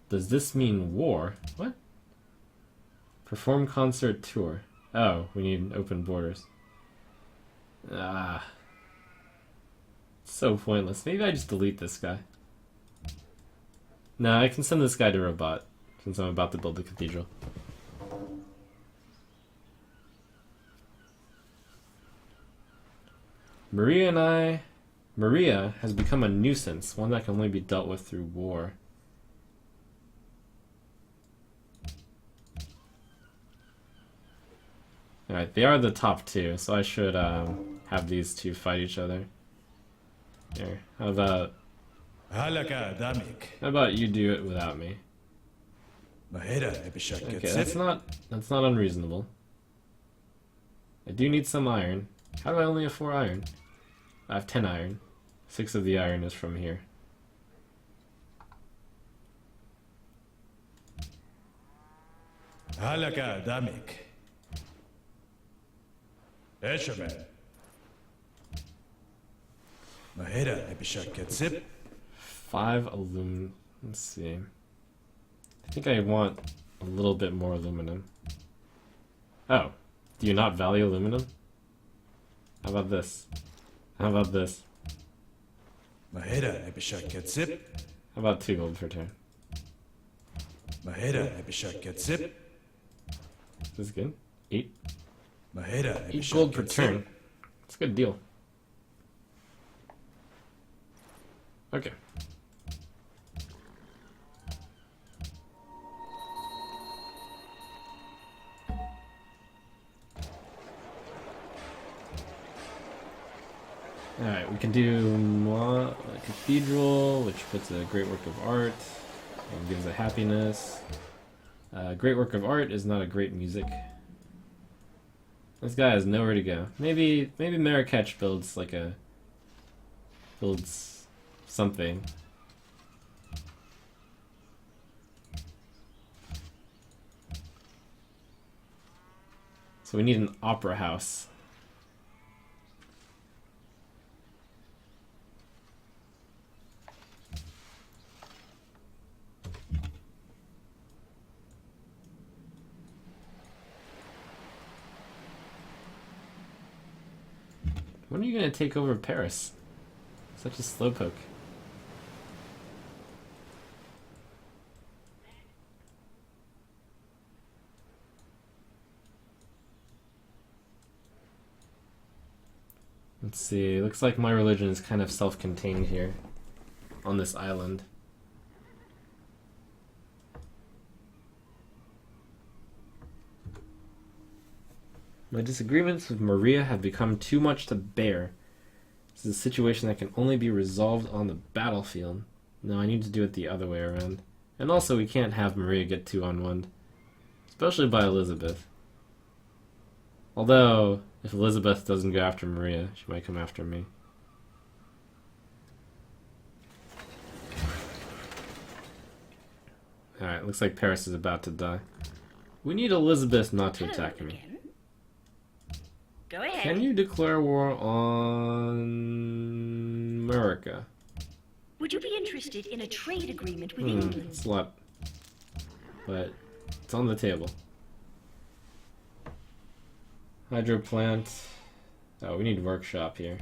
Does this mean war? What? Perform concert tour. Oh, we need open borders. Ah. So pointless. Maybe I just delete this guy. No, I can send this guy to Rabat, since I'm about to build the cathedral. Maria has become a nuisance, one that can only be dealt with through war. Alright, they are the top two, so I should have these two fight each other. Here, how about you do it without me? Okay, that's not unreasonable. I do need some iron. How do I only have 4 iron? I have 10 iron. 6 of the iron is from here. Five aluminum. Let's see. I think I want a little bit more aluminum. Oh, do you not value aluminum? How about this? How about this? How about 2 gold per turn? Is this good? 8? 8 gold per turn. That's a good deal. Okay. Alright, we can do a cathedral, which puts a great work of art and gives a happiness. Great work of art is not a great music. This guy has nowhere to go. Maybe Marrakech builds something. So we need an opera house. When are you going to take over Paris? Such a slowpoke. Let's see, looks like my religion is kind of self-contained here on this island. My disagreements with Maria have become too much to bear. This is a situation that can only be resolved on the battlefield. No, I need to do it the other way around. And also, we can't have Maria get 2 on 1. Especially by Elizabeth. Although, if Elizabeth doesn't go after Maria, she might come after me. Alright, looks like Paris is about to die. We need Elizabeth not to attack me. Go ahead. Can you declare war on America? Would you be interested in a trade agreement with England? It's a lot. But it's on the table. Hydro plant. Oh, we need workshop here.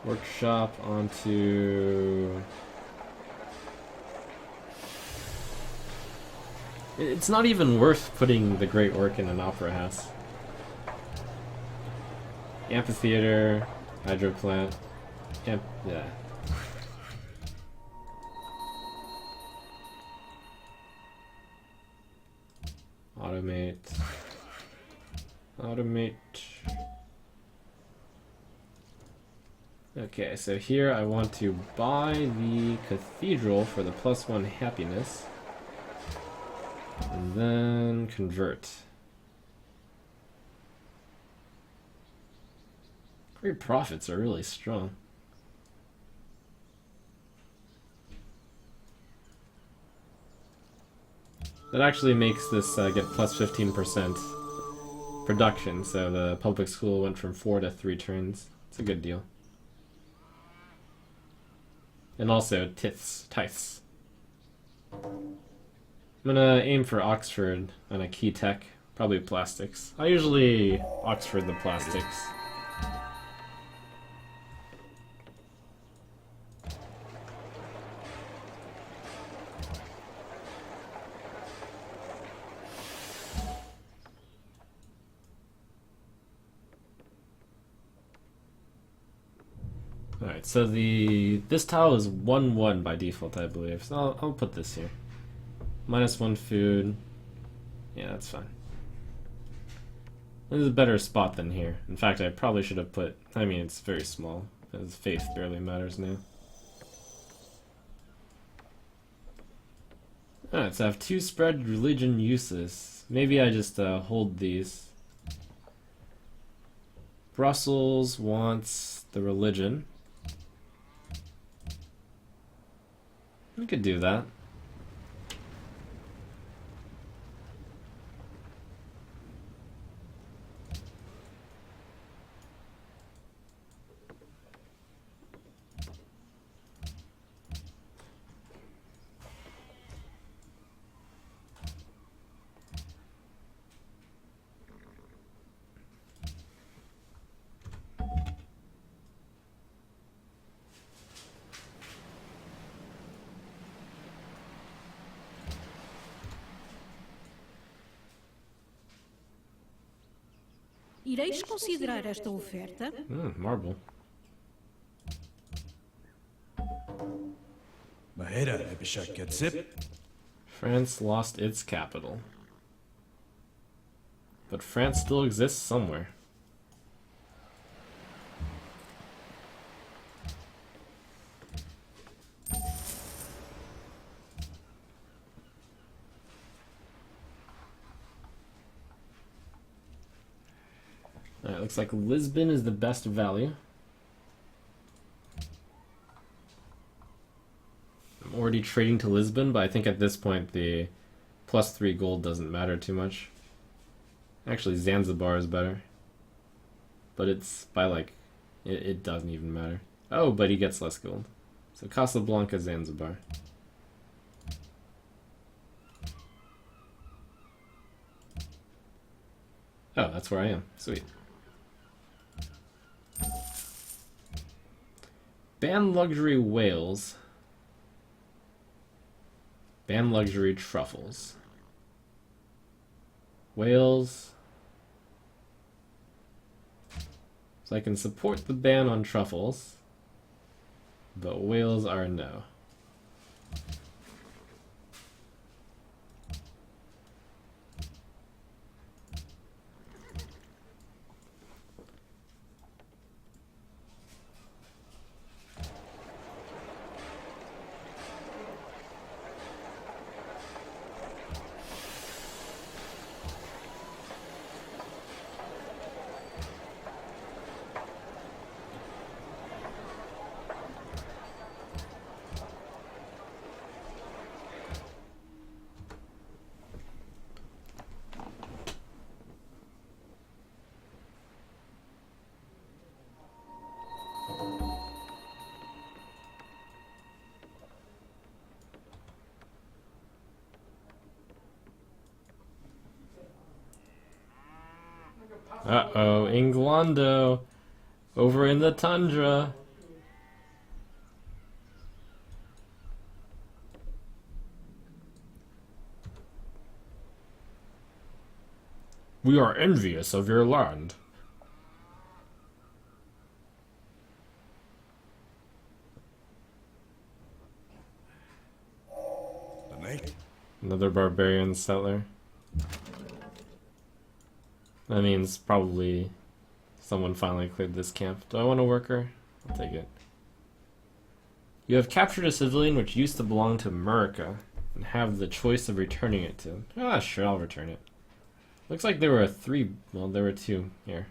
Workshop onto... It's not even worth putting the great work in an opera house. Amphitheater, hydro plant, yeah. Automate. Okay, so here I want to buy the cathedral for the +1 happiness. And then convert. Great profits are really strong. That actually makes this get +15% production, so the public school went from 4 to 3 turns. It's a good deal. And also tithes. I'm gonna aim for Oxford on a key tech, probably plastics. I usually Oxford the plastics. Alright, so this tile is 1-1 by default, I believe. So I'll put this here. -1 food. Yeah, that's fine. This is a better spot than here. In fact, I probably should have put... I mean, it's very small, because faith barely matters now. Alright, so I have 2 spread religion uses. Maybe I just hold these. Brussels wants the religion. We could do that. Ireis considerar esta oferta? Marble. France lost its capital. But France still exists somewhere. Alright, looks like Lisbon is the best value. I'm already trading to Lisbon, but I think at this point the +3 gold doesn't matter too much. Actually, Zanzibar is better. But it's by like... It doesn't even matter. Oh, but he gets less gold. So Casablanca, Zanzibar. Oh, that's where I am. Sweet. Ban luxury whales. Ban luxury truffles. Whales. So I can support the ban on truffles, but whales are no. Uh-oh, Englondo, over in the tundra. We are envious of your land. Another barbarian settler. That means probably someone finally cleared this camp. Do I want a worker? I'll take it. You have captured a civilian which used to belong to America and have the choice of returning it to. Ah, sure, I'll return it. Looks like there were there were 2 here.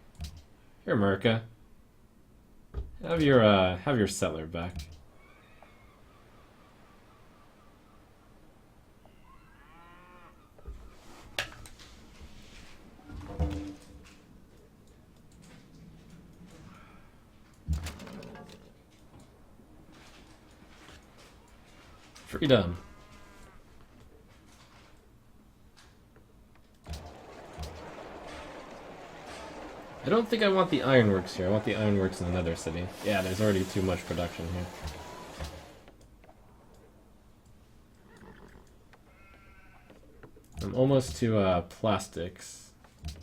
Here, America. Have your settler back. Freedom. I don't think I want the ironworks here. I want the ironworks in another city. Yeah, there's already too much production here. I'm almost to plastics.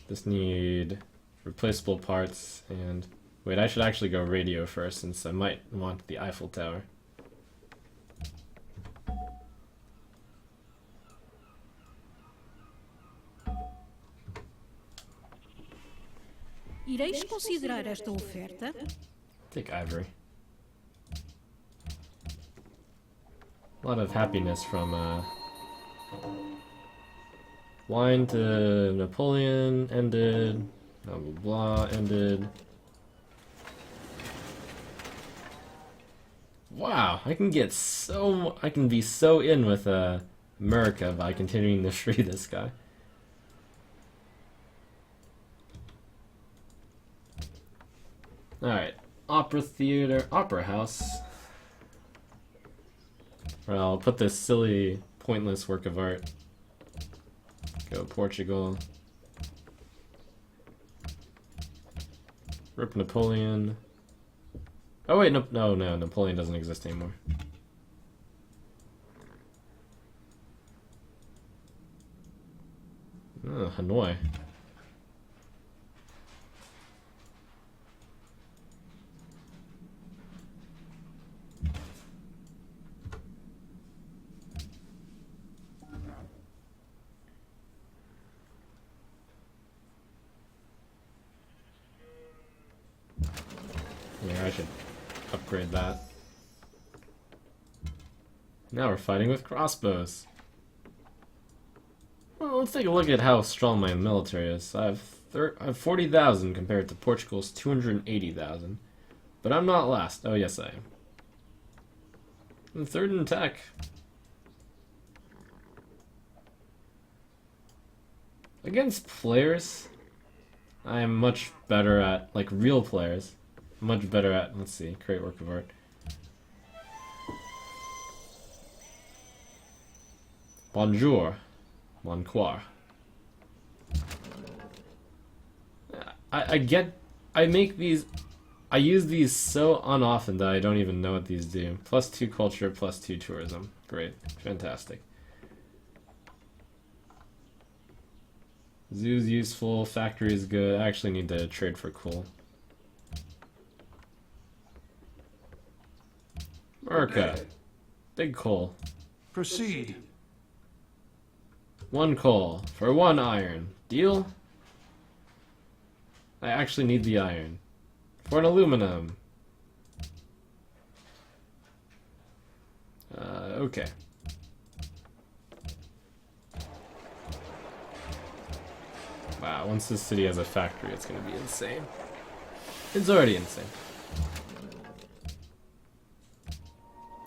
Just need replaceable parts and... Wait, I should actually go radio first since I might want the Eiffel Tower. Ireis considerar esta oferta? Take ivory. A lot of happiness from wine to Napoleon ended, blah blah blah ended. Wow, I can be so in with America by continuing to free this guy. Alright, opera theater, opera house. Well, I'll put this silly, pointless work of art. Go Portugal. Rip Napoleon. Oh wait, no, Napoleon doesn't exist anymore. Oh, Hanoi. Yeah, I should upgrade that. Now we're fighting with crossbows. Well, let's take a look at how strong my military is. I have 40,000 compared to Portugal's 280,000. But I'm not last. Oh, yes, I am. I'm third in tech. Against players, I am much better at, like, real players. Much better at, let's see, create work of art. Bonjour. Bonquoir. I make these, I use these so unoften that I don't even know what these do. +2 culture, +2 tourism. Great. Fantastic. Zoo's useful, factory is good. I actually need to trade for coal. America. Big coal. Proceed. 1 coal for 1 iron. Deal? I actually need the iron. For an aluminum. Okay. Wow, once this city has a factory, it's gonna be insane. It's already insane.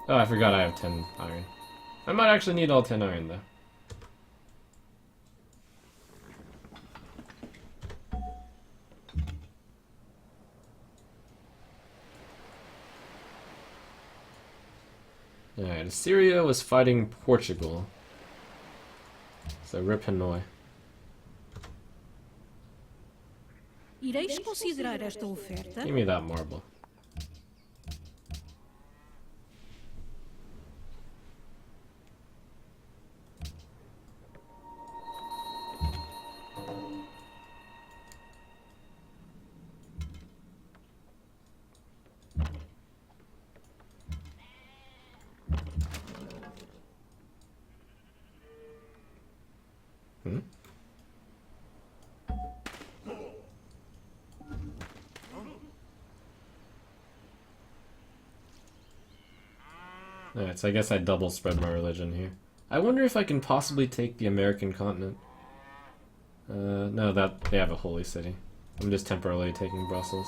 Oh, I forgot I have 10 iron. I might actually need all 10 iron, though. Alright, Assyria was fighting Portugal. So rip Hanoi. Ireis considerar esta oferta? Give me that marble. Alright, so I guess I double spread my religion here. I wonder if I can possibly take the American continent. No, that they have a holy city. I'm just temporarily taking Brussels.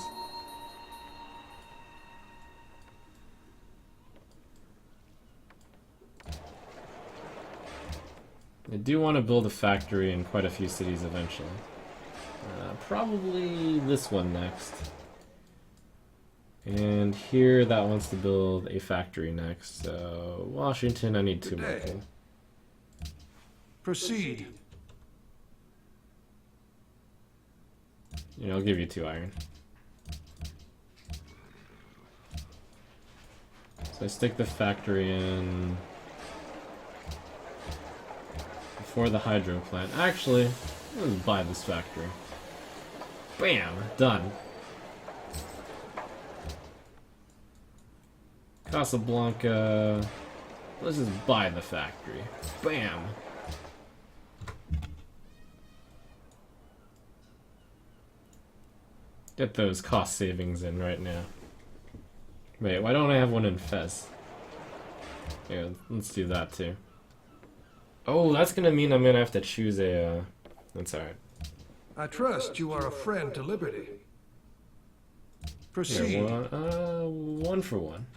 I do want to build a factory in quite a few cities eventually. Probably this one next. And here that wants to build a factory next, so Washington, I need 2 more coal. Proceed. You know, I'll give you 2 iron. So I stick the factory in before the hydro plant. Actually, let's buy this factory. Bam! Done. Casablanca. Let's just buy the factory. Bam! Get those cost savings in right now. Wait, why don't I have one in Fez? Yeah, let's do that too. Oh, that's gonna mean I'm gonna have to choose a, that's alright. I trust you are a friend to liberty. Here, Proceed. one for one.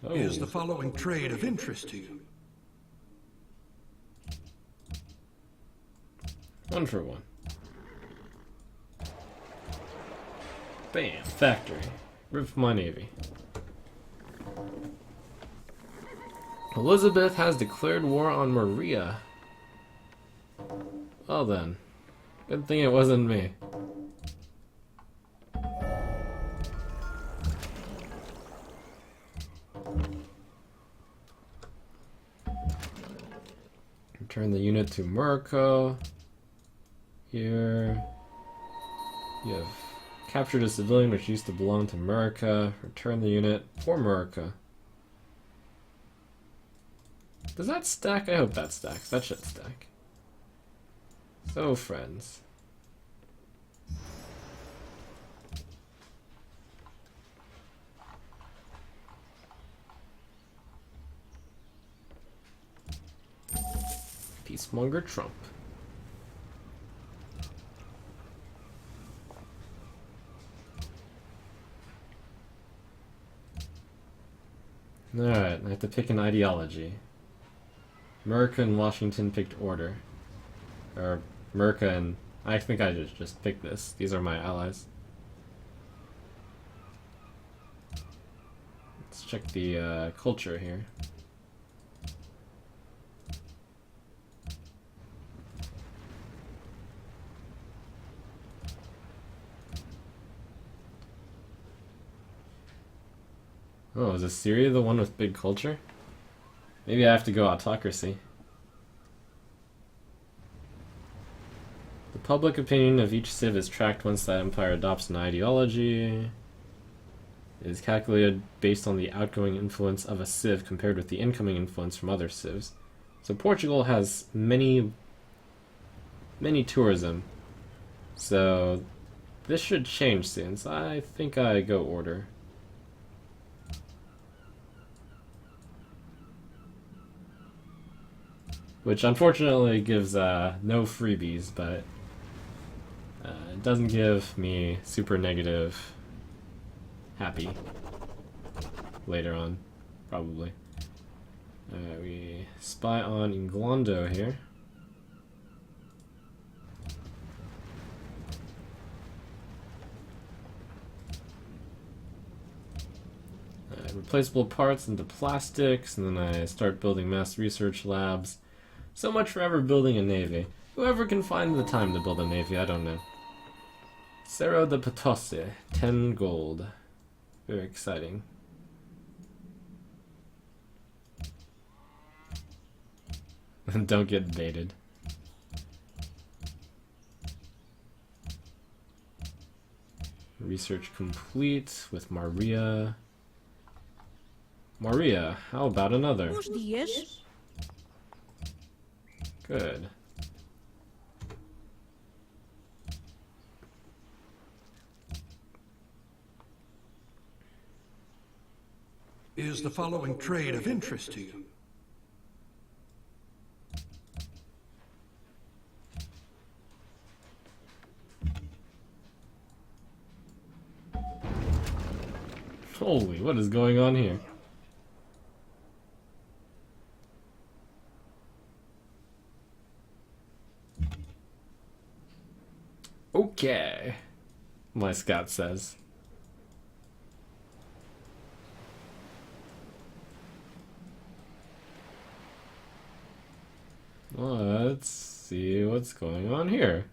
Oh, Is the following trade of interest to you? one for one. Bam, factory. Rip my navy. Elizabeth has declared war on Maria. Well then. Good thing it wasn't me. Return the unit to Murko. Here. You have captured a civilian which used to belong to Murka. Return the unit for Murka. Does that stack? I hope that stacks. That should stack. So, friends. Peacemonger Trump. Alright, I have to pick an ideology. Merca and Washington picked order. Or Merca and... I think I just picked this. These are my allies. Let's check the culture here. Oh, is Assyria the one with big culture? Maybe I have to go autocracy. The public opinion of each civ is tracked once that empire adopts an ideology. It is calculated based on the outgoing influence of a civ compared with the incoming influence from other civs. So Portugal has many tourism. So this should change soon. So I think I go order. Which unfortunately gives no freebies, but it doesn't give me super negative happy later on, probably. We spy on Inglondo here. Replaceable parts into plastics, and then I start building mass research labs. So much for ever building a navy. Whoever can find the time to build a navy, I don't know. Cerro de Potosi, 10 gold. Very exciting. Don't get baited. Research complete with Maria. Maria, how about another? Bons dias. Good. Is the following trade of interest to you? Holy, what is going on here? Okay, my scout says. Let's see what's going on here.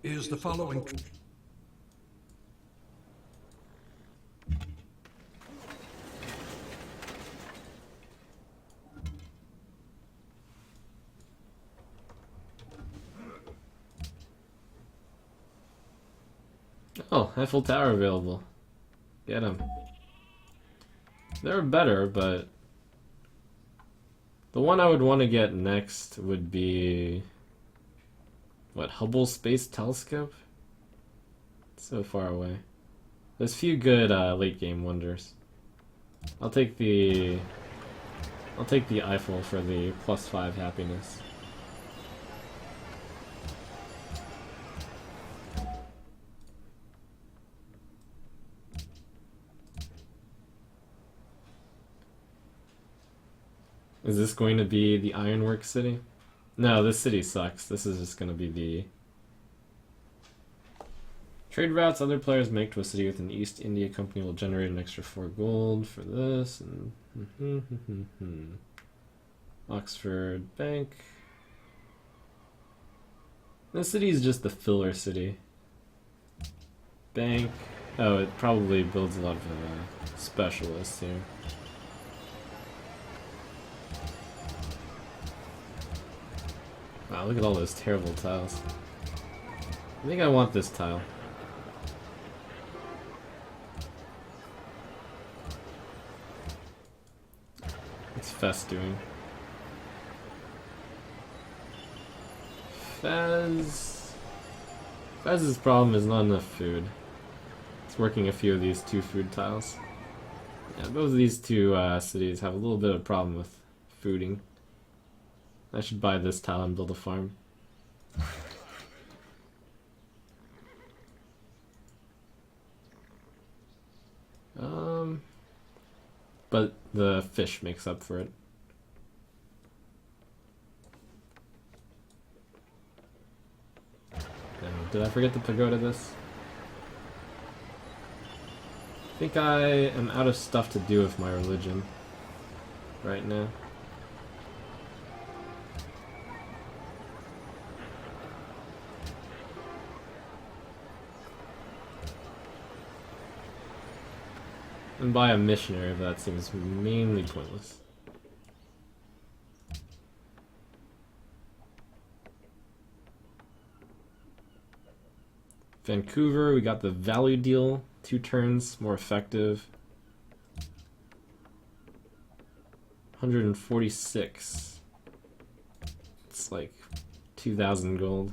Is the following... Oh, Eiffel Tower available. Get him. They're better, but the one I would want to get next would be what, Hubble Space Telescope? It's so far away. There's few good late game wonders. I'll take the Eiffel for the +5 happiness. Is this going to be the Ironworks city? No, this city sucks. This is just going to be the trade routes other players make to a city within the East India Company will generate an extra 4 gold for this. And Oxford Bank. This city is just the filler city. Bank. Oh, it probably builds a lot of specialists here. Wow, look at all those terrible tiles. I think I want this tile. What's Fez doing? Fez's problem is not enough food. It's working a few of these 2 food tiles. Yeah, both of these two cities have a little bit of a problem with fooding. I should buy this tile and build a farm. But the fish makes up for it. Now, did I forget to pagoda this? I think I am out of stuff to do with my religion right now. And buy a missionary, but that seems mainly pointless. Vancouver, we got the value deal. 2 turns, more effective. 146. It's like 2,000 gold.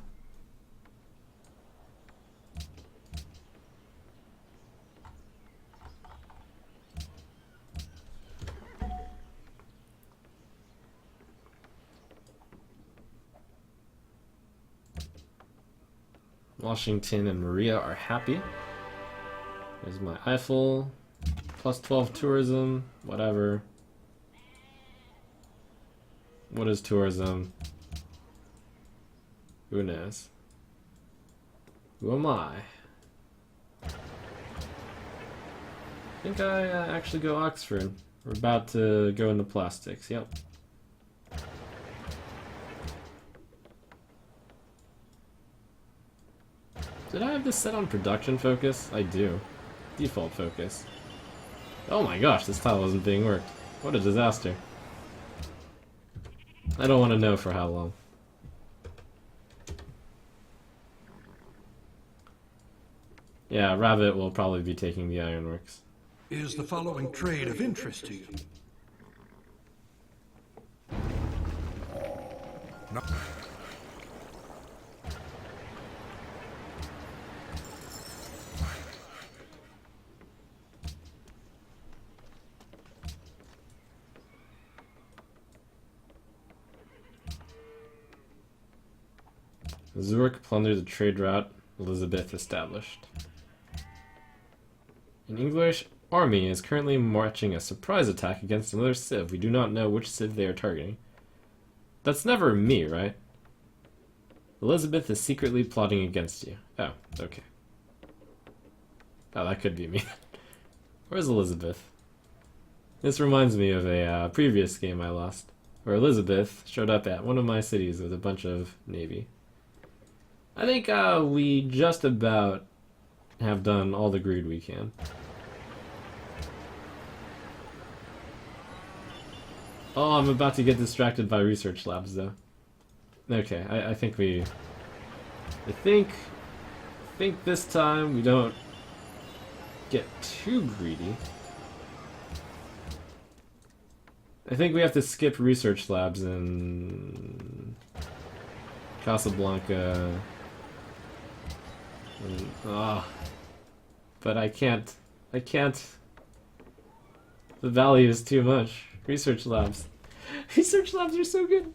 Washington and Maria are happy. There's my Eiffel. +12 tourism. Whatever. What is tourism? Who knows? Who am I? I think I actually go Oxford. We're about to go into plastics. Yep. Did I have this set on production focus? I do. Default focus. Oh my gosh, this tile wasn't being worked. What a disaster. I don't want to know for how long. Yeah, Rabbit will probably be taking the Ironworks. Is the following trade of interest to you? No. Zurich plundered the trade route Elizabeth established. An English army is currently marching a surprise attack against another civ. We do not know which civ they are targeting. That's never me, right? Elizabeth is secretly plotting against you. Oh, okay. Oh, that could be me. Where's Elizabeth? This reminds me of a previous game I lost, where Elizabeth showed up at one of my cities with a bunch of navy. I think we just about have done all the greed we can. Oh, I'm about to get distracted by research labs, though. Okay, I think we... I think this time we don't get too greedy. I think we have to skip research labs in Casablanca. But I can't. The value is too much. Research labs. Research labs are so good.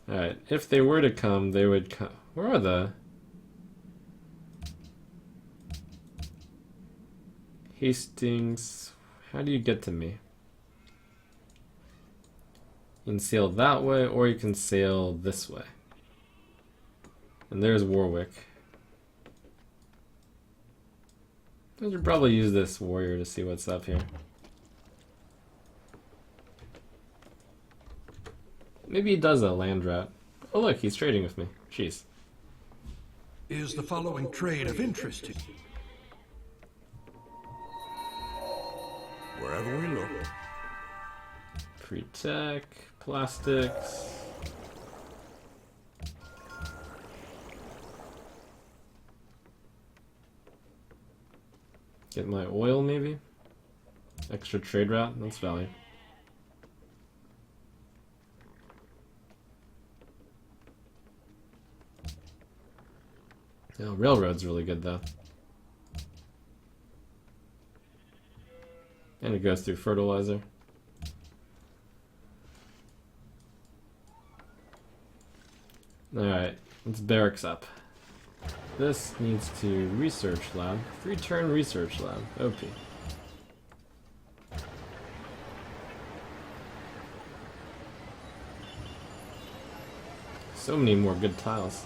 Alright, if they were to come, they would come. Where are the... Hastings... How do you get to me? You can sail that way, or you can sail this way. And there's Warwick. I should probably use this warrior to see what's up here. Maybe he does a land route. Oh look, he's trading with me. Jeez. Is the following trade of interest to you? Wherever we look. Pre-tech, plastics. Get my oil maybe? Extra trade route, that's value. Oh, railroad's really good though. And it goes through fertilizer. Alright, let's barracks up. This needs to research lab. 3-turn research lab. OP. So many more good tiles.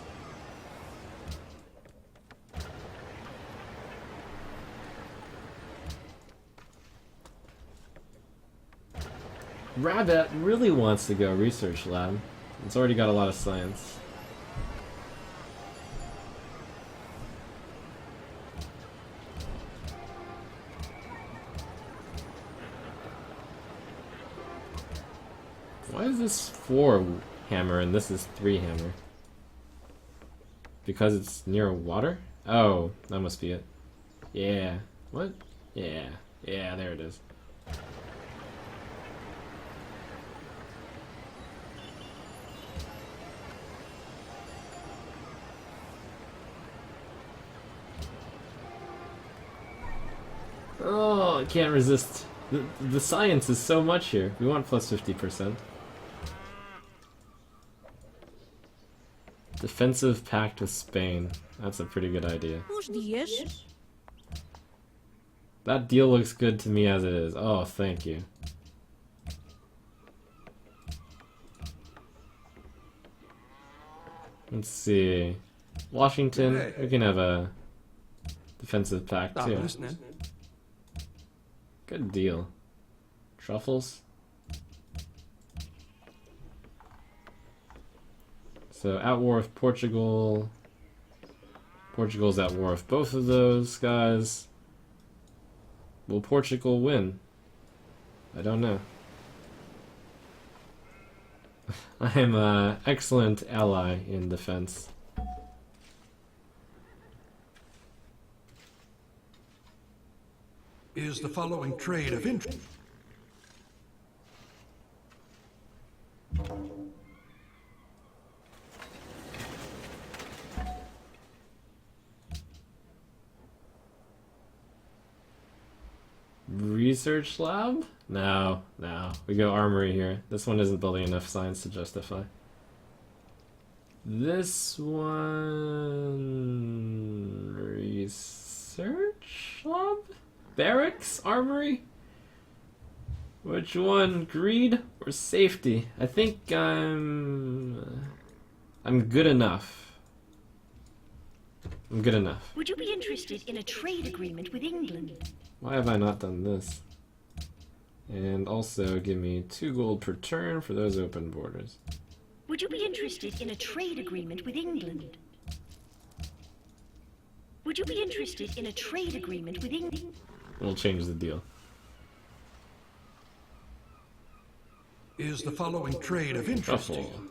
Rabbit really wants to go research lab. It's already got a lot of science. Why is this 4 hammer and this is 3 hammer? Because it's near water? Oh, that must be it. Yeah. What? Yeah. Yeah, there it is. Oh, I can't resist. The science is so much here. We want plus 50%. Defensive pact with Spain. That's a pretty good idea. Bons dias. That deal looks good to me as it is. Oh, thank you. Let's see. Washington, we can have a defensive pact too. Good deal. Truffles. So at war with Portugal. Portugal's at war with both of those guys. Will Portugal win? I don't know. I am an excellent ally in defense. Is the following trade of interest? Research lab? No, no. We go armory here. This one isn't building enough science to justify. This one... Research lab? Barracks? Armory? Which one? Greed or safety? I think I'm good enough. I'm good enough. Would you be interested in a trade agreement with England? Why have I not done this? And also give me 2 gold per turn for those open borders. Would you be interested in a trade agreement with England? Would you be interested in a trade agreement with England? We'll change the deal. Is the following trade of interest to Truffle. you?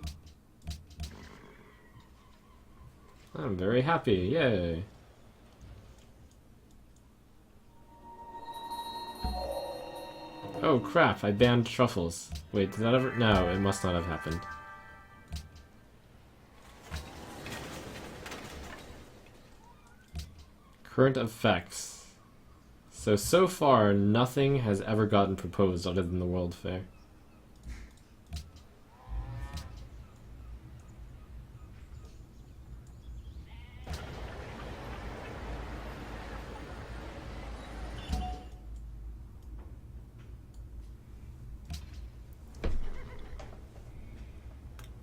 I'm very happy. Yay. Oh crap, I banned truffles. Wait, did that ever? No, it must not have happened. Current effects. So far, nothing has ever gotten proposed other than the World Fair.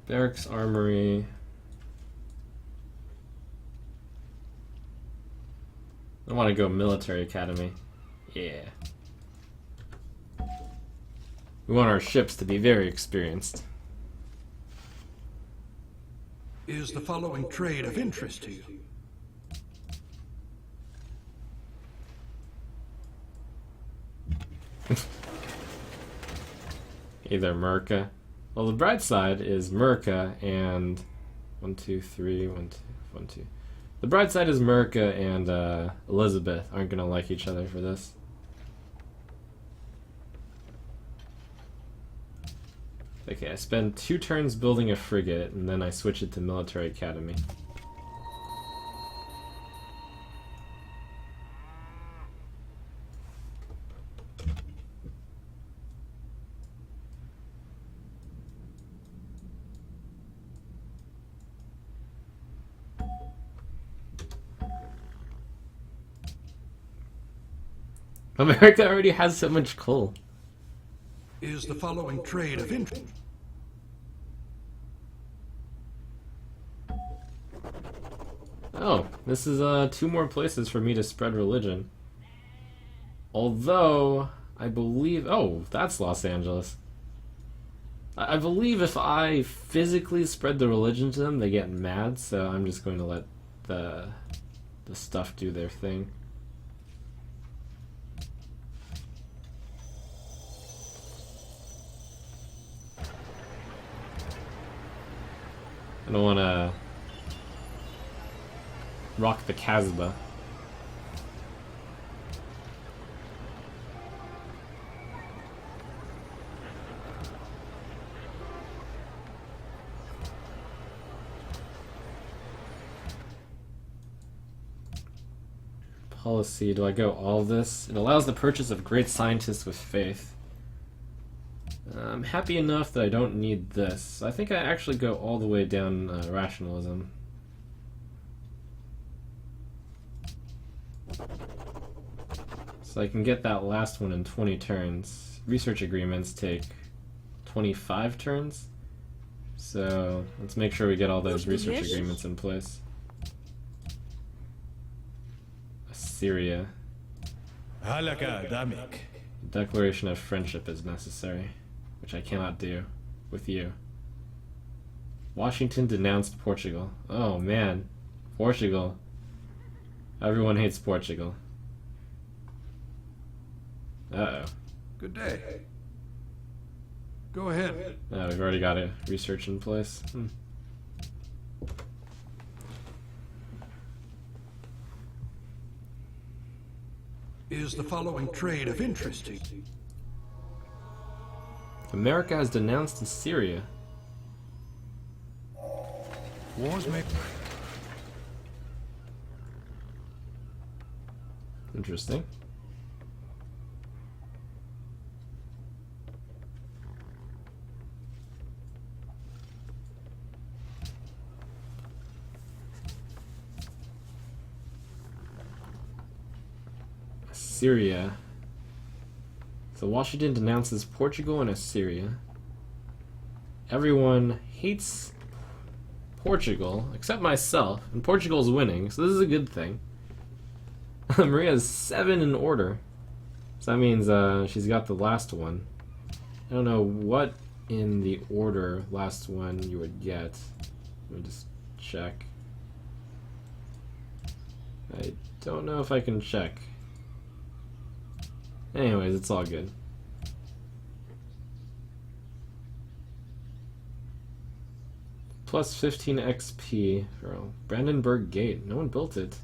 Barracks Armory. I want to go Military Academy. Yeah. We want our ships to be very experienced. Is the following trade of interest to you? Either Merca. Well, the bright side is Merca and 1, 2, 3, 1, 2, 1, 2. The bright side is Merca and Elizabeth aren't gonna like each other for this. Okay, I spend 2 turns building a frigate, and then I switch it to Military Academy. America already has so much coal. Is the following trade of interest? Oh, this is 2 more places for me to spread religion. Although, I believe... Oh, that's Los Angeles. I believe if I physically spread the religion to them, they get mad, so I'm just going to let the stuff do their thing. I don't want to rock the Casbah. Policy, do I go all this? It allows the purchase of great scientists with faith. I'm happy enough that I don't need this. I think I actually go all the way down rationalism. So I can get that last one in 20 turns. Research agreements take 25 turns. So let's make sure we get all those research agreements in place. Assyria. Declaration of friendship is necessary, which I cannot do with you. Washington denounced Portugal. Oh man, Portugal. Everyone hates Portugal. Uh-oh. Good day. Go ahead. Oh, we've already got a research in place. Is the following trade of interest to you? America has denounced Assyria. Wars may... Interesting. Syria. So Washington denounces Portugal and Assyria. Everyone hates Portugal, except myself, and Portugal's winning, so this is a good thing. Maria's 7 in order. So that means she's got the last one. I don't know what in the order last one you would get. Let me just check. I don't know if I can check. Anyways, it's all good. Plus 15 XP for Brandenburg Gate. No one built it.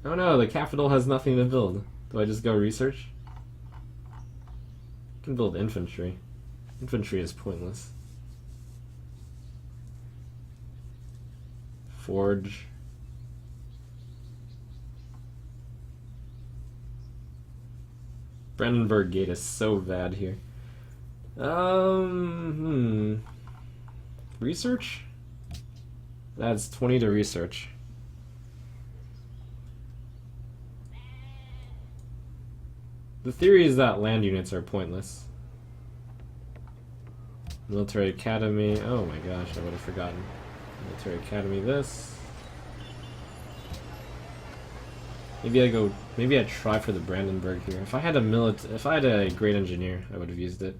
Oh no, the capital has nothing to build. Do I just go research? I can build infantry. Infantry is pointless. Forge. Brandenburg Gate is so bad here. Research? That's 20 to research. The theory is that land units are pointless. Military Academy. Oh my gosh, I would have forgotten. Military Academy this. Maybe I try for the Brandenburg here. If I had a great engineer, I would have used it.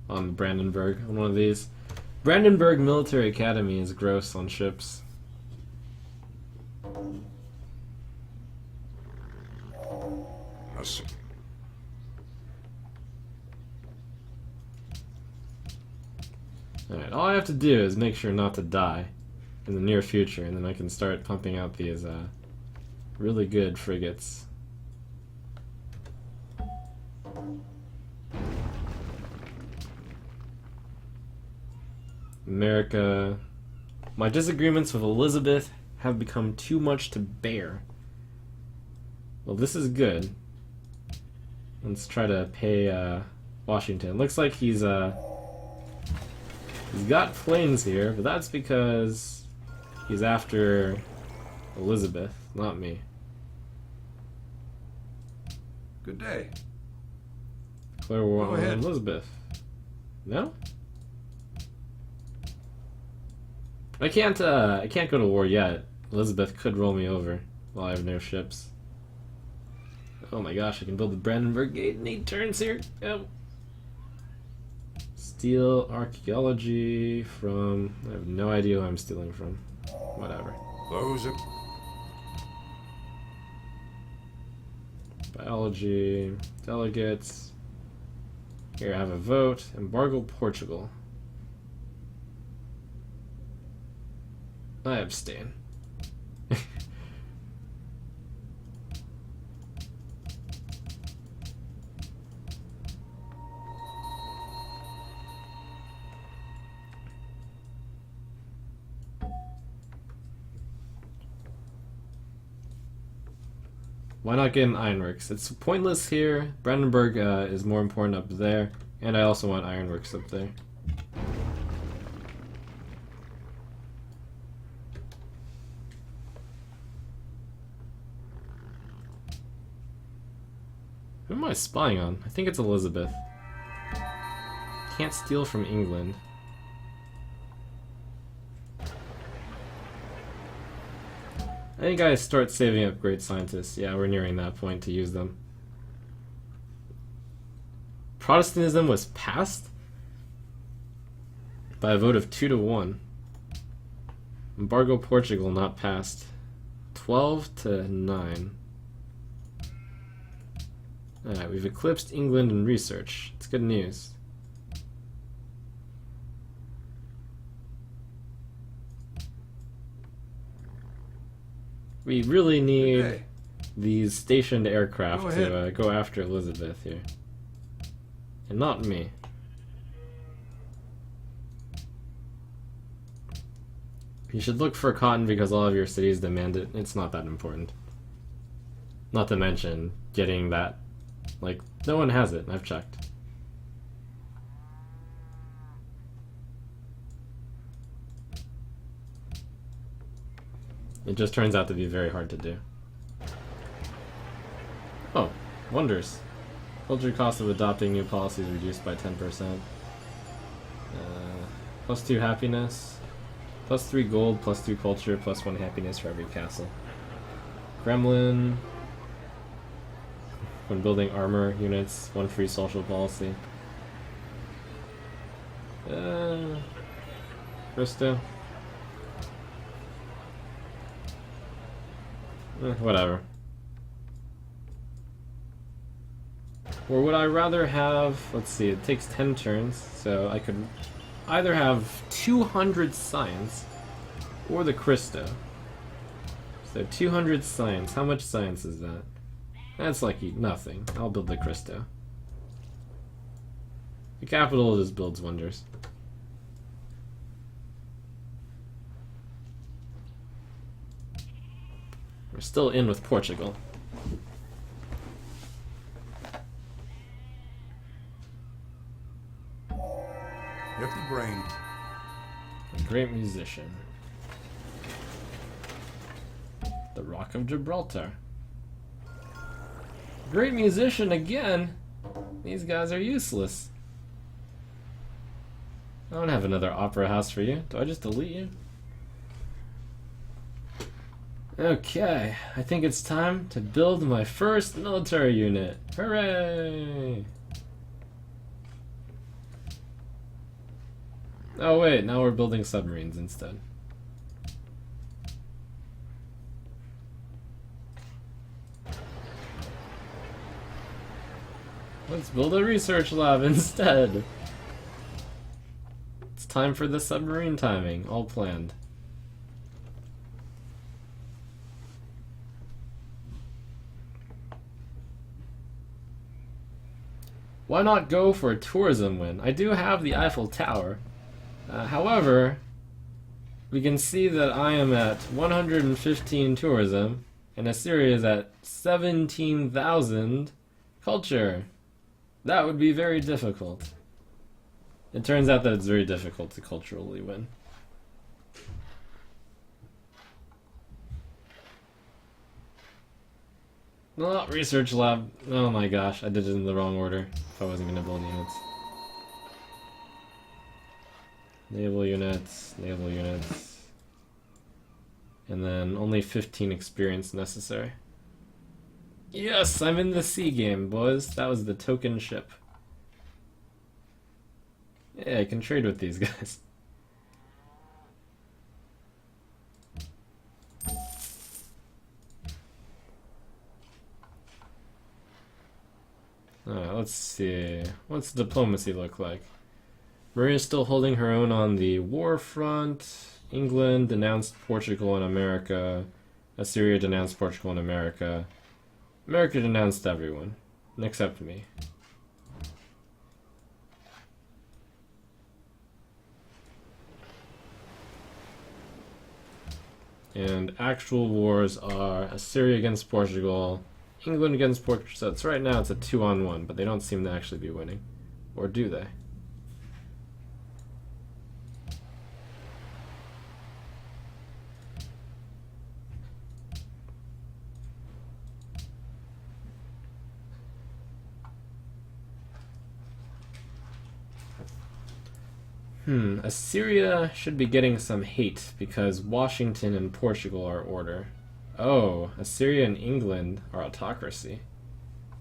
On Brandenburg, on one of these. Brandenburg Military Academy is gross on ships. Alright, all I have to do is make sure not to die in the near future, and then I can start pumping out these really good frigates. America. My disagreements with Elizabeth have become too much to bear. Well, this is good. Let's try to pay Washington. Looks like he's got planes here, but that's because he's after Elizabeth, not me. Good day. Declare war Go on ahead. Elizabeth. No? I can't go to war yet. Elizabeth could roll me over while I have no ships. Oh my gosh, I can build the Brandenburg Gate in 8 turns here. Yep. Steal archaeology from... I have no idea who I'm stealing from. Whatever. Those are... Biology, delegates. Here, I have a vote. Embargo Portugal. I abstain. Why not get an ironworks? It's pointless here. Brandenburg is more important up there, and I also want ironworks up there. Who am I spying on? I think it's Elizabeth. Can't steal from England. I think I start saving up great scientists. Yeah, we're nearing that point to use them. Protestantism was passed by a vote of 2 to 1. Embargo Portugal not passed. 12 to 9. Alright, we've eclipsed England in research. It's good news. We really need these stationed aircraft to go after Elizabeth here. And not me. You should look for cotton because all of your cities demand it. It's not that important. Not to mention getting that. Like, no one has it. I've checked. It just turns out to be very hard to do. Oh, wonders. Culture cost of adopting new policies reduced by 10%. +2 happiness. +3 gold, +2 culture, +1 happiness for every castle. Gremlin. When building armor units, 1 free social policy. Christo. Whatever. Or would I rather have, let's see, it takes 10 turns, so I could either have 200 science or the Christo. So 200 science, how much science is that? That's like nothing. I'll build the Christo. The capital just builds wonders. We're still in with Portugal. Get the brain. A great musician. The Rock of Gibraltar. Great musician again? These guys are useless. I don't have another opera house for you. Do I just delete you? Okay, I think it's time to build my first military unit. Hooray! Oh wait, now we're building submarines instead. Let's build a research lab instead. It's time for the submarine timing, all planned. Why not go for a tourism win? I do have the Eiffel Tower. However, we can see that I am at 115 tourism, and Assyria is at 17,000 culture. That would be very difficult. It turns out that it's very difficult to culturally win. No, research lab. Oh my gosh, I did it in the wrong order if I wasn't going to build units. Naval units, naval units. And then only 15 experience necessary. Yes, I'm in the sea game, boys. That was the token ship. Yeah, I can trade with these guys. Alright, let's see. What's diplomacy look like? Maria's still holding her own on the war front. England denounced Portugal and America. Assyria denounced Portugal and America. America denounced everyone, except me. And actual wars are Assyria against Portugal, England against Portugal. So it's right now it's a 2-on-1, but they don't seem to actually be winning. Or do they? Assyria should be getting some hate because Washington and Portugal are order. Oh, Assyria and England are autocracy.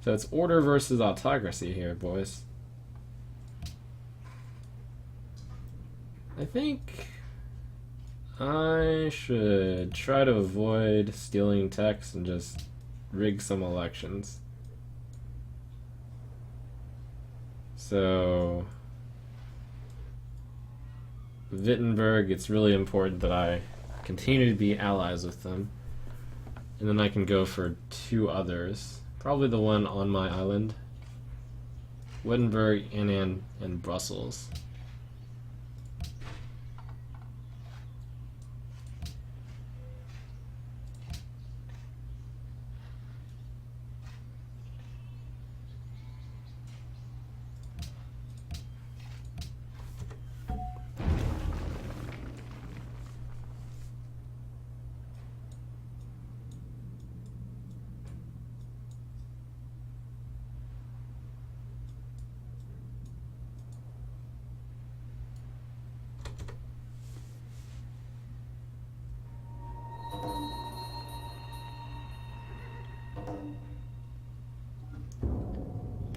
So it's order versus autocracy here, boys. I think I should try to avoid stealing text and just rig some elections. So Wittenberg, it's really important that I continue to be allies with them. And then I can go for 2 others. Probably the one on my island. Wittenberg and Brussels.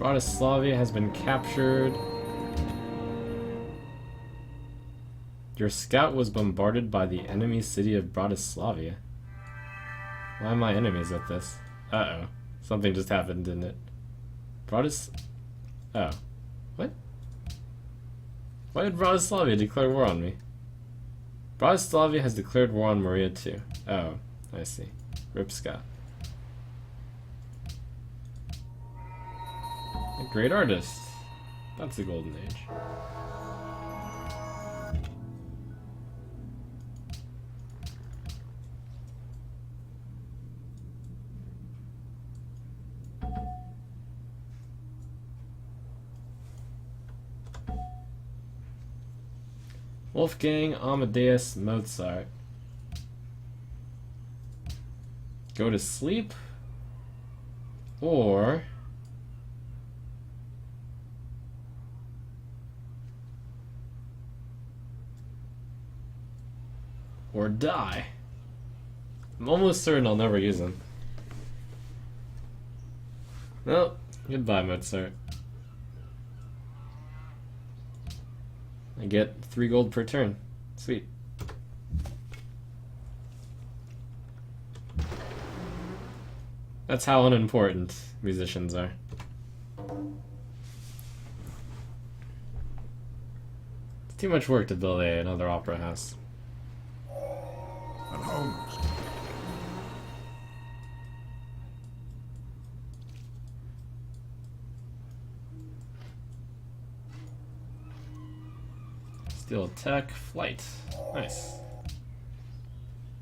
Bratislava has been captured. Your scout was bombarded by the enemy city of Bratislava. Why am I enemies with this? Uh-oh. Something just happened, didn't it? Oh. What? Why did Bratislava declare war on me? Bratislava has declared war on Maria too. Oh, I see. Rip Scott. A great artist. That's the golden age. Wolfgang Amadeus Mozart. Go to sleep or die. I'm almost certain I'll never use them. Well, goodbye, Mozart. I get 3 gold per turn. Sweet. That's how unimportant musicians are. It's too much work to build another opera house. And Holmes. Steel tech, flight. Nice.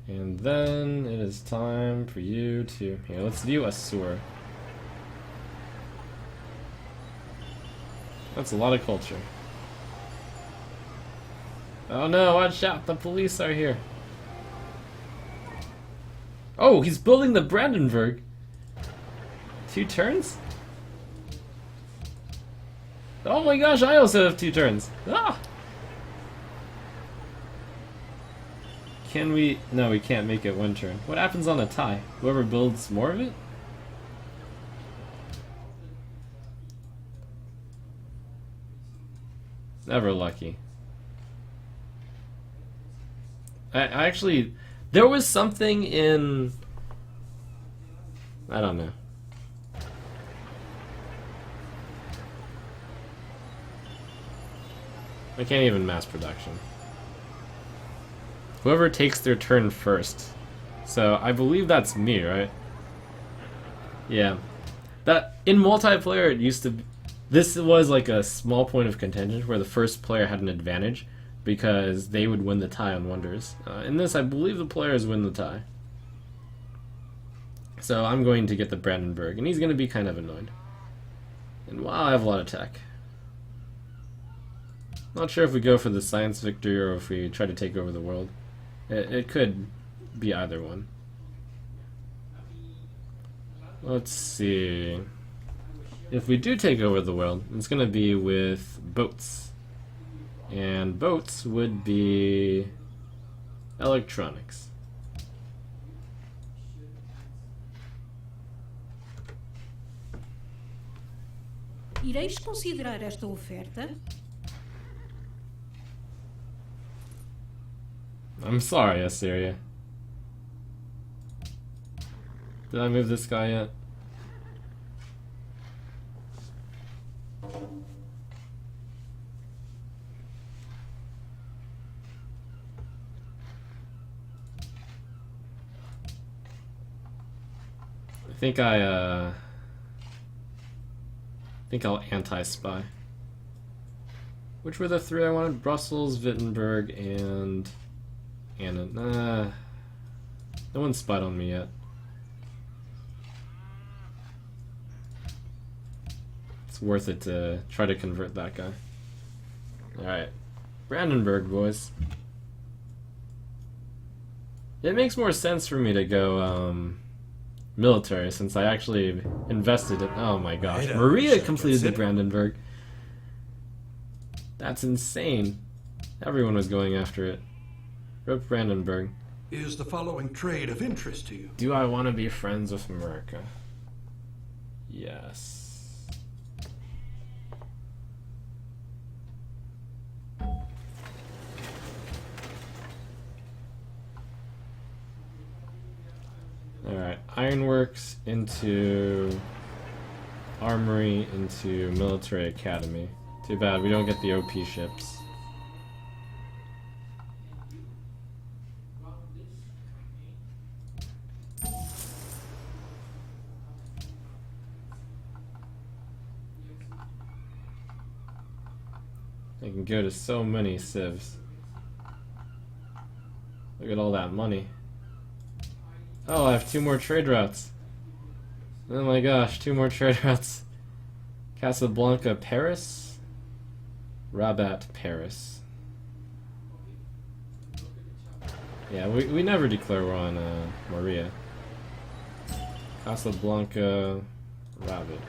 And then it is time for you to... Here, let's view a sewer. That's a lot of culture. Oh no, watch out, the police are here. Oh, he's building the Brandenburg. 2 turns? Oh my gosh, I also have 2 turns. Ah! Can we... No, we can't make it 1 turn. What happens on a tie? Whoever builds more of it? Never lucky. I actually... There was something in... I don't know. I can't even mass production. Whoever takes their turn first. So I believe that's me, right? Yeah. That in multiplayer it used to be, this was like a small point of contention where the first player had an advantage because they would win the tie on wonders. In this, I believe the players win the tie. So I'm going to get the Brandenburg, and he's going to be kind of annoyed. And wow, I have a lot of tech. Not sure if we go for the science victory or if we try to take over the world. It could be either one. Let's see. If we do take over the world, it's going to be with boats. And boats would be electronics. Ireis considerar esta oferta? I'm sorry, Assyria. Did I move this guy yet? I think I'll anti-spy. Which were the 3 I wanted? Brussels, Wittenberg, and Anna. Nah. No one's spied on me yet. It's worth it to try to convert that guy. Alright. Brandenburg, boys. It makes more sense for me to go, military, since I actually invested in... Oh my gosh. Maria completed the Brandenburg. That's insane. Everyone was going after it. Rip Brandenburg. Is the following trade of interest to you? Do I want to be friends with America? Yes. Ironworks into Armory into Military Academy. Too bad we don't get the OP ships. I can go to so many civs. Look at all that money. Oh, I have 2 more trade routes. Oh my gosh, 2 more trade routes. Casablanca, Paris. Rabat, Paris. Yeah, we never declare war on Maria. Casablanca, Rabat.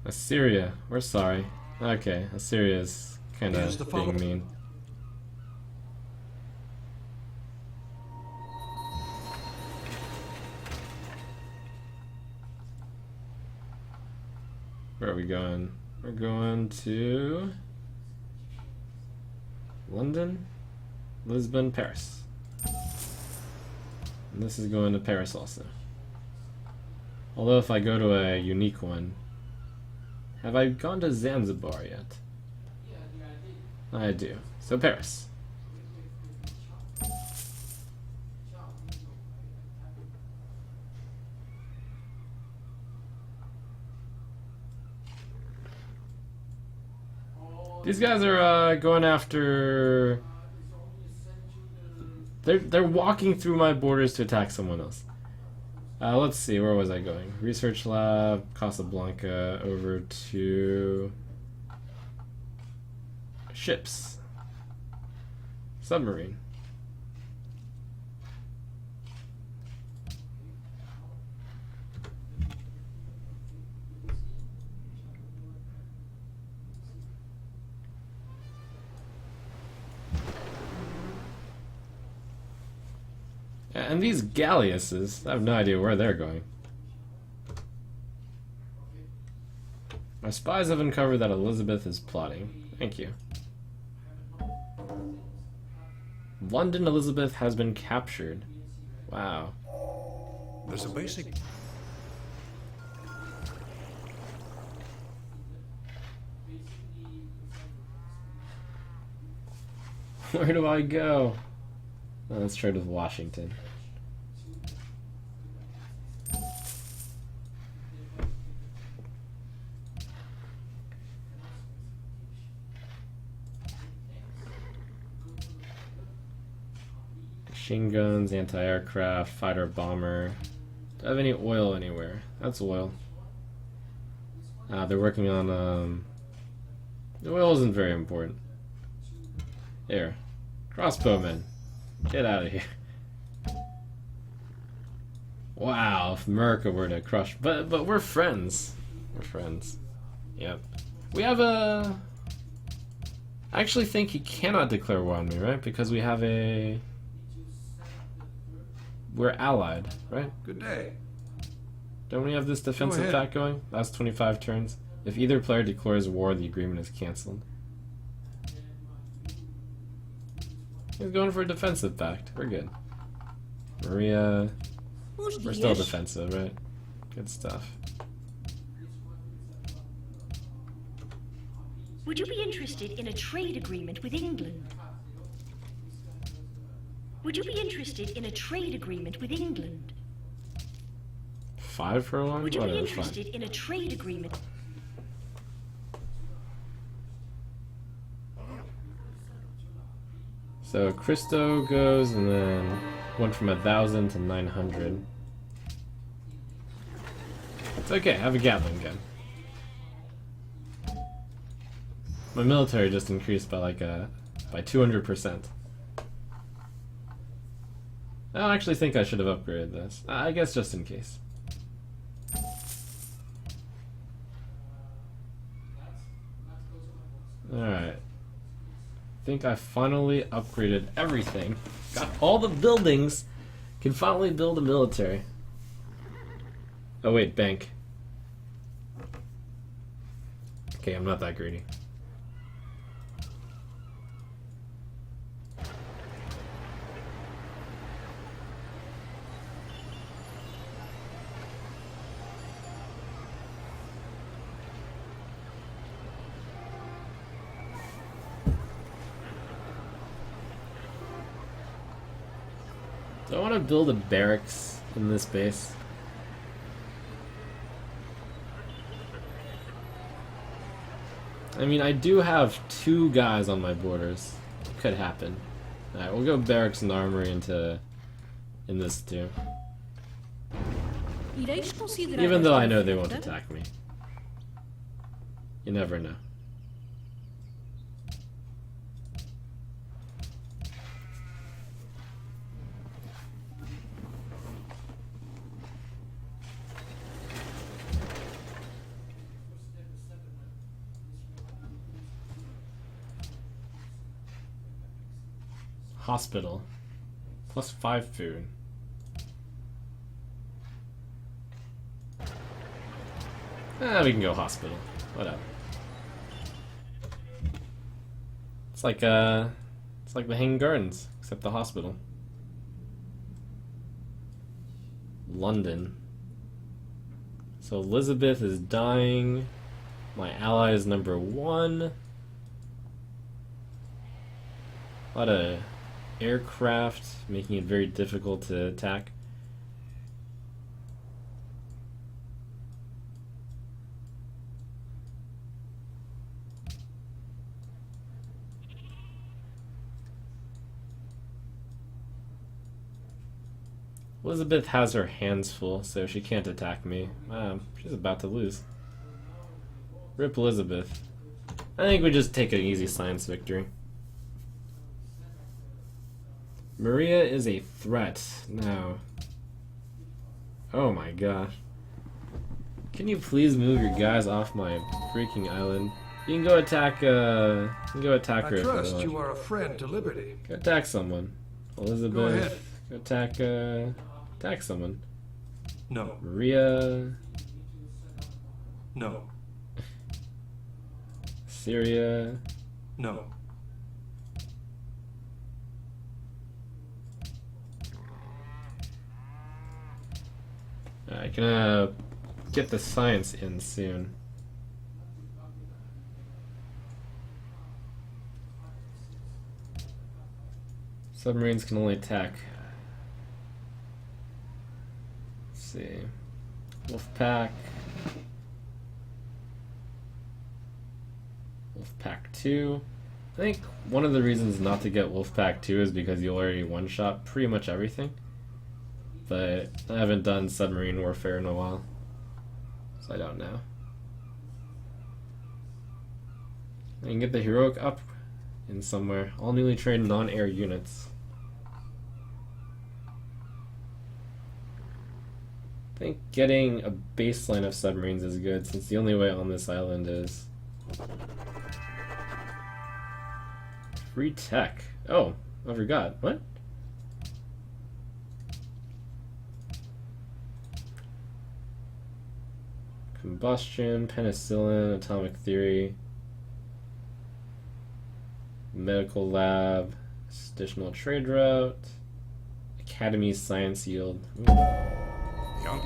Assyria, we're sorry. Okay, Assyria's kind Here's the of being follow- mean. Where are we going? We're going to London, Lisbon, Paris. And this is going to Paris also. Although if I go to a unique one, have I gone to Zanzibar yet? I do. So Paris. These guys are going after. They're walking through my borders to attack someone else. Let's see, where was I going? Research lab, Casablanca, over to ships, submarine. And these galleasses, I have no idea where they're going. My spies have uncovered that Elizabeth is plotting. Thank you. London Elizabeth has been captured. Wow. There's a basic... Where do I go? Oh, let's trade with Washington. Machine guns, anti-aircraft, fighter bomber. Do I have any oil anywhere? That's oil. They're working on, the oil isn't very important. Here. Crossbowmen. Get out of here. Wow, if America were to crush... But we're friends. We're friends. Yep. We have a... I actually think he cannot declare war on me, right? Because we have a... We're allied, right? Good day. Don't we have this defensive ahead. pact going? Last 25 turns. If either player declares war, the agreement is cancelled. He's going for a defensive pact. We're good. Maria... We're still defensive, right? Good stuff. Would you be interested in a trade agreement with England? Would you be interested in a trade agreement with England? 5 for one? Would you be Whatever, fine. interested in a trade agreement? So Christo goes, and then went from 1,000 to 900. It's okay, I have a Gatling gun. My military just increased by like by 200%. I actually think I should have upgraded this. I guess just in case. Alright. I think I finally upgraded everything. Got all the buildings. Can finally build a military. Oh wait, bank. Okay, I'm not that greedy. Do I want to build a barracks in this base? I mean, I do have 2 guys on my borders. It could happen. Alright, we'll go barracks and armory in this too. Ireis considerar Even though esta I know they won't oferta? attack me. You never know. Hospital. +5 food. We can go hospital. Whatever. It's like the Hanging Gardens, except the hospital. London. So Elizabeth is dying. My ally is #1. A lot of aircraft, making it very difficult to attack. Elizabeth has her hands full, so she can't attack me. She's about to lose. Rip Elizabeth. I think we just take an easy science victory. Maria is a threat now. Oh my gosh. Can you please move your guys off my freaking island? You can go attack, her I if you trust want. you are a friend to liberty. Go attack someone. Elizabeth. Go ahead. Go attack someone. No, Maria. no, Syria. no. I can get the science in soon. Submarines can only attack. Let's see. Wolfpack. Wolfpack 2. I think one of the reasons not to get Wolfpack 2 is because you already one-shot pretty much everything. But I haven't done submarine warfare in a while, so I don't know. I can get the heroic up in somewhere. All newly trained non-air units. I think getting a baseline of submarines is good, since the only way on this island is free tech. Oh, I forgot. What? Combustion, penicillin, atomic theory, medical lab, additional trade route, academy science yield. Ooh. Young.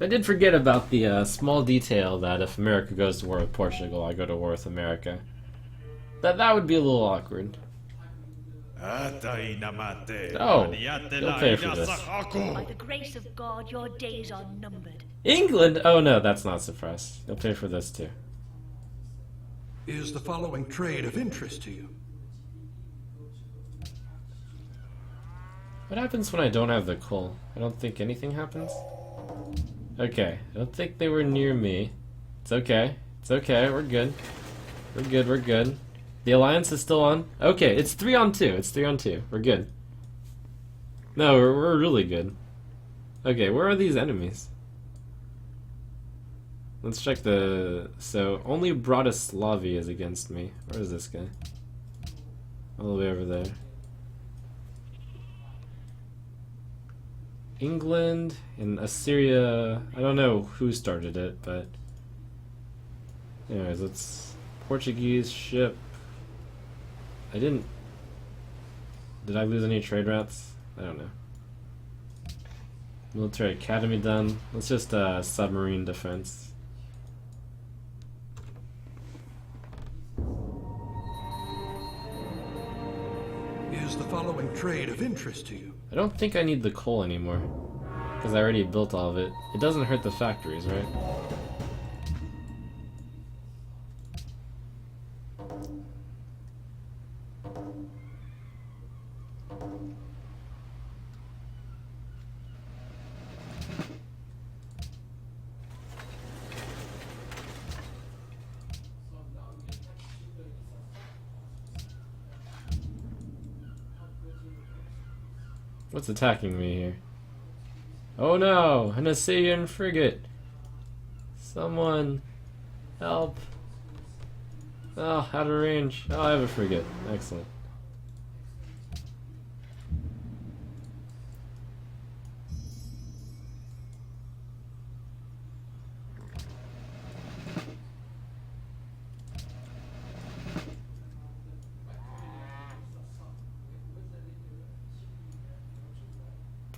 I did forget about the small detail that if America goes to war with Portugal, I go to war with America. That would be a little awkward. Oh, you'll pay for this. By the grace of God, your days are numbered. England? Oh no, that's not suppressed. You'll pay for this too. Is the following trade of interest to you? What happens when I don't have the coal? I don't think anything happens? Okay, I don't think they were near me. It's okay. It's okay, we're good. We're good, we're good. The alliance is still on? Okay, it's 3 on 2. It's 3 on 2. We're good. No, we're really good. Okay, where are these enemies? Let's check the... So, only Bratislavi is against me. Where is this guy? All the way over there. England and Assyria. I don't know who started it, but anyways, let's Portuguese ship. I didn't. Did I lose any trade routes? I don't know. Military academy done. Let's just submarine defense. Is the following trade of interest to you? I don't think I need the coal anymore, because I already built all of it. It doesn't hurt the factories, right? What's attacking me here? Oh no! An Assyrian frigate! Someone help! Oh, out of range. Oh, I have a frigate. Excellent.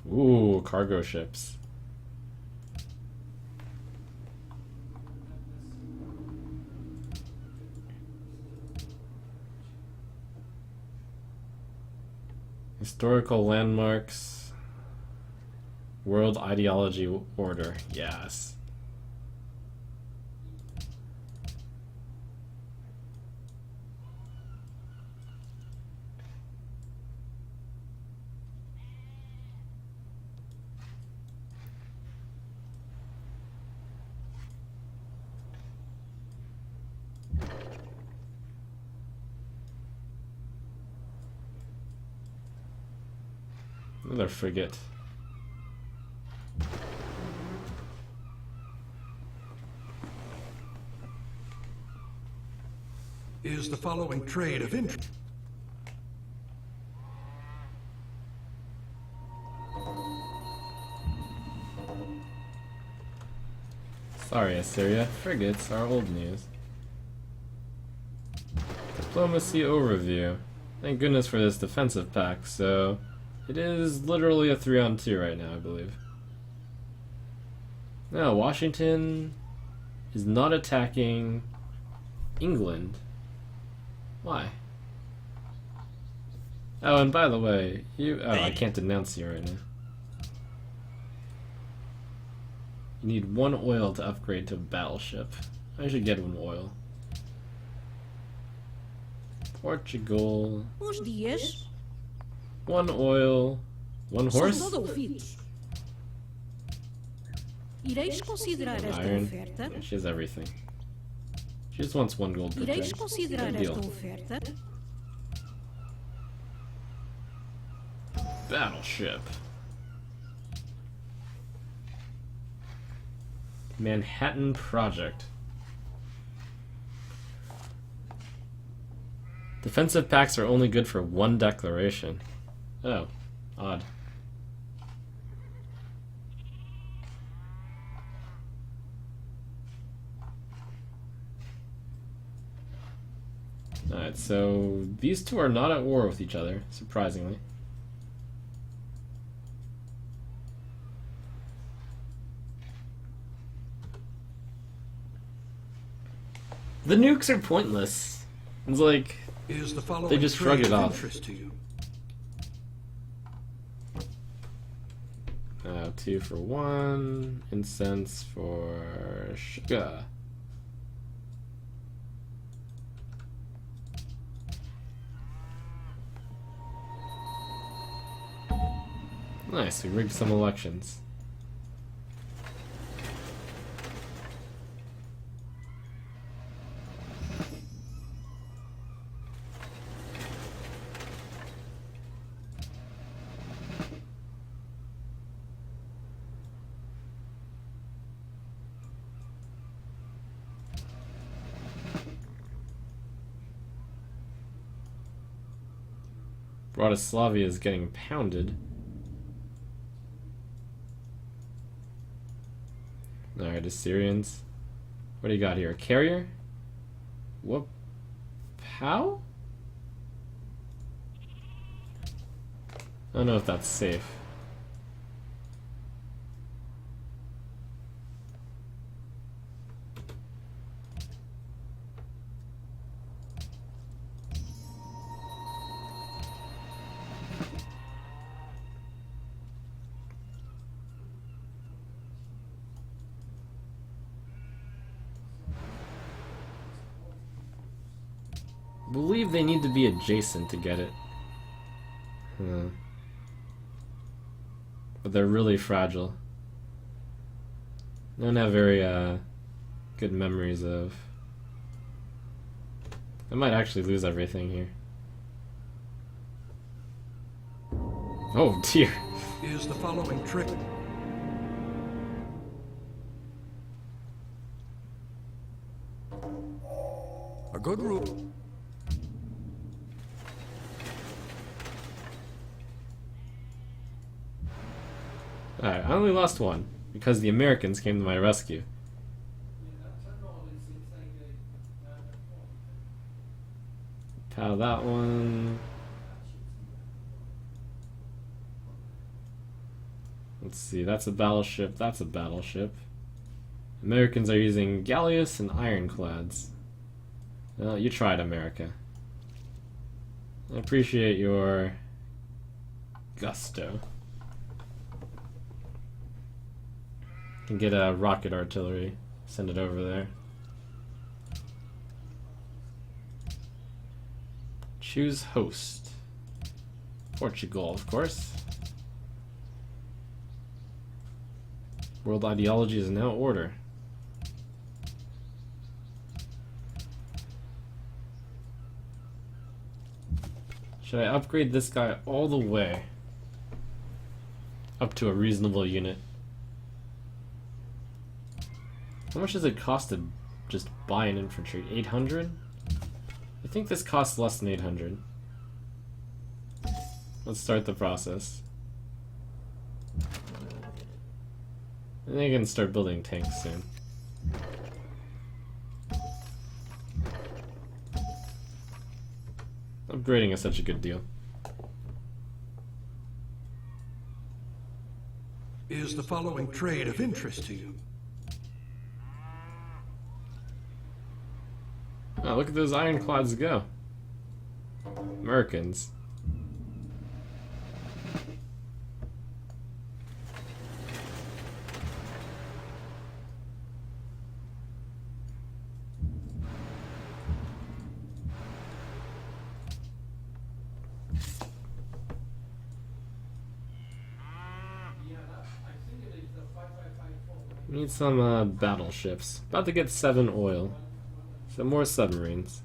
Ooh, cargo ships. Historical landmarks. World ideology order. Yes. Another frigate. Is the following trade of interest? Sorry, Assyria. Frigates are old news. Diplomacy overview. Thank goodness for this defensive pack, so it is literally a 3-on-2 right now, I believe. Now, Washington is not attacking England. Why? Oh, and by the way, I can't denounce you right now. You need 1 oil to upgrade to a battleship. I should get 1 oil. Portugal. Bons dias. 1 oil. 1 horse? São todos ouvidos. Ireis considerar esta Iron. oferta? Yeah, she has everything. She just wants 1 gold per Ireis thing. considerar Good deal. esta oferta? Battleship. Manhattan Project. Defensive packs are only good for 1 declaration. Oh, odd. Alright, so these two are not at war with each other, surprisingly. The nukes are pointless. It's like Is the following they just shrug trade it of off. interest to you? 2 for 1, incense for sugar. Nice, we rigged some elections. Bratislava is getting pounded. Alright, Assyrians. What do you got here? A carrier? Whoop. How? I don't know if that's safe. I believe they need to be adjacent to get it. But they're really fragile. I don't have very good memories of. I might actually lose everything here. Oh dear. Is the following trick? A good rule. Alright, I only lost one because the Americans came to my rescue. Pow that one. Let's see, that's a battleship, that's a battleship. Americans are using galleass and ironclads. Well, you tried, America. I appreciate your gusto. Can get a rocket artillery, send it over there. Choose host. Portugal, of course. World ideology is now order. Should I upgrade this guy all the way up to a reasonable unit? How much does it cost to just buy an infantry? 800? I think this costs less than 800. Let's start the process. I think I can start building tanks soon. Upgrading is such a good deal. Is the following trade of interest to you? Oh, look at those ironclads go. Americans. Need some battleships. About to get 7 oil. Some more submarines.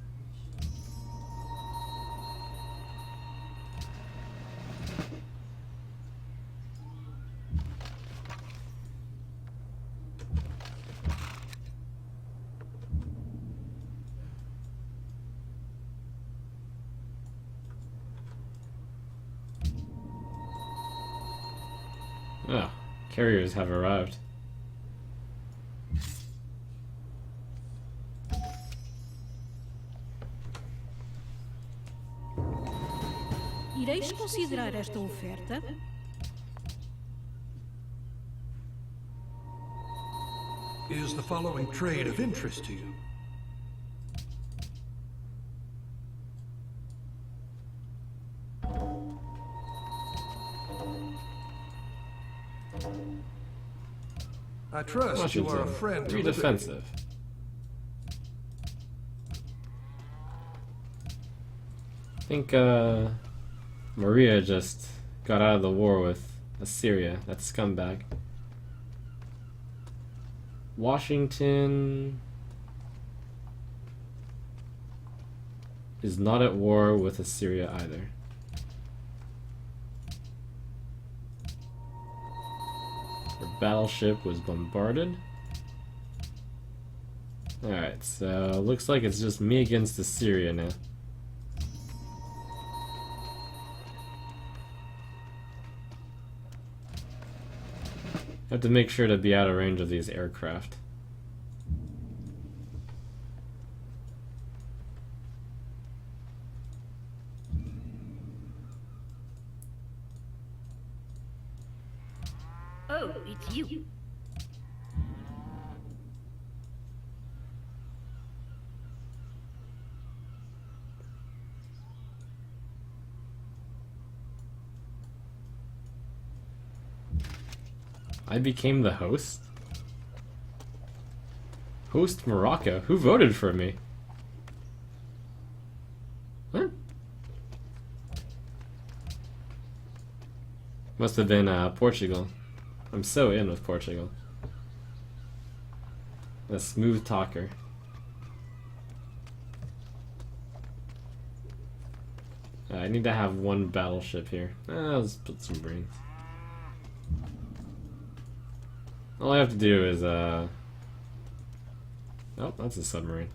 Ah, carriers have arrived. Ireis considerar esta oferta? Is the following trade of interest to you? I trust you are a friend to Be liberty. defensive. I think Maria just got out of the war with Assyria. That scumbag. Washington is not at war with Assyria either. Her battleship was bombarded. Alright, so looks like it's just me against Assyria now. I have to make sure to be out of range of these aircraft. Oh, it's you. I became the host? Host Morocco? Who voted for me? What? Must have been Portugal. I'm so in with Portugal. A smooth talker. I need to have one battleship here. Let's put some brains. All I have to do is, oh, that's a submarine.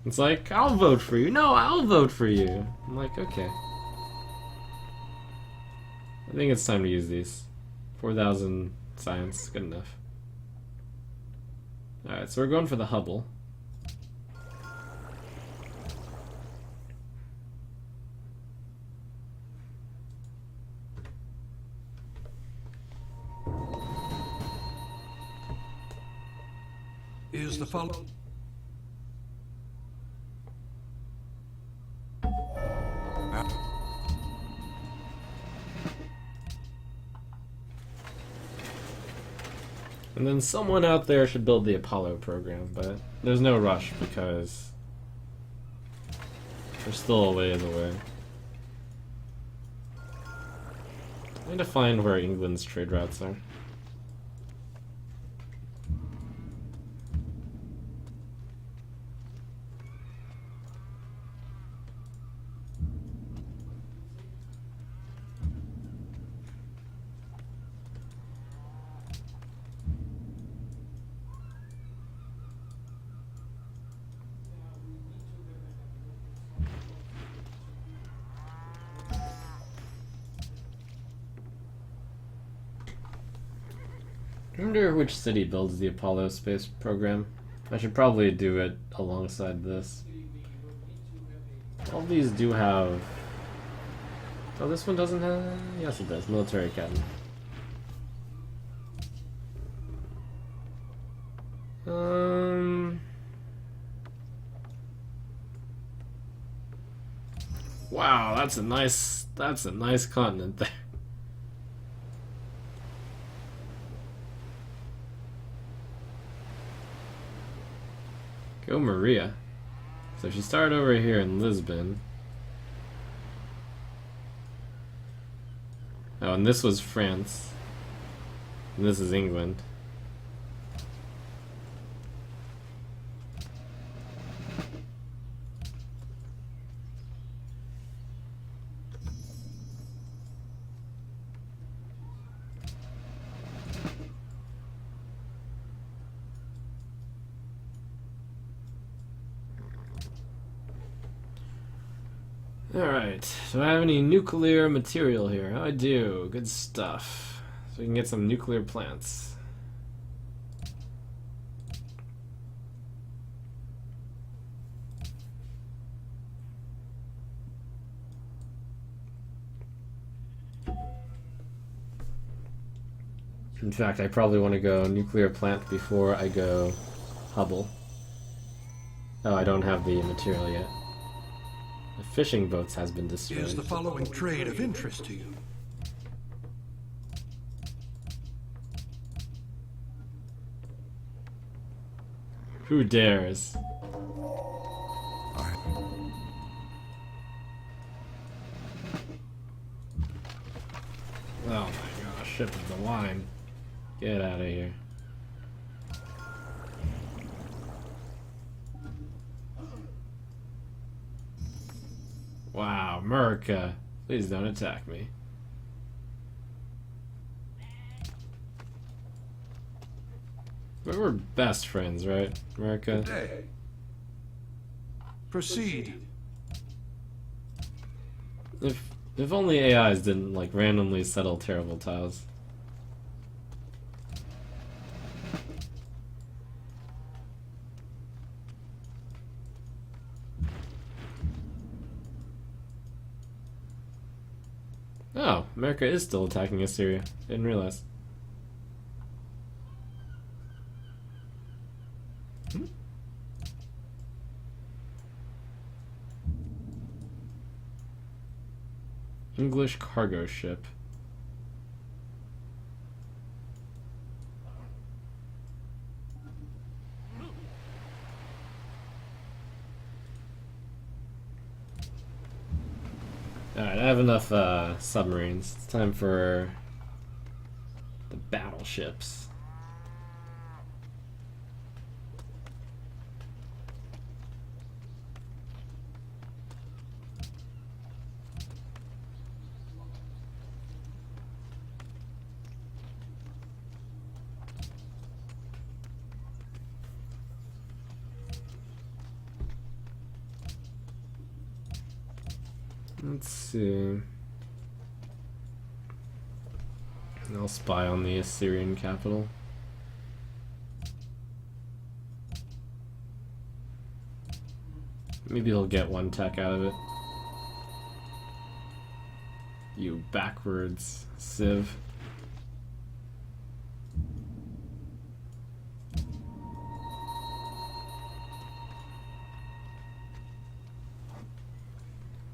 It's like, I'll vote for you. No, I'll vote for you. I'm like, okay. I think it's time to use these. 4,000 science, good enough. Alright, so we're going for the Hubble. Is the following... And then someone out there should build the Apollo program, but there's no rush because we're still a ways away. I need to find where England's trade routes are. I wonder which city builds the Apollo space program. I should probably do it alongside this. All these do have... Oh, this one doesn't have... Yes, it does. Military Academy. Wow, that's a nice continent there. Go Maria. So she started over here in Lisbon. Oh, and this was France. And this is England. Alright, do I have any nuclear material here? I do. Good stuff. So we can get some nuclear plants. In fact, I probably want to go nuclear plant before I go Hubble. Oh, I don't have the material yet. The fishing boats has been destroyed. Is the following trade of interest to you? Who dares? Oh my gosh, ship of the line. Get out of here. Wow, America. Please don't attack me. But we're best friends, right, America? Day. Proceed. If only AIs didn't like randomly settle terrible tiles. America is still attacking Assyria. Didn't realize. English cargo ship. Alright, I have enough submarines. It's time for the battleships. Let's see. I'll spy on the Assyrian capital. Maybe he'll get one tech out of it. You backwards sieve.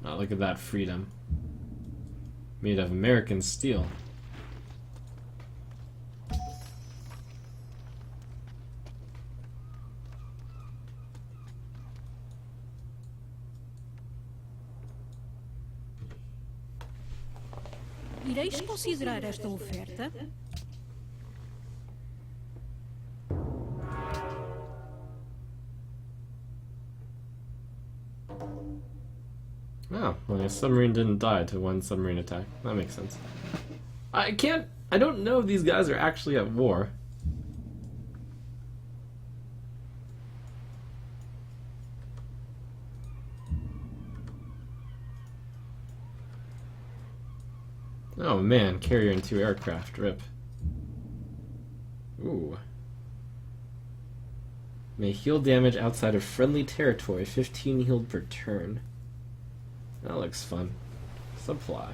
Oh, look at that freedom. Made of American steel. Ireis considerar esta oferta? Oh, well, the submarine didn't die to one submarine attack. That makes sense. I don't know if these guys are actually at war. Oh man, carrier and 2 aircraft, rip. Ooh. May heal damage outside of friendly territory, 15 healed per turn. That looks fun. Supply.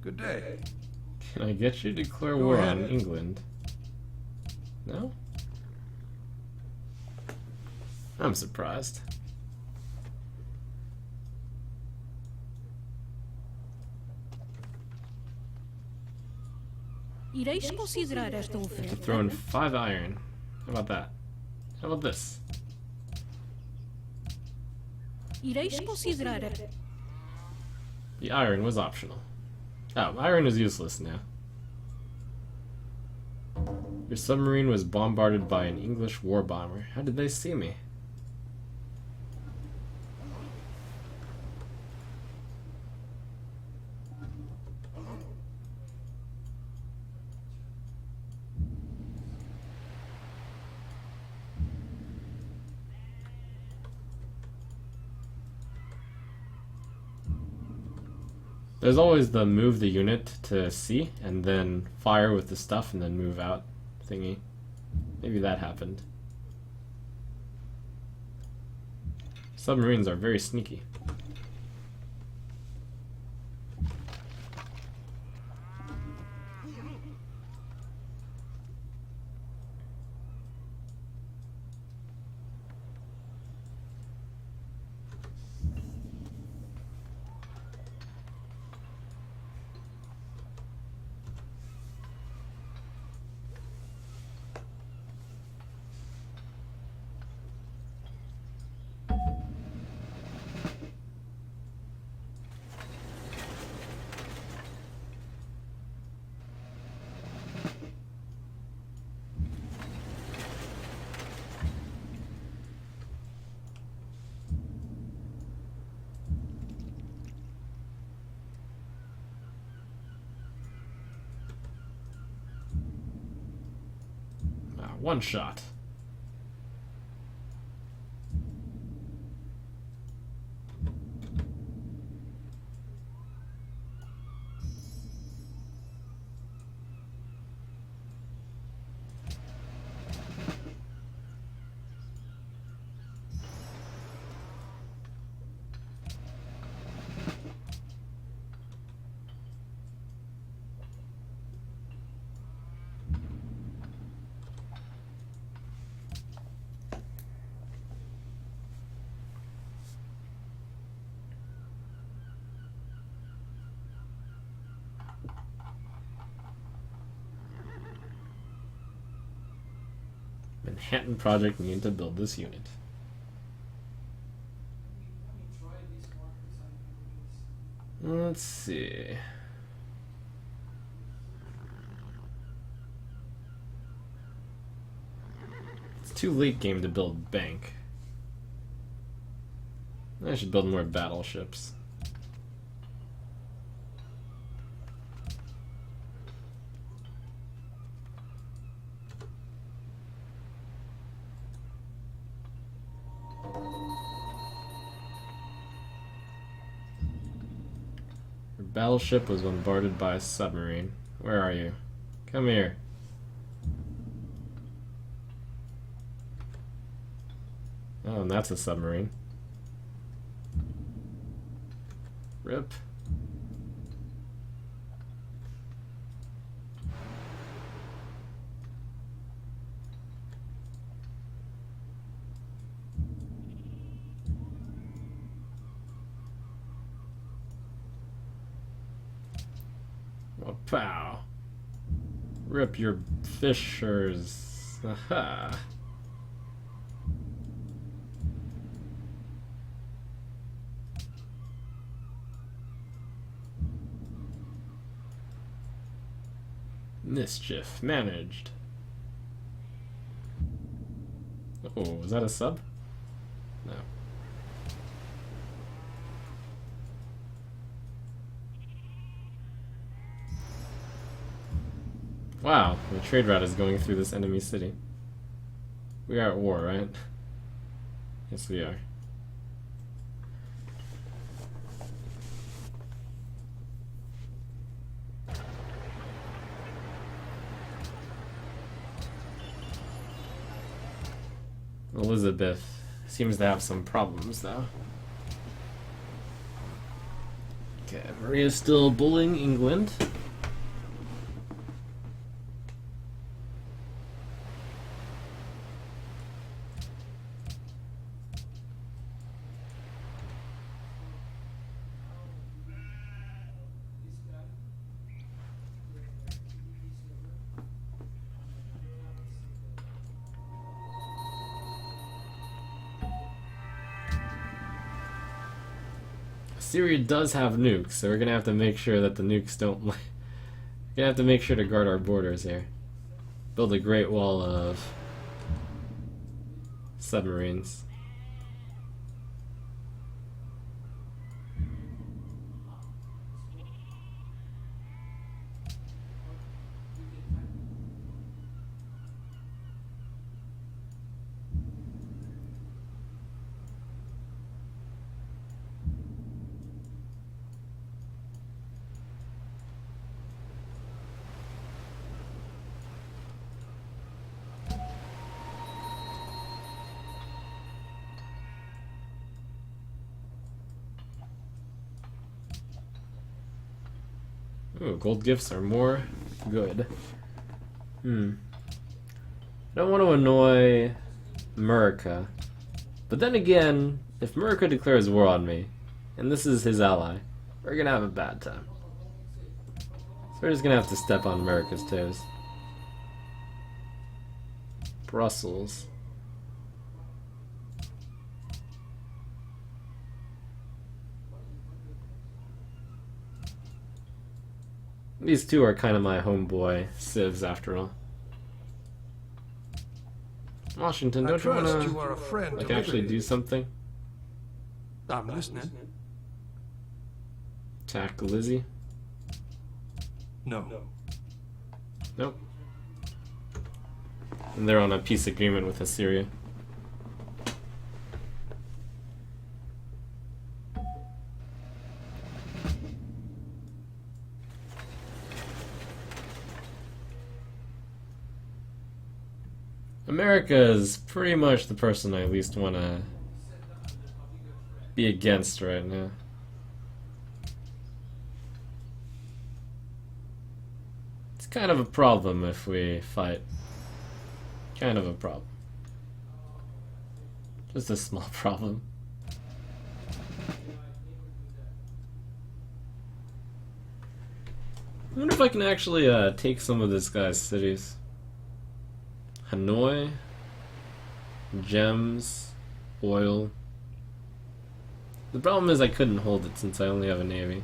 Good day. Can I get you to declare Go war ahead. on England? No? I'm surprised. Ireis considerar esta To oferta? throw in 5 iron. How about that? How about this? Ireis considerar The iron was optional. Oh, iron is useless now. Your submarine was bombarded by an English war bomber. How did they see me? There's always the move the unit to C and then fire with the stuff and then move out thingy. Maybe that happened. Submarines are very sneaky. One shot. Manhattan Project needed to build this unit. Let's see. It's too late game to build bank. I should build more battleships. Your battleship was bombarded by a submarine. Where are you? Come here. Oh, and that's a submarine. Rip. Oh, pow. Rip your fishers. Aha. Mischief managed. Oh, was that a sub? No. Wow, the trade route is going through this enemy city. We are at war, right? Yes, we are. Elizabeth seems to have some problems, though. Okay, Maria's still bullying England. Syria does have nukes, so we're gonna have to make sure that the nukes don't. We're gonna have to make sure to guard our borders here. Build a great wall of submarines. Ooh, gold gifts are more good. I don't want to annoy America. But then again, if America declares war on me, and this is his ally, we're gonna have a bad time. So we're just gonna have to step on America's toes. Brussels. These two are kind of my homeboy civs, after all. Washington, don't you At first, want you are a friend to, like, to actually liberty. do something? I'm listening. Attack Lizzie? No. Nope. And they're on a peace agreement with Assyria. America is pretty much the person I least want to be against right now. It's kind of a problem if we fight. Kind of a problem. Just a small problem. I wonder if I can actually take some of this guy's cities. Hanoi, gems, oil. The problem is I couldn't hold it since I only have a navy.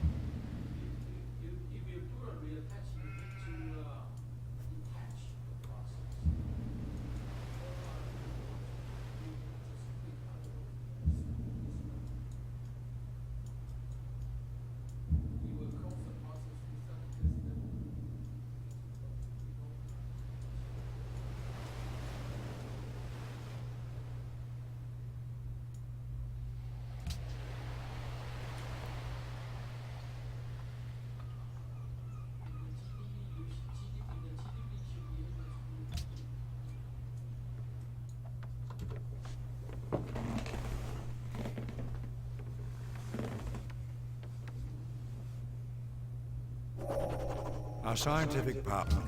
Our scientific partner.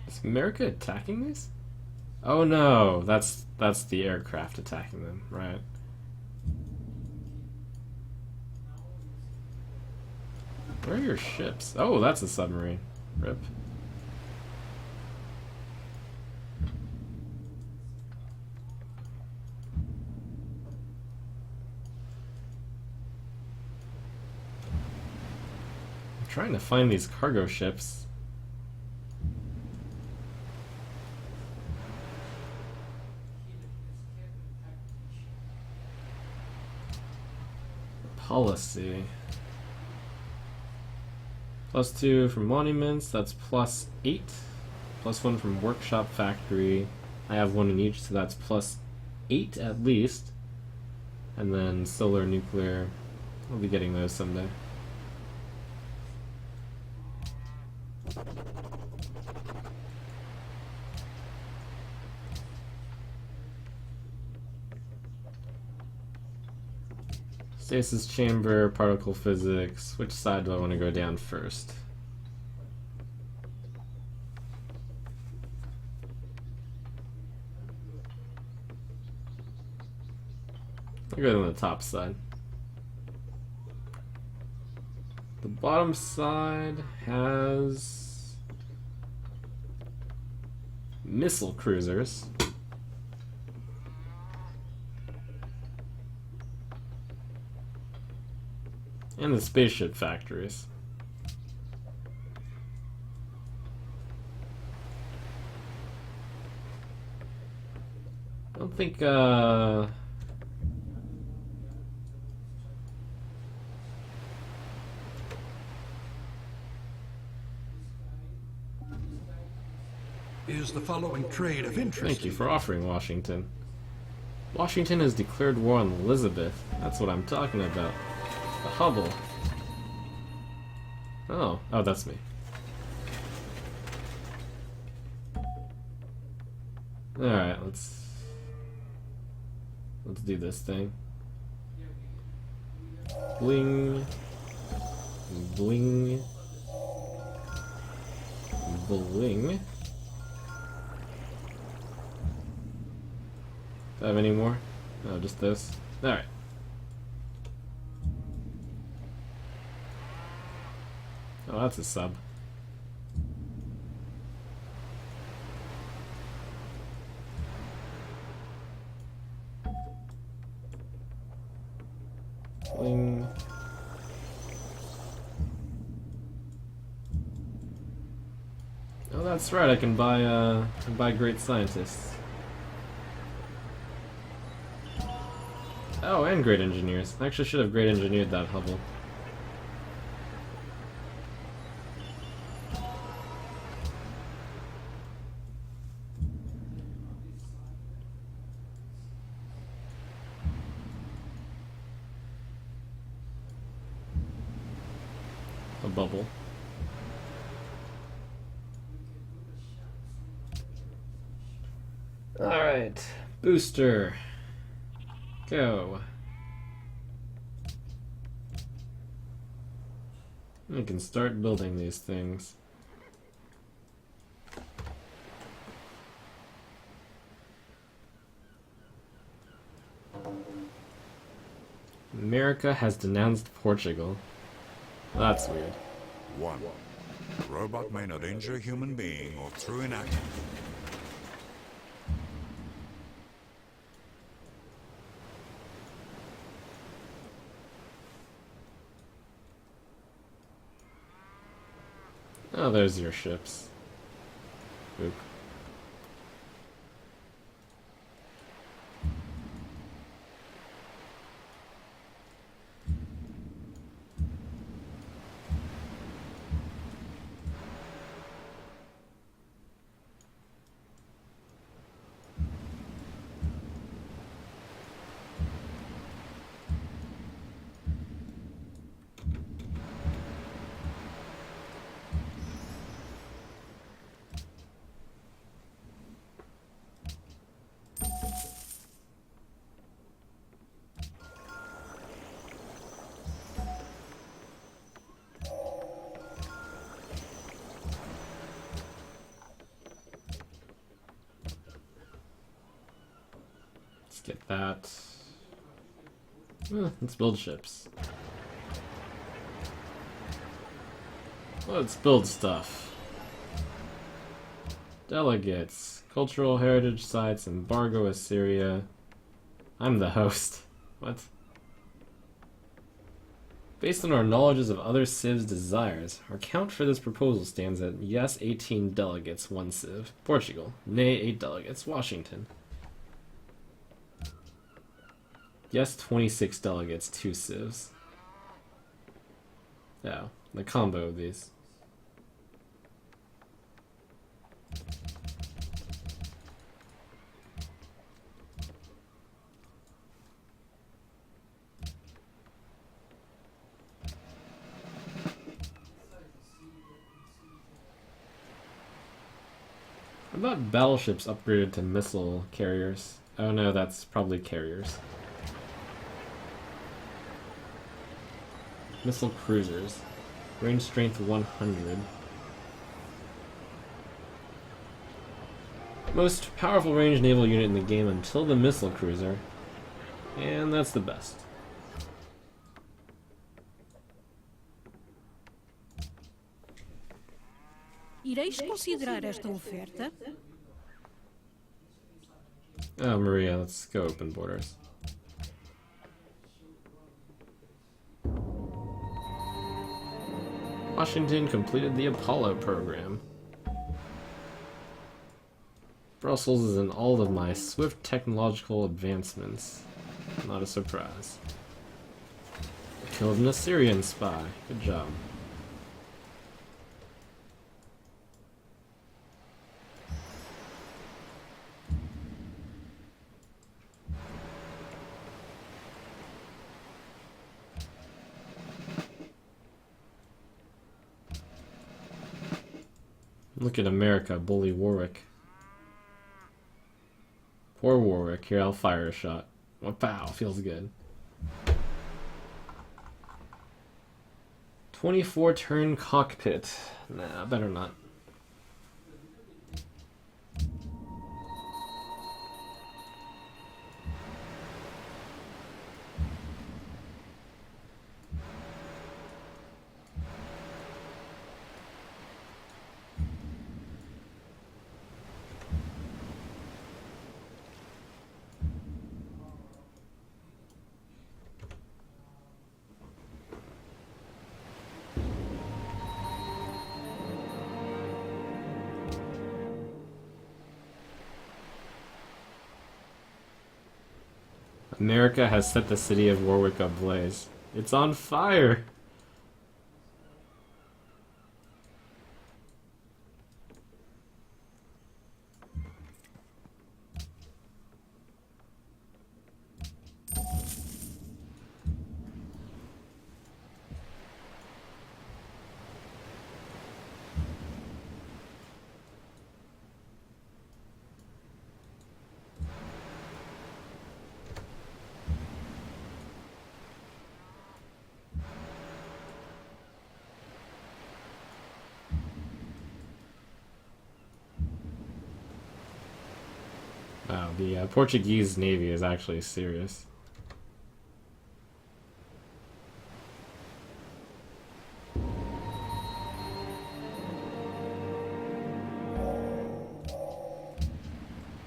Is America attacking these? Oh no, that's the aircraft attacking them, right? Where are your ships? Oh, that's a submarine. Rip. Trying to find these cargo ships. Policy. +2 from monuments, that's +8. +1 from workshop factory. I have one in each, so that's +8 at least. And then solar, nuclear. I'll be getting those someday. Stasis chamber, particle physics. Which side do I want to go down first? I'll go on the top side. The bottom side has missile cruisers. And the spaceship factories. I don't think, Is the following trade of interest? Thank you for offering, Washington. Washington has declared war on Elizabeth. That's what I'm talking about. The Hubble. Oh, that's me. Alright, let's do this thing. Bling. Bling. Bling. Do I have any more? No, just this. Alright. Oh, that's a sub. Bling. Oh, that's right. I can buy great scientists. Oh, and great engineers. I actually should have great engineered that Hubble. bubble. Alright, booster. Go. We can start building these things. America has denounced Portugal. That's weird. 1. Robot may not injure a human being or through inaction. Oh, there's your ships. Oop. Let's get that. Let's build ships. Let's build stuff. Delegates. Cultural heritage sites, embargo Assyria. I'm the host. What? Based on our knowledges of other civs' desires, our count for this proposal stands at yes 18 delegates, 1 civ. Portugal. Nay 8 delegates, Washington. Yes 26 delegates, 2 civs. Yeah, the combo of these. What about battleships upgraded to missile carriers? Oh no, that's probably carriers. Missile cruisers. Range strength 100. Most powerful ranged naval unit in the game until the missile cruiser. And that's the best. Ireis considerar esta oferta? Oh, Maria, let's go open borders. Washington completed the Apollo program. Brussels is in all of my swift technological advancements. Not a surprise. Killed an Assyrian spy. Good job. Look at America, bully Warwick. Poor Warwick. Here, I'll fire a shot. Wow, feels good. 24 turn cockpit. Nah, better not. America has set the city of Warwick ablaze. It's on fire! Wow, the Portuguese Navy is actually serious.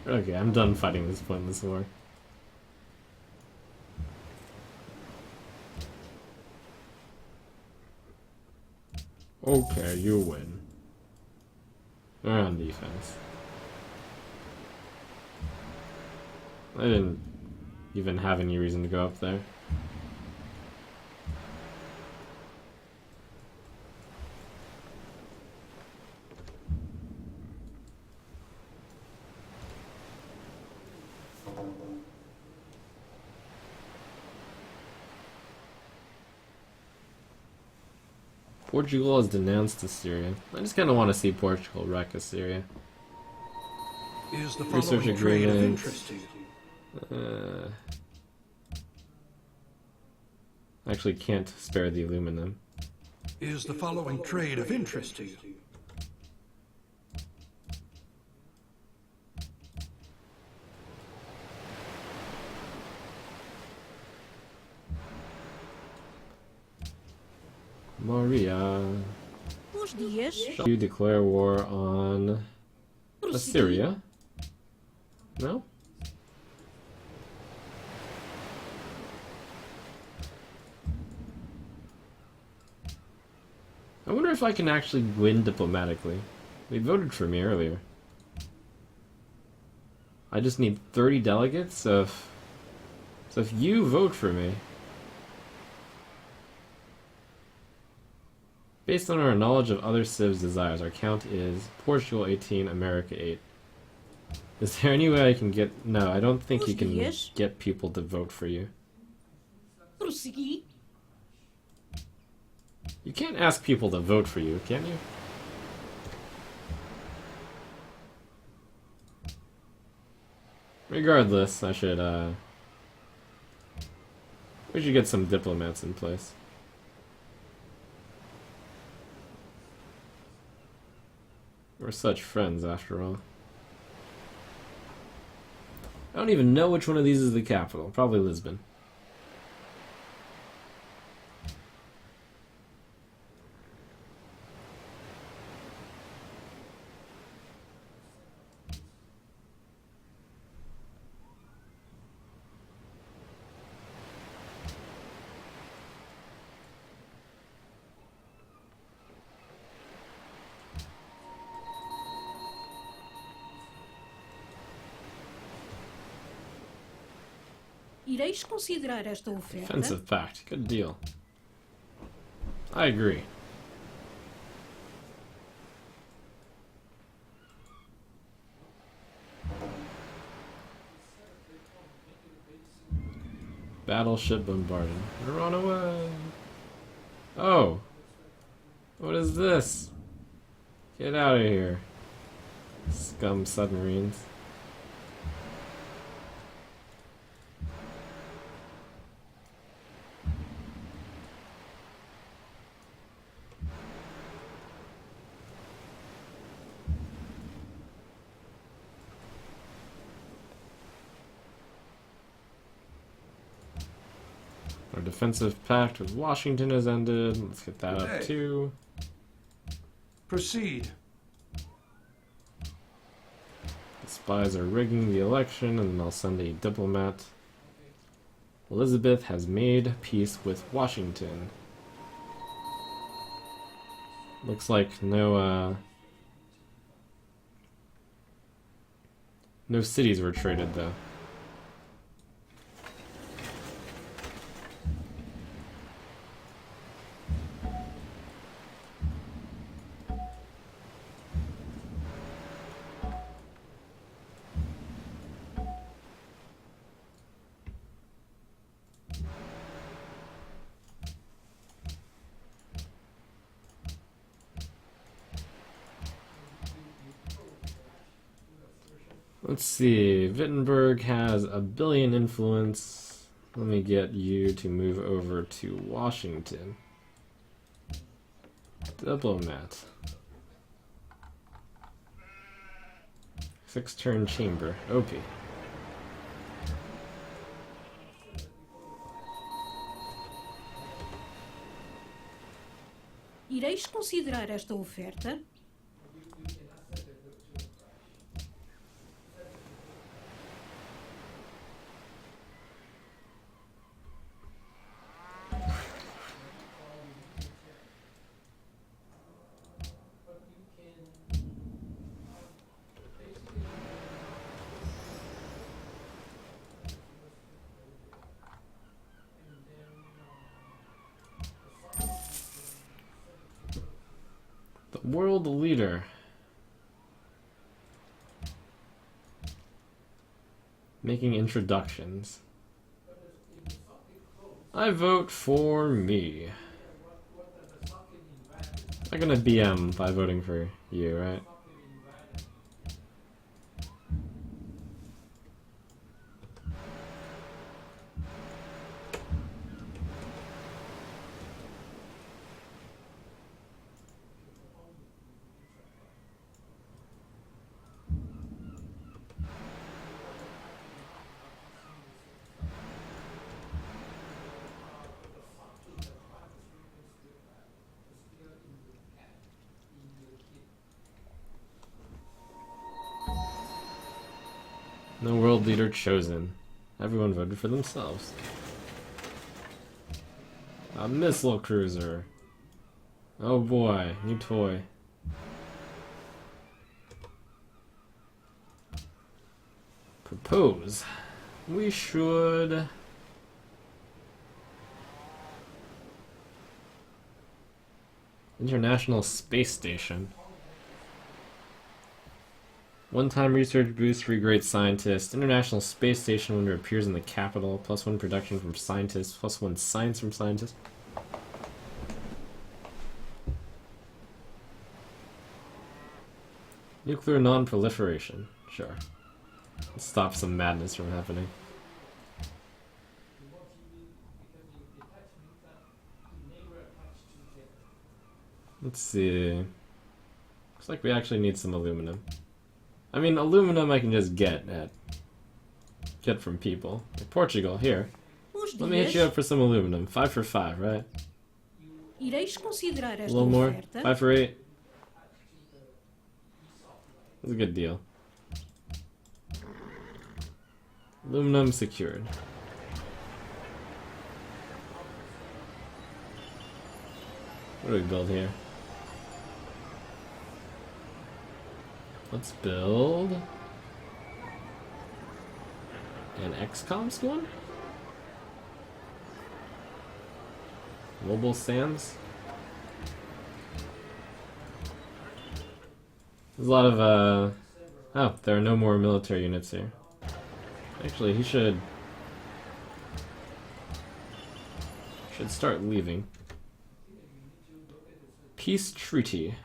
Okay, I'm done fighting this pointless war. Okay, you win. We're on defense. I didn't even have any reason to go up there. Portugal has denounced Assyria. I just kind of want to see Portugal wreck Assyria. Is the Research following trade of agreement. interest to you? Actually can't spare the aluminum. Is the following trade of interest to you? Maria. Bons dias. Shall you declare war on Assyria? No? I wonder if I can actually win diplomatically. They voted for me earlier. I just need 30 delegates, so if you vote for me, based on our knowledge of other civs' desires, our count is Portugal 18, America 8. Is there any way I can get... No, I don't think you can get people to vote for you. Prossegui. You can't ask people to vote for you, can you? Regardless, we should get some diplomats in place. We're such friends, after all. I don't even know which one of these is the capital. Probably Lisbon. Ireis considerar esta oferta? Defensive pact. Good deal. I agree. Battleship bombarded. Run away! Oh! What is this? Get out of here. Scum submarines. Our defensive pact with Washington has ended. Let's get that up too. Proceed. The spies are rigging the election, and they'll send a diplomat. Elizabeth has made peace with Washington. Looks like no cities were traded though. Let's see, Wittenberg has 1 billion influence. Let me get you to move over to Washington. Diplomat. 6-turn chamber. OP. Ireis considerar esta oferta? The world leader. Making introductions. I vote for me. I'm not gonna BM by voting for you, right? No world leader chosen. Everyone voted for themselves. A missile cruiser. Oh boy, new toy. Propose. We should... International Space Station. One-time research boost for great scientists. International Space Station when it appears in the capital. +1 production from scientists. +1 science from scientists. Nuclear non-proliferation. Sure. Let's stop some madness from happening. Let's see. Looks like we actually need some aluminum. I mean, aluminum I can just get from people. Like Portugal, here. Let me hit you up for some aluminum. 5 for 5, right? Ireis considerar A esta little more. oferta? 5 for 8. That's a good deal. Aluminum secured. What do we build here? Let's build an XCOM squad? Mobile Sands? There's a lot of, oh, there are no more military units here. Actually, he should start leaving. Peace treaty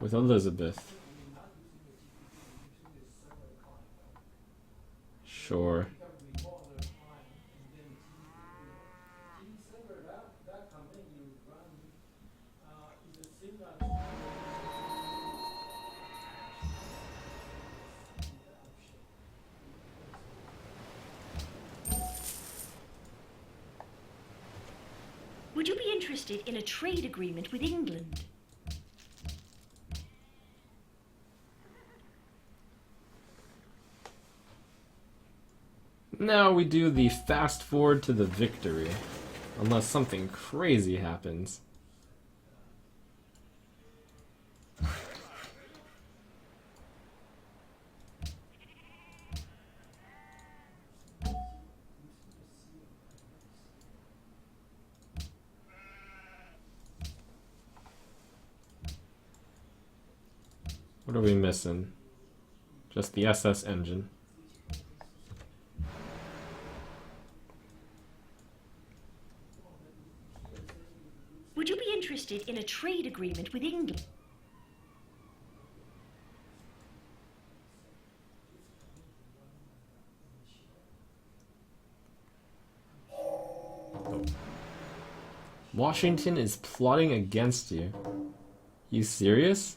with Elizabeth. Sure. Would you be interested in a trade agreement with England? Now we do the fast forward to the victory. Unless something crazy happens. What are we missing? Just the SS engine. Would you be interested in a trade agreement with England? Washington is plotting against you. You serious?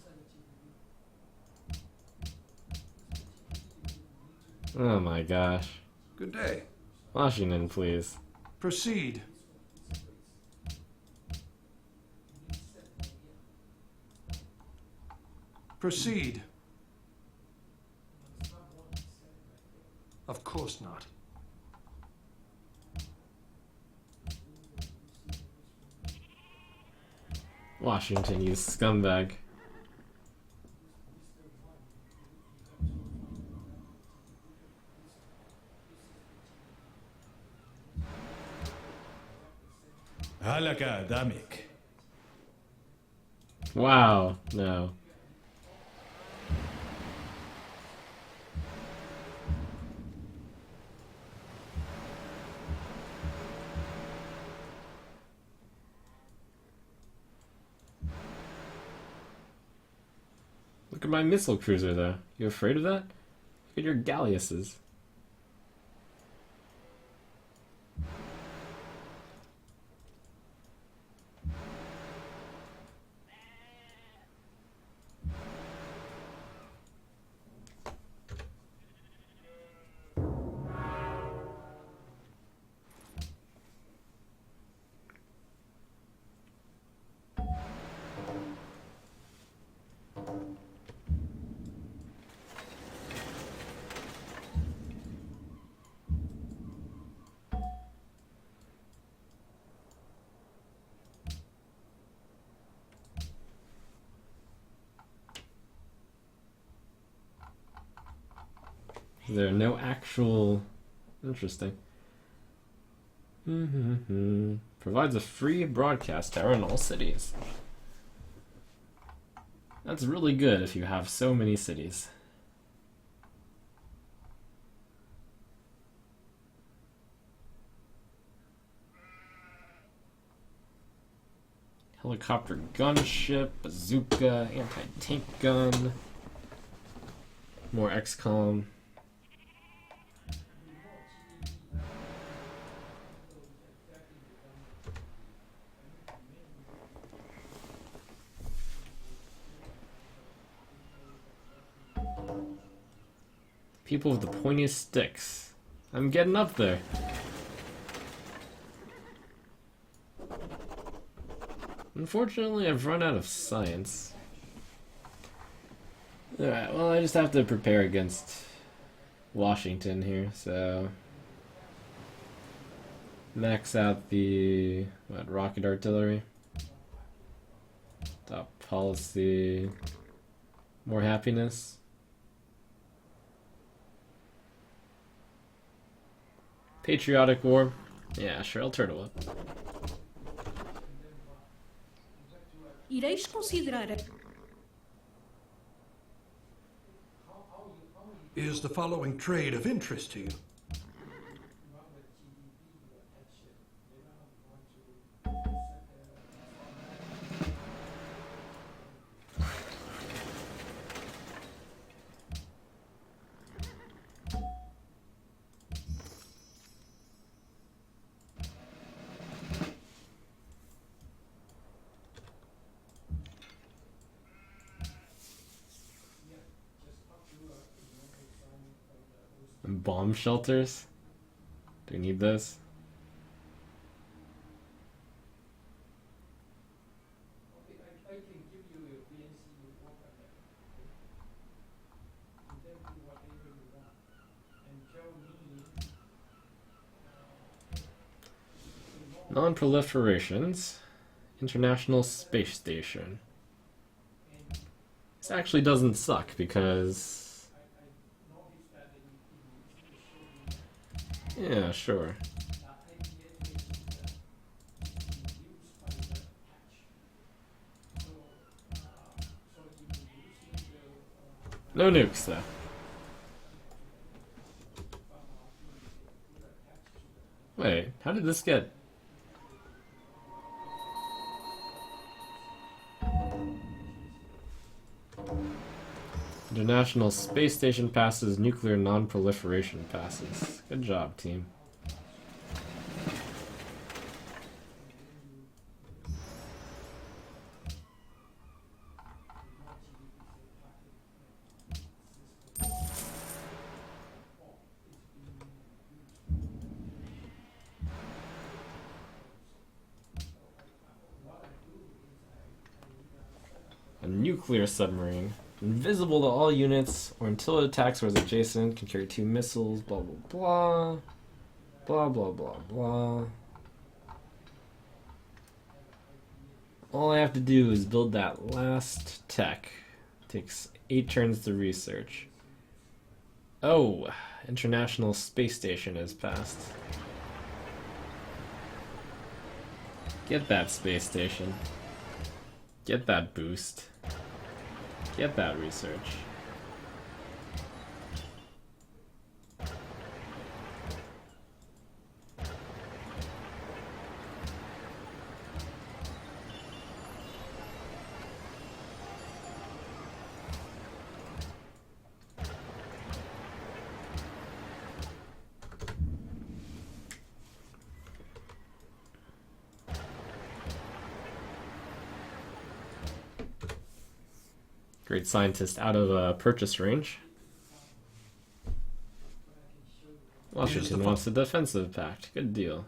Oh my gosh. Good day. Washington, please. Proceed. Proceed. Of course not. Washington, you scumbag. هلك دمك. Wow, no. Look at my missile cruiser, though. You afraid of that? Look at your galleasses. There are no actual... Interesting. Provides a free broadcast tower in all cities. That's really good if you have so many cities. Helicopter gunship, bazooka, anti-tank gun, more XCOM. People with the pointiest sticks. I'm getting up there. Unfortunately, I've run out of science. Alright, well, I just have to prepare against Washington here, so... Max out the... rocket artillery. Top policy... More happiness. Patriotic war. Yeah, sure, I'll turn it up. Ireis considerar Is the following trade of interest to you? Bomb shelters? Do we need this? Non-proliferations. International Space Station. This actually doesn't suck because... Yeah, sure. No nukes, though. Wait, how did this get... International Space Station passes, nuclear non-proliferation passes. Good job, team. A nuclear submarine. Invisible to all units, or until it attacks or is adjacent, can carry 2 missiles, blah blah blah. Blah blah blah blah. All I have to do is build that last tech. Takes 8 turns to research. Oh, International Space Station has passed. Get that space station. Get that boost. Get that research. Great scientist out of purchase range. Washington wants a defensive pact. Good deal.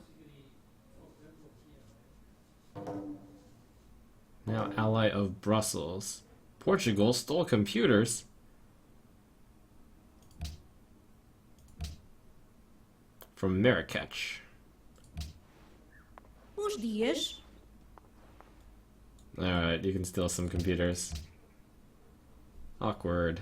Now ally of Brussels. Portugal stole computers. From Marrakech. Bons dias. Alright, you can steal some computers. Awkward.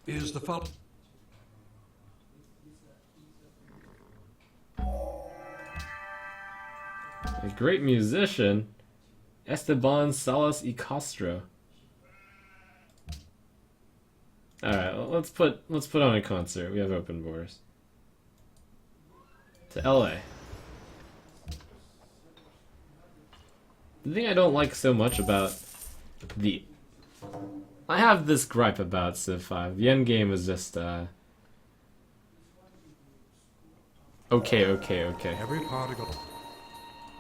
Is the follow... A great musician, Esteban Salas y Castro. Alright, well, let's put on a concert. We have open borders. To LA. The thing I don't like so much about the... I have this gripe about Civ 5. The endgame is just, okay. Every particle.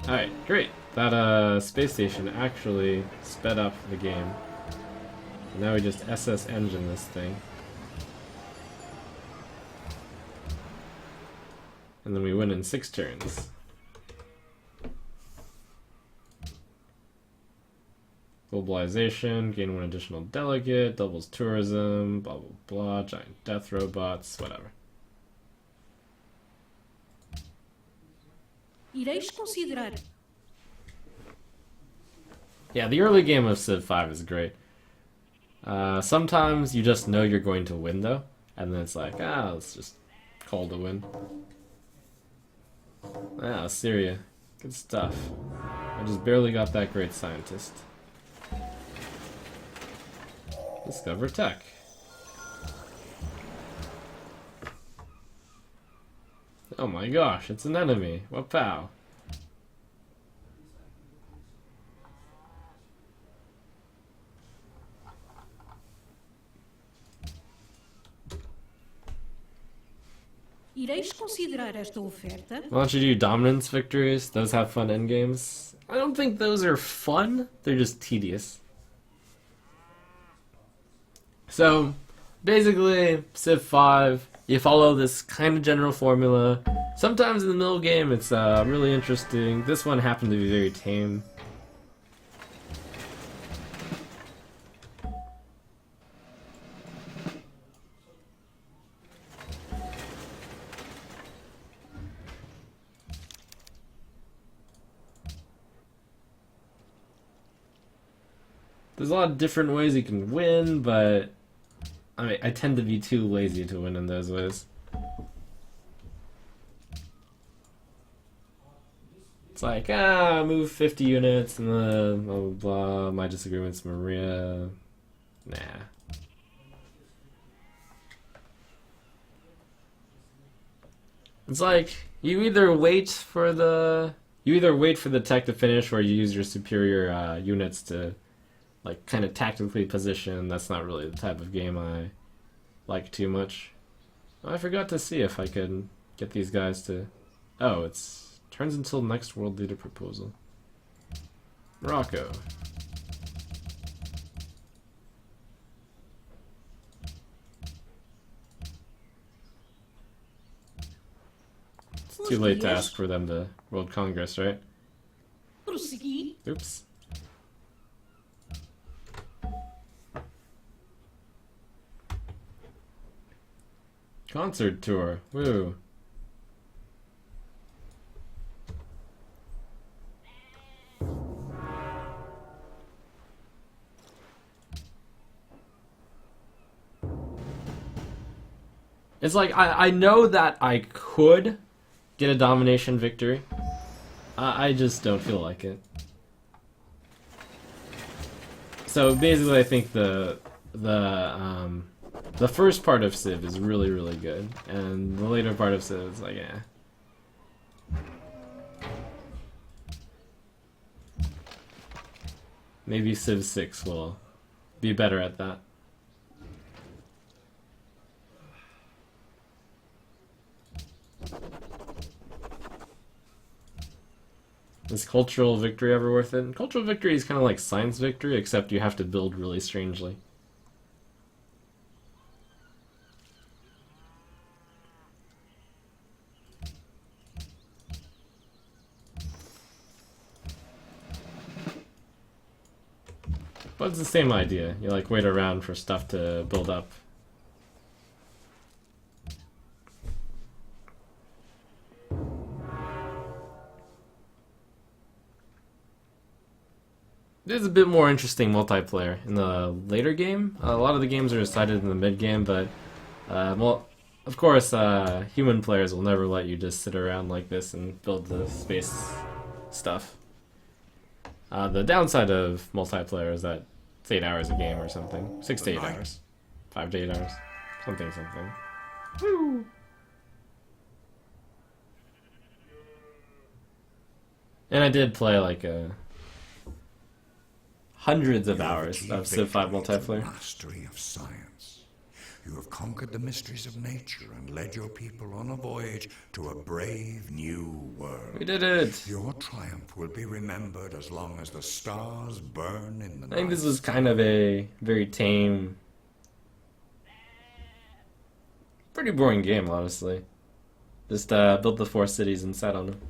Alright, great. That, space station actually sped up the game. Now we just SS engine this thing. And then we win in 6 turns. Globalization, gain 1 additional delegate, doubles tourism, blah blah blah, giant death robots, whatever. Ireis considerar. Yeah, the early game of Civ 5 is great. Sometimes you just know you're going to win though, and then it's like, let's just call to win. Syria. Good stuff. I just barely got that great scientist. Discover tech. Oh my gosh, it's an enemy. What pow? Ireis considerar esta oferta. Why don't you do dominance victories? Those have fun endgames. I don't think those are fun. They're just tedious. So, basically, Civ 5, you follow this kind of general formula. Sometimes in the middle game it's really interesting. This one happened to be very tame. There's a lot of different ways you can win, but I tend to be too lazy to win in those ways. It's like, move 50 units and then blah blah blah, my disagreements, Maria. Nah. It's like, you either wait for the tech to finish or you use your superior units to like kind of tactically position. That's not really the type of game I like too much. Oh, I forgot to see if I could get these guys to... Oh, it's turns until next world leader proposal. Morocco. too late to ask for them to World Congress, right? Prosseguir. Oops. Concert tour. Woo. It's like, I know that I could get a domination victory. I just don't feel like it. So basically I think the first part of Civ is really, really good, and the later part of Civ is like, yeah. Maybe Civ 6 will be better at that. Is cultural victory ever worth it? Cultural victory is kind of like science victory, except you have to build really strangely. But it's the same idea. You like wait around for stuff to build up. There's a bit more interesting multiplayer in the later game. A lot of the games are decided in the mid game, but well, of course, human players will never let you just sit around like this and build the space stuff. The downside of multiplayer is that it's 8 hours a game or something. 6 to 8 hours. 5 to 8 hours. Something. Woo! And I did play like hundreds of hours of Civ 5 multiplayer. Mastery of science. You have conquered the mysteries of nature and led your people on a voyage to a brave new world. We did it! Your triumph will be remembered as long as the stars burn in the night. I think this was kind of a very tame, pretty boring game, honestly. Just built the 4 cities and sat on them.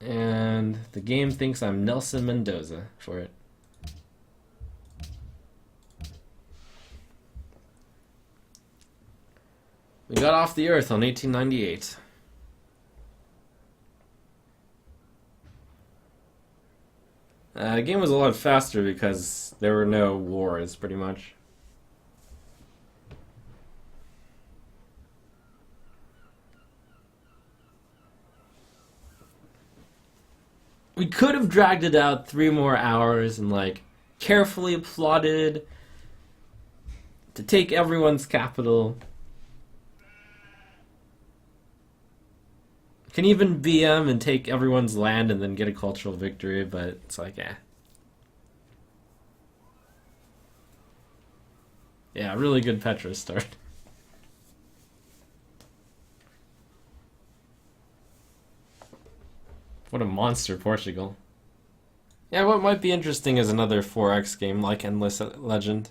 And the game thinks I'm Nelson Mendoza for it. We got off the Earth on 1898. The game was a lot faster because there were no wars, pretty much. We could have dragged it out 3 more hours and, like, carefully plotted to take everyone's capital. Can even BM and take everyone's land and then get a cultural victory, but it's like, eh. Yeah, really good Petra start. What a monster, Portugal. Yeah, what might be interesting is another 4X game like Endless Legend.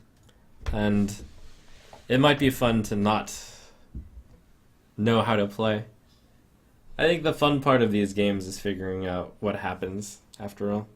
And it might be fun to not know how to play. I think the fun part of these games is figuring out what happens, after all.